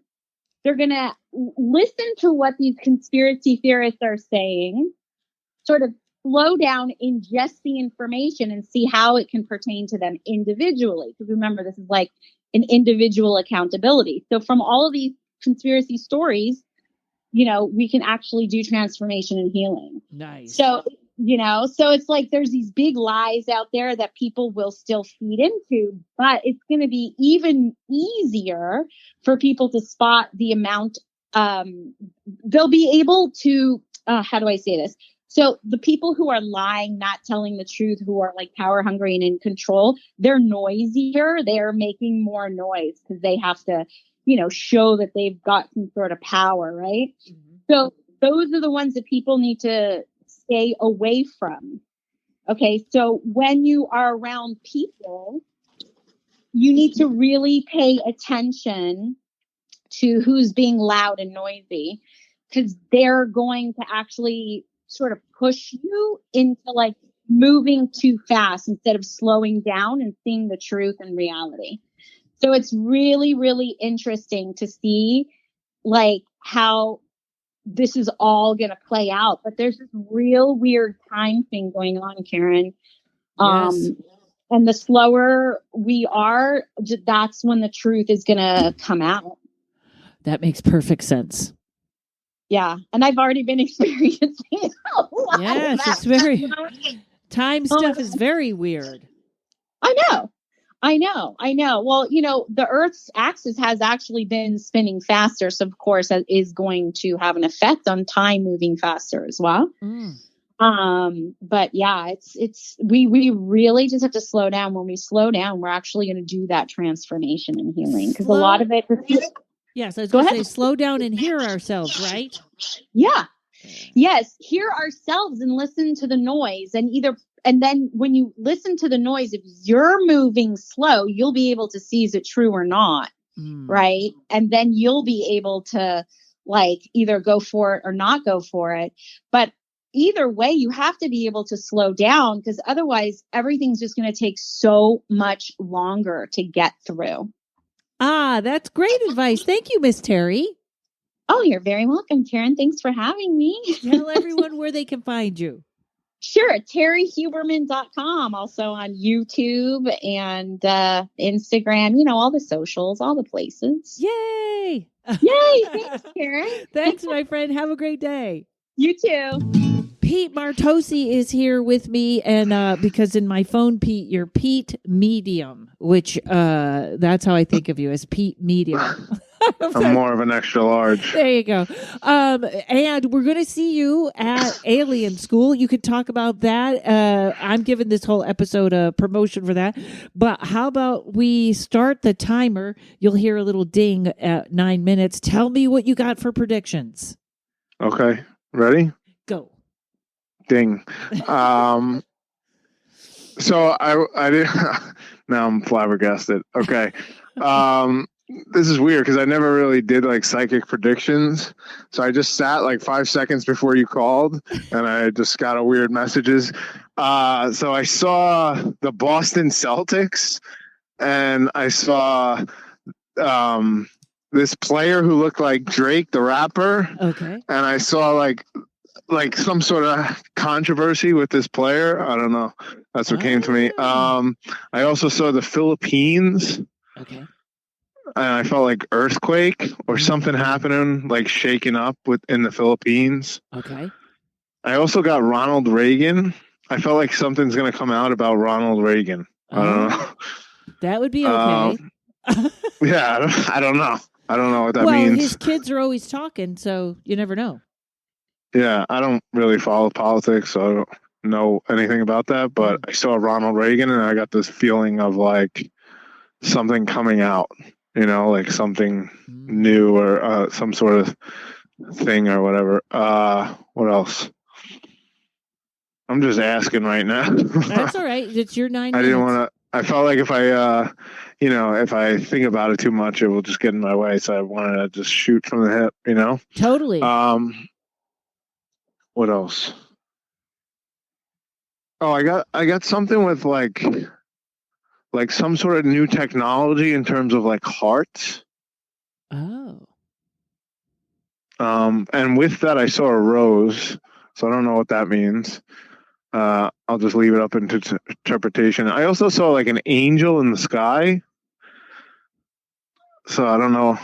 Speaker 15: they're going to listen to what these conspiracy theorists are saying, sort of slow down, ingest the information, and see how it can pertain to them individually. Because remember, this is like an individual accountability. So from all of these conspiracy stories, you know, we can actually do transformation and healing.
Speaker 2: Nice.
Speaker 15: So, you know, so it's like there's these big lies out there that people will still feed into, but it's going to be even easier for people to spot the amount. They'll be able to, how do I say this? So the people who are lying, not telling the truth, who are like power hungry and in control, they're noisier. They're making more noise because they have to, you know, show that they've got some sort of power, right? Mm-hmm. So those are the ones that people need to stay away from. Okay, so when you are around people, you need to really pay attention to who's being loud and noisy, because they're going to actually sort of push you into like moving too fast instead of slowing down and seeing the truth and reality. So it's really, really interesting to see like how this is all going to play out. But there's this real weird time thing going on, Karen.
Speaker 2: Yes.
Speaker 15: And the slower we are, that's when the truth is going to come out.
Speaker 2: That makes perfect sense.
Speaker 15: Yeah. And I've already been experiencing it.
Speaker 2: Yes, it's very... Time stuff is very weird.
Speaker 15: I know. Well, you know, the Earth's axis has actually been spinning faster. So, of course, that is going to have an effect on time moving faster as well. But yeah, we really just have to slow down. When we slow down, we're actually going to do that transformation and healing, because a lot of it.
Speaker 2: Yes, I was going to say slow down and hear ourselves, right?
Speaker 15: Yeah. Yes, hear ourselves and listen to the noise, and then when you listen to the noise, if you're moving slow, you'll be able to see is it true or not, right? And then you'll be able to like either go for it or not go for it. But either way, you have to be able to slow down, because otherwise everything's just going to take so much longer to get through.
Speaker 2: Ah, that's great advice. Thank you, Miss Terry.
Speaker 15: Oh, you're very welcome, Karen. Thanks for having me.
Speaker 2: Tell everyone where they can find you.
Speaker 15: Sure. TerryHuberman.com. Also on YouTube and Instagram, you know, all the socials, all the places.
Speaker 2: Yay.
Speaker 15: Yay. Thanks, Karen.
Speaker 2: Thanks, my friend. Have a great day.
Speaker 15: You too.
Speaker 2: Pete Martosi is here with me, and because in my phone, Pete, you're Pete Medium, which that's how I think of you, as Pete Medium.
Speaker 16: I'm more of an extra large.
Speaker 2: There you go. And we're going to see you at Alien School. You could talk about that. I'm giving this whole episode a promotion for that. But how about we start the timer? You'll hear a little ding at 9 minutes. Tell me what you got for predictions.
Speaker 16: Okay. Ready?
Speaker 2: Go.
Speaker 16: Ding. So I did. Now I'm flabbergasted. Okay. This is weird because I never really did like psychic predictions. So I just sat like 5 seconds before you called and I just got a weird messages. So I saw the Boston Celtics, and I saw this player who looked like Drake, the rapper.
Speaker 2: Okay.
Speaker 16: And I saw like some sort of controversy with this player. I don't know. That's what came to me. I also saw the Philippines.
Speaker 2: Okay.
Speaker 16: And I felt like earthquake or something happening, like shaking up in the Philippines.
Speaker 2: Okay.
Speaker 16: I also got Ronald Reagan. I felt like something's going to come out about Ronald Reagan. I don't know.
Speaker 2: That would be okay.
Speaker 16: Yeah, I don't know. I don't know what that
Speaker 2: well,
Speaker 16: means.
Speaker 2: His kids are always talking, so you never know.
Speaker 16: Yeah, I don't really follow politics, so I don't know anything about that. But I saw Ronald Reagan, and I got this feeling of like something coming out, like something new or some sort of thing or whatever. What else? I'm just asking right now.
Speaker 2: That's all right. It's your 9 minutes.
Speaker 16: I didn't want to. I felt like if I, if I think about it too much, it will just get in my way. So I wanted to just shoot from the hip,
Speaker 2: Totally.
Speaker 16: What else? Oh, I got something with like some sort of new technology in terms of like hearts.
Speaker 2: Oh.
Speaker 16: And with that, I saw a rose, so I don't know what that means. I'll just leave it up into interpretation. I also saw like an angel in the sky. So I don't know.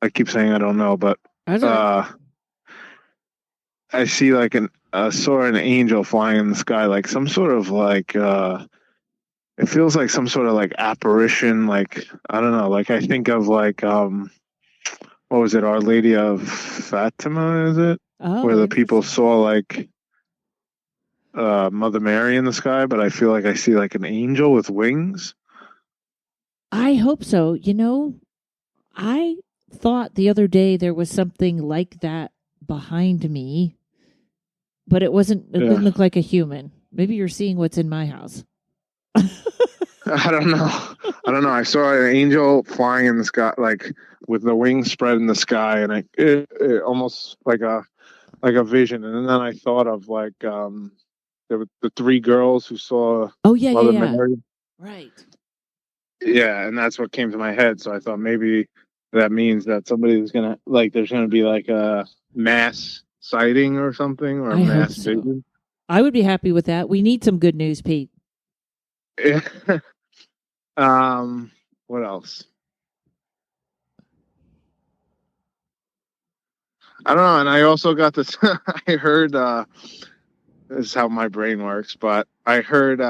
Speaker 16: I keep saying I don't know, but I see like saw an angel flying in the sky, like some sort of like it feels like some sort of like apparition, like I don't know, like I think of like what was it, Our Lady of Fatima, is it? Where the people saw like Mother Mary in the sky, but I feel like I see like an angel with wings.
Speaker 2: I hope so. I thought the other day there was something like that behind me, but it wasn't. It didn't look like a human. Maybe you're seeing what's in my house.
Speaker 16: I don't know. I saw an angel flying in the sky, like with the wings spread in the sky, and it almost like a vision. And then I thought of like there were the three girls who saw Mother Mary.
Speaker 2: Right.
Speaker 16: Yeah, and that's what came to my head. So I thought maybe that means that somebody's gonna there's gonna be like a mass sighting or something, or a mass vision.
Speaker 2: I would be happy with that. We need some good news, Pete.
Speaker 16: Yeah. What else? I don't know. And I also got this. I heard. This is how my brain works, but I heard.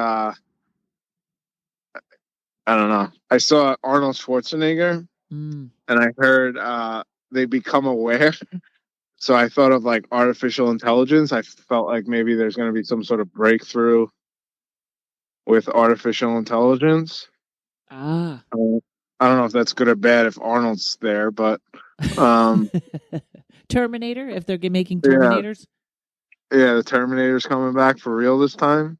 Speaker 16: I don't know. I saw Arnold Schwarzenegger, and I heard they become aware. So I thought of like artificial intelligence. I felt like maybe there's going to be some sort of breakthrough with artificial intelligence. I don't know if that's good or bad if Arnold's there, but
Speaker 2: Terminator, if they're making Terminators.
Speaker 16: Yeah, the Terminator's coming back for real this time.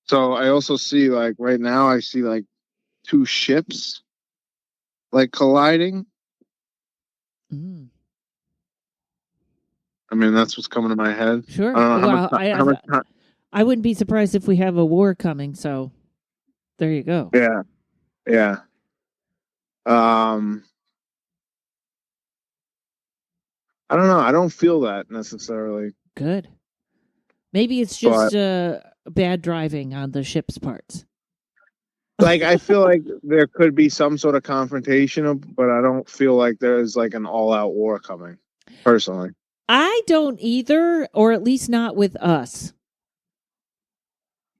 Speaker 16: So I also see like right now I see like two ships like colliding. I mean, that's what's coming to my head.
Speaker 2: Sure.
Speaker 16: I don't know how much time.
Speaker 2: I wouldn't be surprised if we have a war coming. So there you go.
Speaker 16: Yeah. Yeah. I don't know. I don't feel that necessarily.
Speaker 2: Good. Maybe it's just bad driving on the ship's parts.
Speaker 16: Like, I feel like there could be some sort of confrontation, but I don't feel like there's like an all-out war coming, personally.
Speaker 2: I don't either, or at least not with us.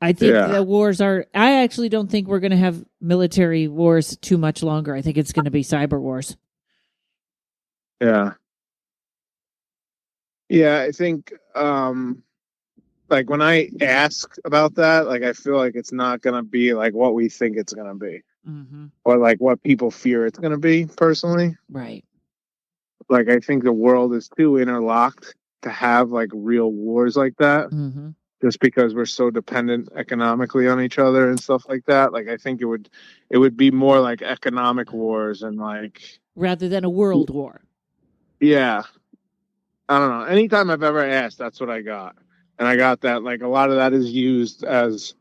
Speaker 2: I think the wars are... I actually don't think we're going to have military wars too much longer. I think it's going to be cyber wars.
Speaker 16: Yeah. Yeah, I think... like when I ask about that, like I feel like it's not going to be like what we think it's going to be.
Speaker 2: Mm-hmm.
Speaker 16: Or like what people fear it's going to be, personally.
Speaker 2: Right.
Speaker 16: Like I think the world is too interlocked to have like real wars like that.
Speaker 2: Mm-hmm.
Speaker 16: Just because we're so dependent economically on each other and stuff like that. Like I think it would be more like economic wars and like...
Speaker 2: Rather than a world war.
Speaker 16: Yeah. I don't know. Anytime I've ever asked, that's what I got. And I got that, like, a lot of that is used as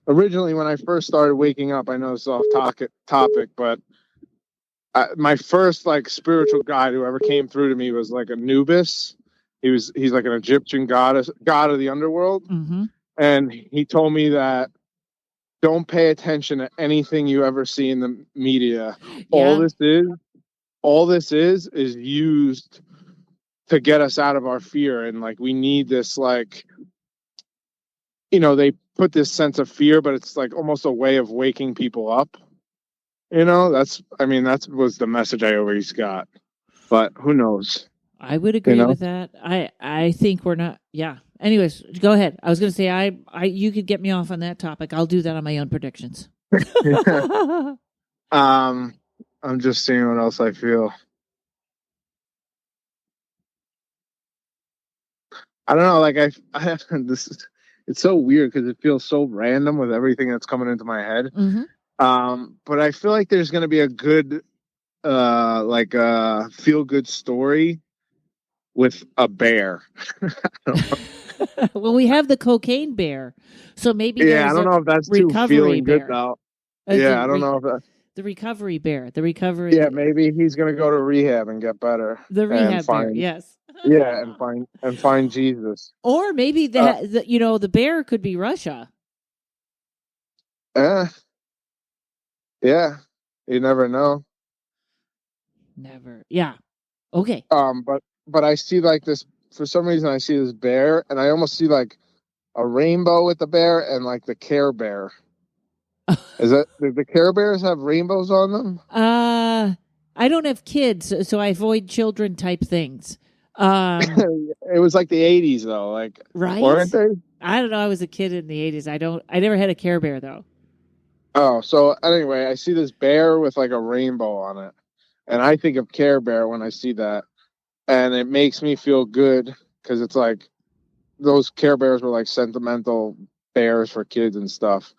Speaker 16: originally when I first started waking up. I know it's off topic, but my first like spiritual guide who ever came through to me was like Anubis. He's like an Egyptian god of the underworld.
Speaker 2: Mm-hmm.
Speaker 16: And he told me that don't pay attention to anything you ever see in the media.
Speaker 2: Yeah.
Speaker 16: All this is used to get us out of our fear. And like, we need this, like, they put this sense of fear, but it's like almost a way of waking people up. That was the message I always got, but who knows?
Speaker 2: I would agree with that. I think we're not. Yeah. Anyways, go ahead. I was going to say, you could get me off on that topic. I'll do that on my own predictions.
Speaker 16: I'm just seeing what else I feel. I don't know. Like it's so weird because it feels so random with everything that's coming into my head.
Speaker 2: Mm-hmm.
Speaker 16: But I feel like there's going to be a good, feel good story with a bear.
Speaker 2: Well, we have the cocaine bear, so maybe
Speaker 16: I don't know if that's too feeling good though. I don't know if that.
Speaker 2: The recovery bear, the recovery.
Speaker 16: Yeah, maybe he's going to go to rehab and get better.
Speaker 2: The rehab bear, yes.
Speaker 16: Yeah, and find Jesus.
Speaker 2: Or maybe the bear could be Russia.
Speaker 16: Yeah, you never know.
Speaker 2: Never. Yeah. Okay.
Speaker 16: But I see like this, for some reason I see this bear and I almost see like a rainbow with the bear and like the Care Bear. Do the Care Bears have rainbows on them?
Speaker 2: I don't have kids, so I avoid children type things.
Speaker 16: It was like the 80s though, like,
Speaker 2: right?
Speaker 16: Weren't they?
Speaker 2: I don't know. I was a kid in the 80s. I never had a Care Bear though.
Speaker 16: Oh, so anyway, I see this bear with like a rainbow on it. And I think of Care Bear when I see that. And it makes me feel good because it's like those Care Bears were like sentimental bears for kids and stuff.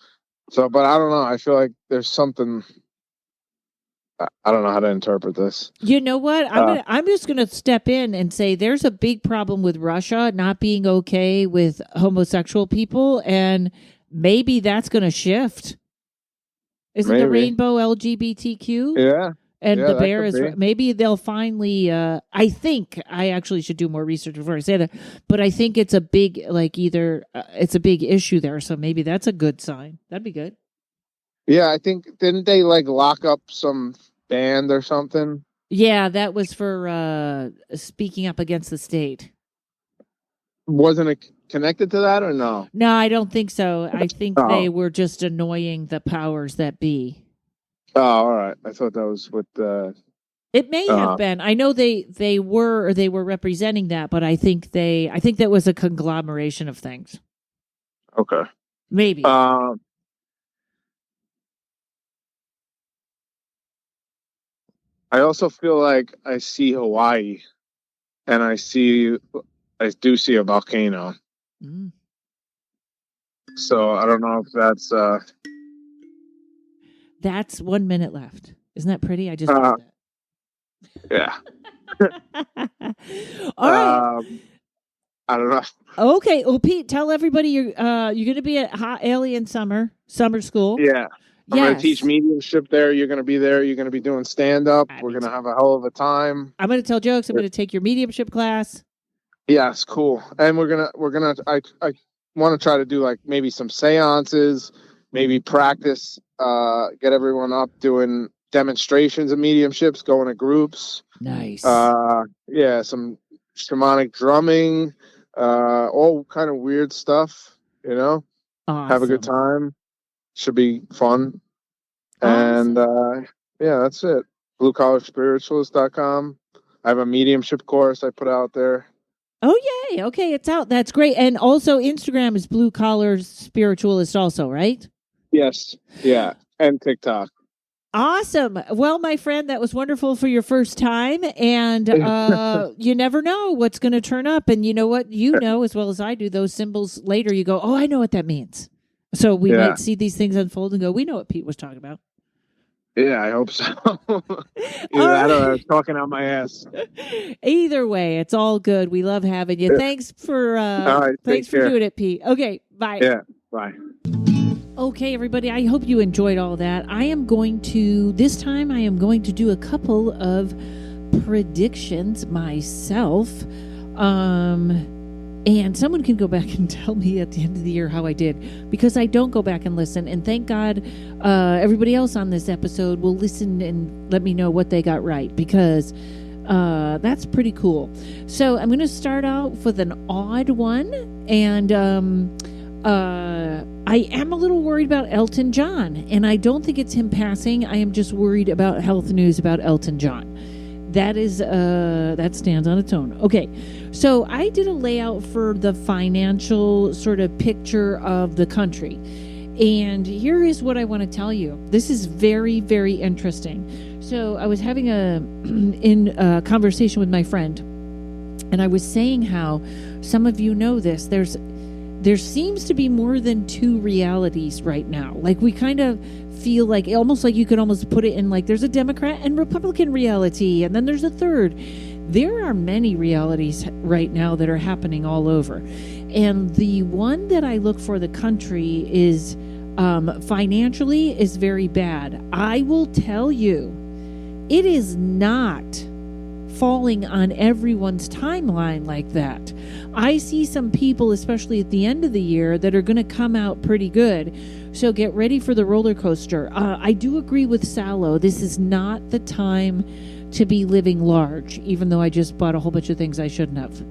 Speaker 16: So, but I don't know. I feel like there's something. I don't know how to interpret this.
Speaker 2: You know what? I'm just gonna step in and say there's a big problem with Russia not being okay with homosexual people, and maybe that's gonna shift. Isn't the rainbow LGBTQ?
Speaker 16: Yeah.
Speaker 2: And the bear is, maybe they'll finally, I think I actually should do more research before I say that, but I think it's a big, it's a big issue there. So maybe that's a good sign. That'd be good.
Speaker 16: Yeah. I think, didn't they like lock up some band or something?
Speaker 2: Yeah. That was for speaking up against the state.
Speaker 16: Wasn't it connected to that or no?
Speaker 2: No, I don't think so. I think they were just annoying the powers that be.
Speaker 16: Oh, all right. I thought that was with the.
Speaker 2: It may have been. I know they were representing that, but I think that was a conglomeration of things.
Speaker 16: Okay.
Speaker 2: Maybe.
Speaker 16: I also feel like I see Hawaii, and I do see a volcano.
Speaker 2: Mm.
Speaker 16: So I don't know if that's.
Speaker 2: That's 1 minute left. Isn't that pretty? I just that.
Speaker 16: Yeah.
Speaker 2: All right.
Speaker 16: I don't know.
Speaker 2: Okay. Well, Pete, tell everybody you're going to be at Hot Alien Summer School.
Speaker 16: Yeah. I'm going to teach mediumship there. You're going to be there. You're going to be doing stand up. We're going to have a hell of a time.
Speaker 2: I'm going to tell jokes. I'm going to take your mediumship class.
Speaker 16: Yes, cool. And I want to try to do like maybe some seances, maybe practice, get everyone up doing demonstrations of mediumships, going to groups.
Speaker 2: Nice.
Speaker 16: Some shamanic drumming, all kind of weird stuff,
Speaker 2: Awesome.
Speaker 16: Have a good time. Should be fun.
Speaker 2: Awesome.
Speaker 16: And that's it. BlueCollarSpiritualist.com. I have a mediumship course I put out there.
Speaker 2: Oh, yay. Okay, it's out. That's great. And also Instagram is Blue Collar Spiritualist also, right?
Speaker 16: Yes. Yeah. And TikTok.
Speaker 2: Awesome. Well, my friend, that was wonderful for your first time. And you never know what's going to turn up. And you know what? You know as well as I do, those symbols later, you go, oh, I know what that means. So we might see these things unfold and go, we know what Pete was talking about.
Speaker 16: Yeah, I hope so. Either that or talking out my ass.
Speaker 2: Either way, it's all good. We love having you.
Speaker 16: Yeah.
Speaker 2: Thanks for
Speaker 16: All right,
Speaker 2: thanks
Speaker 16: take
Speaker 2: for
Speaker 16: care.
Speaker 2: doing it, Pete. Okay, bye.
Speaker 16: Yeah, bye.
Speaker 2: Okay, everybody, I hope you enjoyed all that. This time I am going to do a couple of predictions myself. And someone can go back and tell me at the end of the year how I did, because I don't go back and listen. And thank God everybody else on this episode will listen and let me know what they got right, because that's pretty cool. So I'm going to start out with an odd one. And I am a little worried about Elton John. And I don't think it's him passing. I am just worried about health news about Elton John. That stands on its own. Okay, so I did a layout for the financial sort of picture of the country. And here is what I want to tell you. This is very, very interesting. So I was having a conversation with my friend, and I was saying how, some of you know this, there seems to be more than two realities right now. Like, we kind of feel like, almost like you could almost put it in like there's a Democrat and Republican reality, and then there's a third. There are many realities right now that are happening all over. And the one that I look for the country is financially is very bad. I will tell you, it is not falling on everyone's timeline like that. I see some people, especially at the end of the year, that are going to come out pretty good. So get ready for the roller coaster. I do agree with Sallow. This is not the time to be living large, even though I just bought a whole bunch of things I shouldn't have.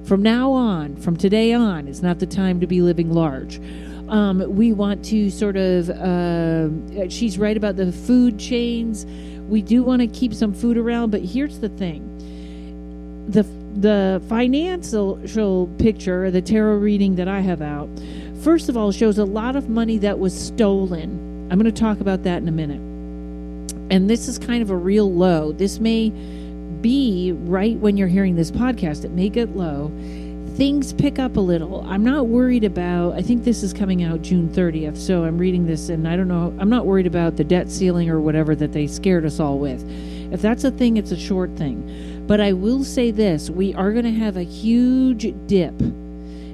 Speaker 2: From now on, from today on, it's not the time to be living large. We want to sort of, she's right about the food chains. We do want to keep some food around, but here's the thing. The financial picture, the tarot reading that I have out, first of all, shows a lot of money that was stolen. I'm going to talk about that in a minute. And this is kind of a real low. This may be right when you're hearing this podcast. It may get low. Things pick up a little. I'm not worried about, I think this is coming out June 30th, so I'm reading this, and I don't know, I'm not worried about the debt ceiling or whatever that they scared us all with. If that's a thing, it's a short thing. But I will say this, we are going to have a huge dip.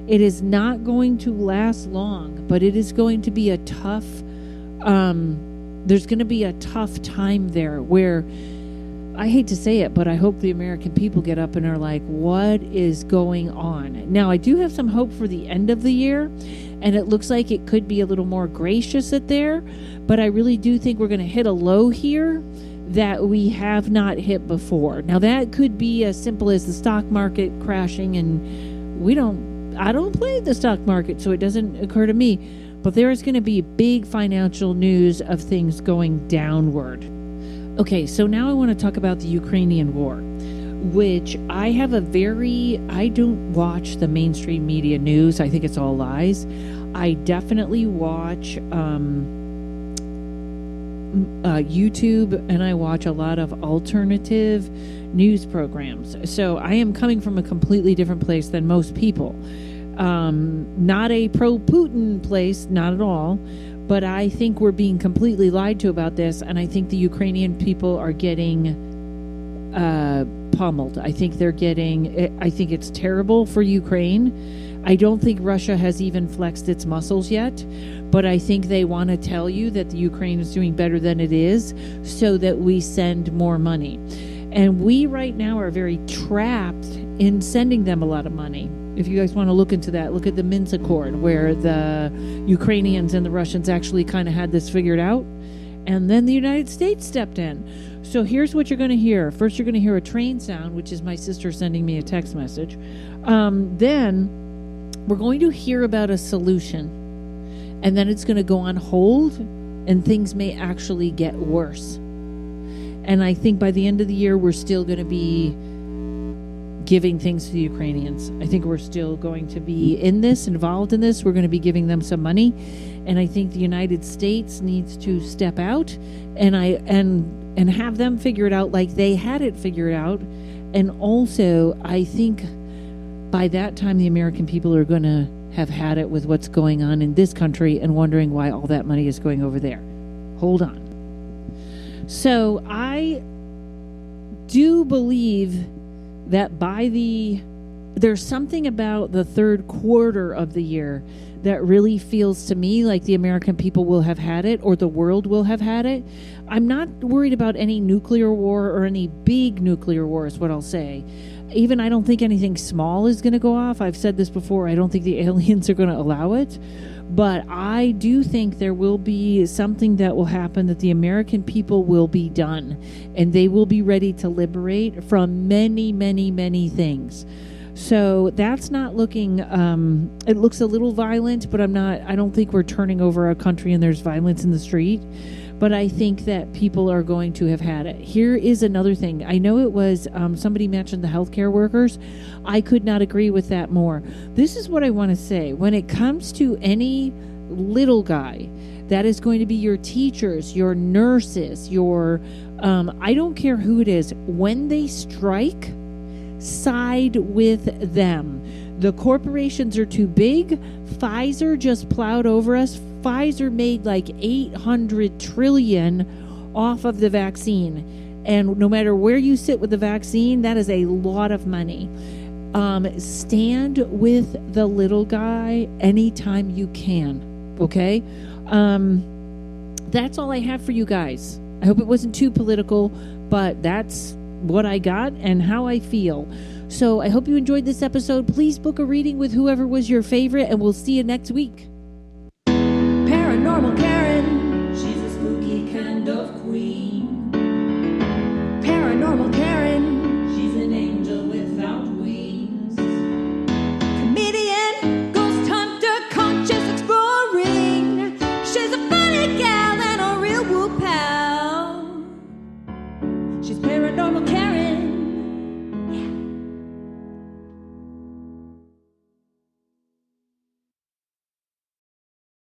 Speaker 2: It is not going to last long, but it is going to be a tough, there's going to be a tough time there where, I hate to say it, but I hope the American people get up and are like, what is going on? Now, I do have some hope for the end of the year, and it looks like it could be a little more gracious at there, but I really do think we're going to hit a low here that we have not hit before. Now, that could be as simple as the stock market crashing, and I don't play the stock market, so it doesn't occur to me, but there is going to be big financial news of things going downward. Okay, so now I want to talk about the Ukrainian war, which I don't watch the mainstream media news. I think it's all lies. I definitely watch YouTube, and I watch a lot of alternative news programs. So I am coming from a completely different place than most people. Not a pro-Putin place, not at all. But I think we're being completely lied to about this, and I think the Ukrainian people are getting pummeled. I think it's terrible for Ukraine. I don't think Russia has even flexed its muscles yet, but I think they want to tell you that the Ukraine is doing better than it is so that we send more money. And we right now are very trapped in sending them a lot of money. If you guys want to look into that, look at the Minsk Accord, where the Ukrainians and the Russians actually kind of had this figured out. And then the United States stepped in. So here's what you're going to hear. First, you're going to hear a train sound, which is my sister sending me a text message. Then we're going to hear about a solution. And then it's going to go on hold, and things may actually get worse. And I think by the end of the year, we're still going to be giving things to the Ukrainians. I think we're still going to be involved in this. We're going to be giving them some money. And I think the United States needs to step out and have them figure it out like they had it figured out. And also, I think by that time, the American people are going to have had it with what's going on in this country and wondering why all that money is going over there. Hold on. So I do believe that there's something about the third quarter of the year that really feels to me like the American people will have had it, or the world will have had it. I'm not worried about any nuclear war or any big nuclear war is what I'll say. Even I don't think anything small is going to go off. I've said this before. I don't think the aliens are going to allow it. But I do think there will be something that will happen, that the American people will be done. And they will be ready to liberate from many, many, many things. So that's not looking, it looks a little violent, but I don't think we're turning over our country and there's violence in the street. But I think that people are going to have had it. Here is another thing. I know it was, somebody mentioned the healthcare workers. I could not agree with that more. This is what I want to say. When it comes to any little guy, that is going to be your teachers, your nurses, I don't care who it is. When they strike, side with them. The corporations are too big. Pfizer just plowed over us. Pfizer made like 800 trillion off of the vaccine. And no matter where you sit with the vaccine, that is a lot of money. Stand with the little guy anytime you can. Okay? That's all I have for you guys. I hope it wasn't too political, but that's what I got and how I feel. So I hope you enjoyed this episode. Please book a reading with whoever was your favorite, and we'll see you next week.